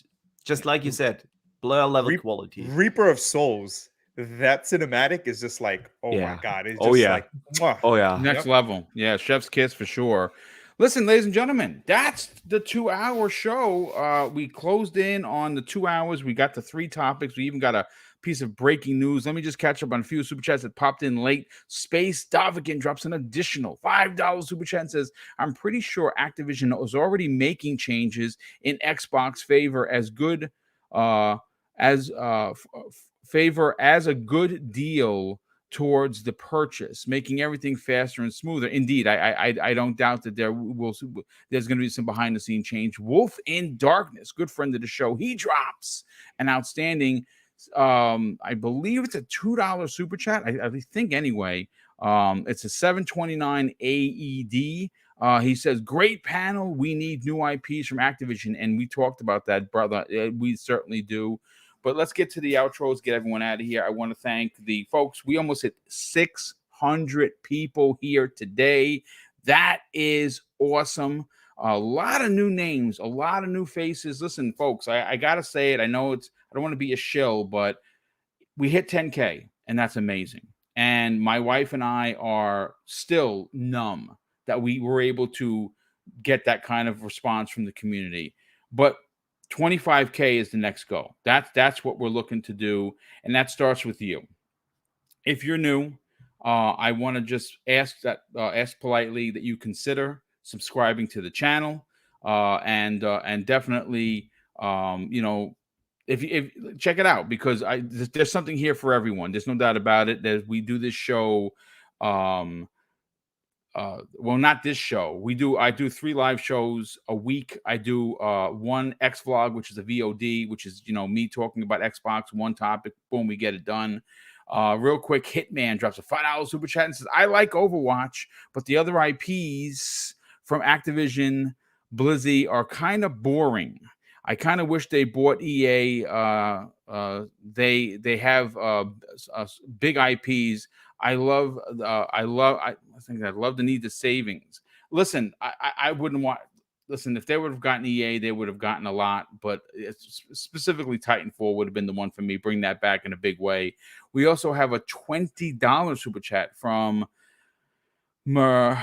just like you said, Blur level quality. Reaper of Souls. That cinematic is just like, oh Yeah. my God. It's Oh, just yeah. like, mwah. Oh yeah. Next level. Yeah, chef's kiss for sure. Listen, ladies and gentlemen, that's the 2-hour show. We closed in on the 2 hours. We got the 3 topics. We even got a piece of breaking news. Let me just catch up on a few super chats that popped in late. Space Davigan drops an additional $5 super chat and says, I'm pretty sure Activision was already making changes in Xbox favor as good favor as a good deal towards the purchase, making everything faster and smoother. Indeed, I don't doubt that there's going to be some behind the scene change. Wolf in Darkness, good friend of the show, he drops an outstanding, I believe it's a $2 super chat. I think anyway. It's a 729 AED. He says, great panel. We need new IPs from Activision. And we talked about that, brother. We certainly do. But let's get to the outros, get everyone out of here. I want to thank the folks. We almost hit 600 people here today. That is awesome. A lot of new names, a lot of new faces. Listen, folks, I got to say it. I know I don't want to be a shill, but we hit 10K, and that's amazing. And my wife and I are still numb that we were able to get that kind of response from the community. But 25K is the next goal. That's what we're looking to do, and that starts with you. If you're new, I want to just ask politely that you consider subscribing to the channel, and definitely, if check it out, because there's something here for everyone. There's no doubt about it. We do this show. Well, not this show. I do 3 live shows a week. I do one X vlog, which is a VOD, which is me talking about Xbox, one topic, boom, we get it done. Real quick, Hitman drops a $5 super chat and says, I like Overwatch, but the other IPs from Activision Blizzy are kind of boring. I kind of wish they bought EA. They have big IPs. I think I'd love to need the savings. Listen, I wouldn't want. Listen, if they would have gotten EA, they would have gotten a lot. But specifically, Titanfall would have been the one for me. Bring that back in a big way. We also have a $20 super chat from Mr.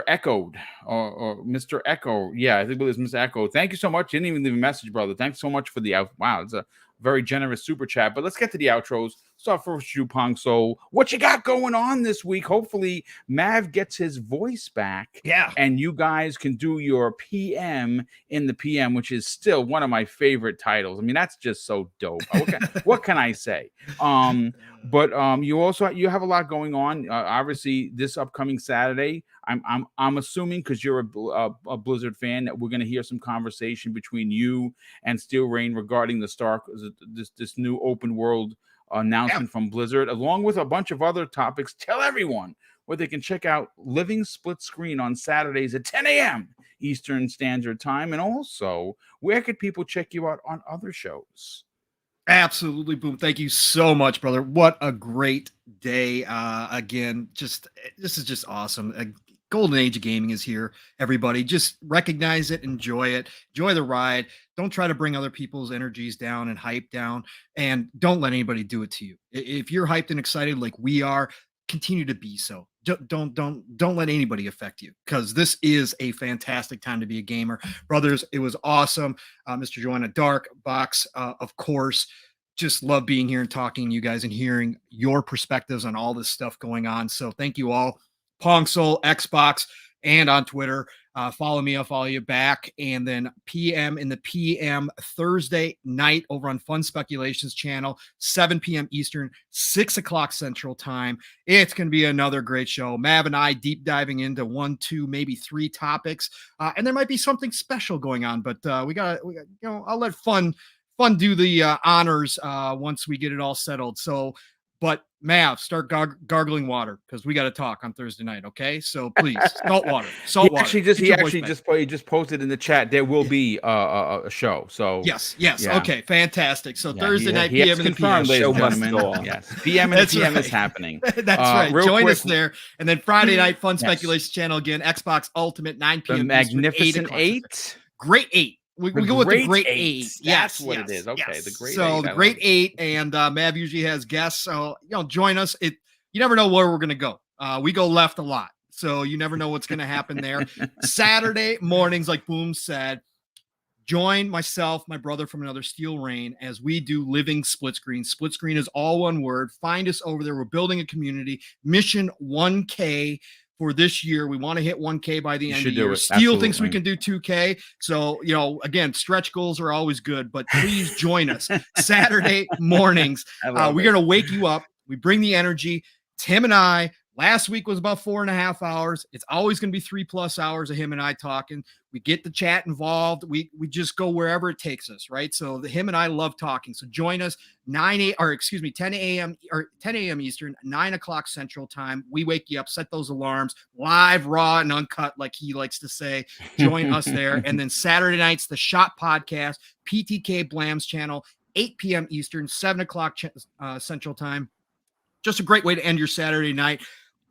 Echoed or Mr. Echo. Yeah, I think it was Mr. Echo. Thank you so much. You didn't even leave a message, brother. Thanks so much for the out. Wow, it's a very generous super chat. But let's get to the outros. Start first, Jupong Soul. What you got going on this week? Hopefully, Mav gets his voice back. Yeah. And you guys can do your PM in the PM, which is still one of my favorite titles. I mean, that's just so dope. What can I say? But you have a lot going on. Obviously, this upcoming Saturday, I'm assuming, because you're a Blizzard fan, that we're going to hear some conversation between you and Steel Rain regarding this new open world announcement from Blizzard, along with a bunch of other topics. Tell everyone where they can check out Living Split Screen on Saturdays at 10 a.m. Eastern Standard Time, and also where could people check you out on other shows? Absolutely, Boom. Thank you so much, brother. What a great day. Again, this is just awesome. Golden age of gaming is here. Everybody, just recognize it, enjoy the ride. Don't try to bring other people's energies down and hype down, and don't let anybody do it to you. If you're hyped and excited like we are, continue to be so. Don't let anybody affect you, because this is a fantastic time to be a gamer, brothers. It was awesome. Mr. Joanna Dark Box, of course. Just love being here and talking to you guys and hearing your perspectives on all this stuff going on. So thank you all. Pong Soul, Xbox, and on Twitter. Follow me, I'll follow you back. And then PM Thursday night over on Fun Speculations channel, 7 p.m. Eastern, 6 o'clock Central Time. It's going to be another great show. Mav and I deep diving into 1, 2, maybe 3 topics. And there might be something special going on, but we got, I'll let Fun do the honors once we get it all settled. So, but Mav, start gargling water, because we got to talk on Thursday night. Okay, so please, salt water. He just posted in the chat there will be a show. So yes, yeah. Okay, fantastic. So yeah, Thursday night, PM in the PM show must go on. Yes, PM and PM is happening. That's right. Join quick, us there, and then Friday night Fun Speculations channel again. Xbox Ultimate 9 p.m. The Magnificent 8. Great 8. We go with the Great 8. That's what it is. Okay, yes. The Great 8. So the Great 8, and Mav usually has guests. So join us. You never know where we're gonna go. We go left a lot, so you never know what's gonna happen there. Saturday mornings, like Boom said, join myself, my brother from another Steel Rain, as we do Living Split Screen. Split Screen is all one word. Find us over there. We're building a community. Mission 1K. For this year, we want to hit 1K by the end of the year. Steel thinks we can do 2K. So, again, stretch goals are always good, but please join us Saturday mornings. We're going to wake you up. We bring the energy. Tim and I, last week was about 4.5 hours. It's always going to be 3+ hours of him and I talking. We get the chat involved. We just go wherever it takes us, right? So him and I love talking. So join us 10 a.m. Eastern, 9 o'clock Central Time. We wake you up, set those alarms, live, raw, and uncut, like he likes to say. Join us there. And then Saturday nights, the Shot Podcast, PTK Blam's channel, 8 p.m. Eastern, 7 o'clock Central Time. Just a great way to end your Saturday night.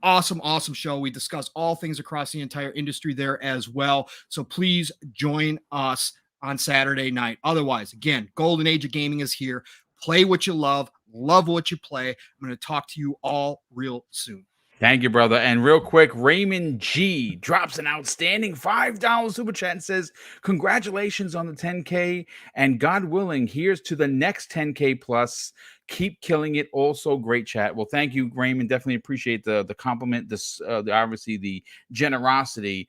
Awesome show. We discuss all things across the entire industry there as well. So please join us on Saturday night. Otherwise, again, Golden Age of Gaming is here. Play what you love what you play. I'm going to talk to you all real soon. Thank you, brother. And real quick, Raymond G drops an outstanding $5 super chat and says, congratulations on the 10K. And God willing, here's to the next 10K plus. Keep killing it. Also, great chat. Well, thank you, Raymond. Definitely appreciate the compliment. Obviously the generosity.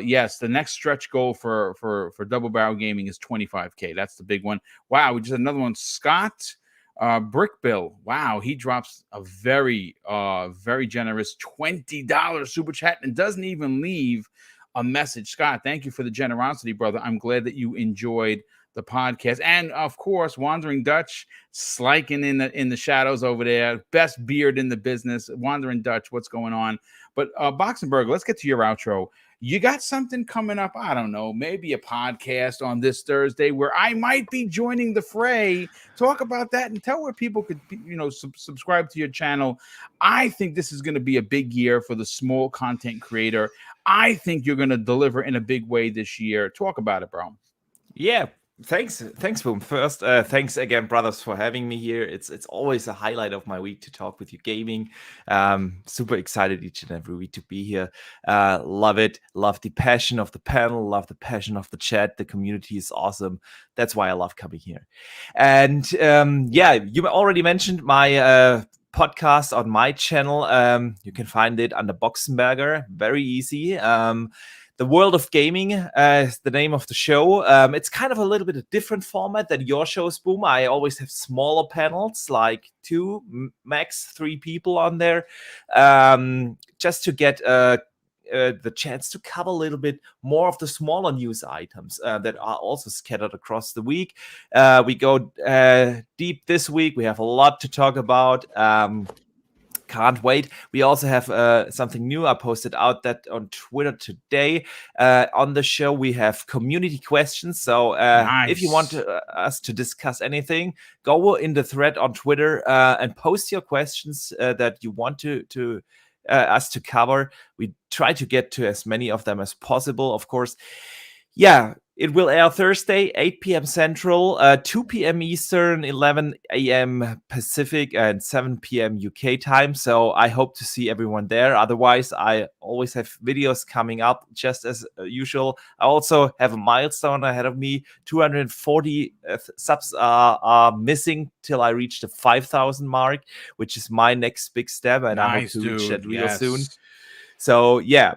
Yes, the next stretch goal for Double Barrel Gaming is 25K. That's the big one. Wow, we just had another one. Scott Brick Bill. Wow, he drops a very generous $20 super chat and doesn't even leave a message. Scott, thank you for the generosity, brother. I'm glad that you enjoyed the podcast. And of course, Wandering Dutch, sliking in the shadows over there. Best beard in the business. Wandering Dutch, what's going on? But Boxenberg, let's get to your outro. You got something coming up, I don't know, maybe a podcast on this Thursday where I might be joining the fray. Talk about that and tell where people could, subscribe to your channel. I think this is going to be a big year for the small content creator. I think you're going to deliver in a big way this year. Talk about it, bro. Yeah. Thanks, Boom. First, thanks again, brothers, for having me here. It's always a highlight of my week to talk with you gaming. Super excited each and every week to be here. Love it. Love the passion of the panel. Love the passion of the chat. The community is awesome. That's why I love coming here. And you already mentioned my podcast on my channel. You can find it under Boxenberger. Very easy. The World of Gaming is the name of the show. It's kind of a little bit a different format than your shows, Boom. I always have smaller panels, like 2, max 3 people on there, just to get the chance to cover a little bit more of the smaller news items that are also scattered across the week. We go deep this week. We have a lot to talk about. Can't wait. We also have something new. I posted out that on Twitter today. On the show, we have community questions. So if you want us to discuss anything, go in the thread on Twitter and post your questions that you want to us to cover. We try to get to as many of them as possible, of course. Yeah, it will air Thursday, 8 p.m. Central, 2 p.m. Eastern, 11 a.m. Pacific, and 7 p.m. UK time. So I hope to see everyone there. Otherwise, I always have videos coming up just as usual. I also have a milestone ahead of me. 240 subs are missing till I reach the 5,000 mark, which is my next big step. And I hope to reach that real soon. So yeah.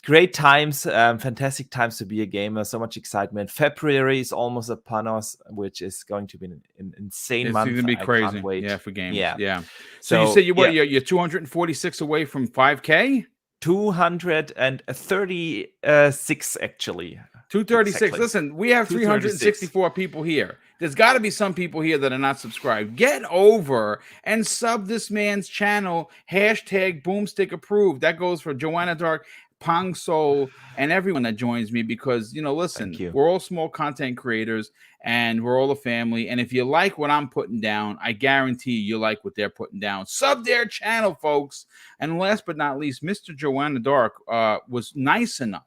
Great times, fantastic times to be a gamer. So much excitement. February is almost upon us, which is going to be an insane month. It's going to be crazy. Can't wait. Yeah, for games. Yeah. Yeah. So you said you're 246 away from 5K? 236 actually. 236. Exactly. Listen, we have 364 people here. There's got to be some people here that are not subscribed. Get over and sub this man's channel. Hashtag BoomStick approved. That goes for Joanna Dark, Pong Soul, and everyone that joins me, because listen, we're all small content creators and we're all a family. And if you like what I'm putting down, I guarantee you like what they're putting down. Sub their channel, folks. And last but not least, Mr. Joanna Dark was nice enough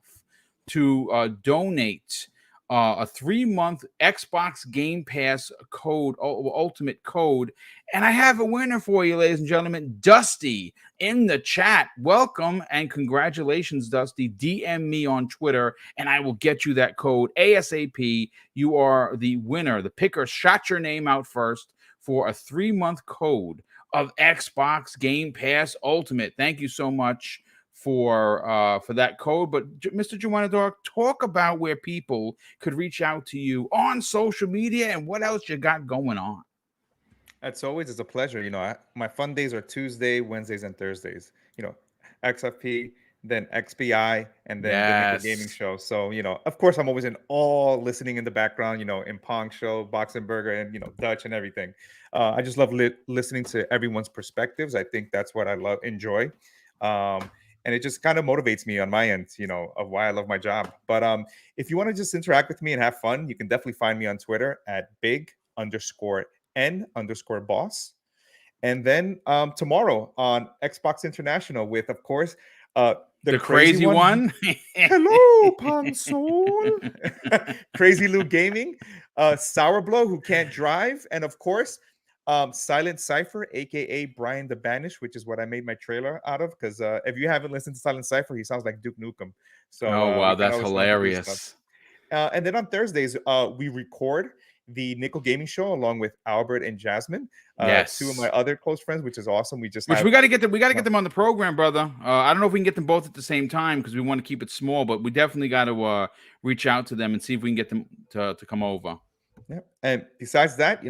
to donate a 3-month Xbox Game Pass code, ultimate code. And I have a winner for you, ladies and gentlemen. Dusty in the chat. Welcome and congratulations, Dusty. DM me on Twitter and I will get you that code ASAP. You are the winner. The picker shot your name out first for a 3-month code of Xbox Game Pass Ultimate. Thank you so much for that code. But Mr. Joanna Dark, talk about where people could reach out to you on social media and what else you got going on. It's always a pleasure. My fun days are Tuesday, Wednesdays, and Thursdays. XFP, then XBI, and then the Nickel Gaming Show. So, of course, I'm always listening in the background, in Pong Show, Boxing Burger, and, Dutch and everything. I just love listening to everyone's perspectives. I think that's what I enjoy. And it just kind of motivates me on my end, of why I love my job. But if you want to just interact with me and have fun, you can definitely find me on Twitter at big_N_boss. And then tomorrow on Xbox International with, of course, the crazy one. Hello, Pansol. Crazy Lou Gaming, Sour Blow, who can't drive, and of course, Silent Cypher, aka Brian the Banished, which is what I made my trailer out of. Because if you haven't listened to Silent Cypher, he sounds like Duke Nukem. So, wow, that's hilarious. And then on Thursdays, we record the Nickel Gaming Show along with Albert and Jasmine, two of my other close friends, which is awesome. We got to get them. We got to get them on the program, brother. I don't know if we can get them both at the same time because we want to keep it small, but we definitely got to reach out to them and see if we can get them to come over. Yeah, and besides that,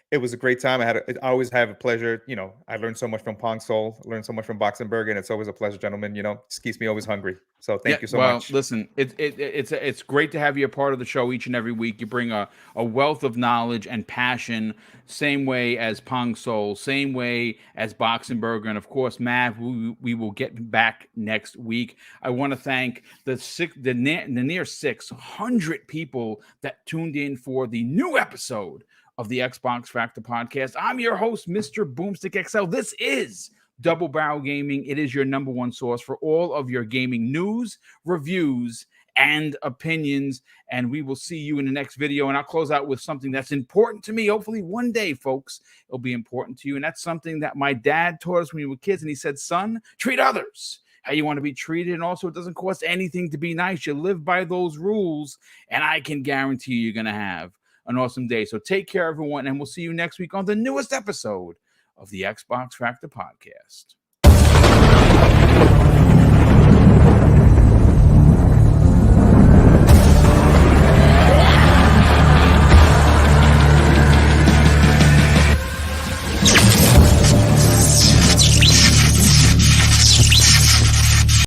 it was a great time. I always have a pleasure. I learned so much from Pong Soul, learned so much from Boxing Burger, and it's always a pleasure, gentlemen. Just keeps me always hungry. So thank you so much. Listen, it's great to have you a part of the show each and every week. You bring a wealth of knowledge and passion, same way as Pong Soul, same way as Boxing Burger, and of course, Mav. We will get back next week. I want to thank the near 600 people that tuned in for the new episode of the Xbox Factor podcast. I'm your host, Mr. BoomStick XL. This is Double Barrel Gaming. It is your number one source for all of your gaming news, reviews, and opinions. And we will see you in the next video. And I'll close out with something that's important to me. Hopefully one day, folks, it'll be important to you. And that's something that my dad taught us when we were kids. And he said, son, treat others how you want to be treated. And also, it doesn't cost anything to be nice. You live by those rules. And I can guarantee you're going to have an awesome day. So take care, everyone, and we'll see you next week on the newest episode of the Xbox Factor podcast.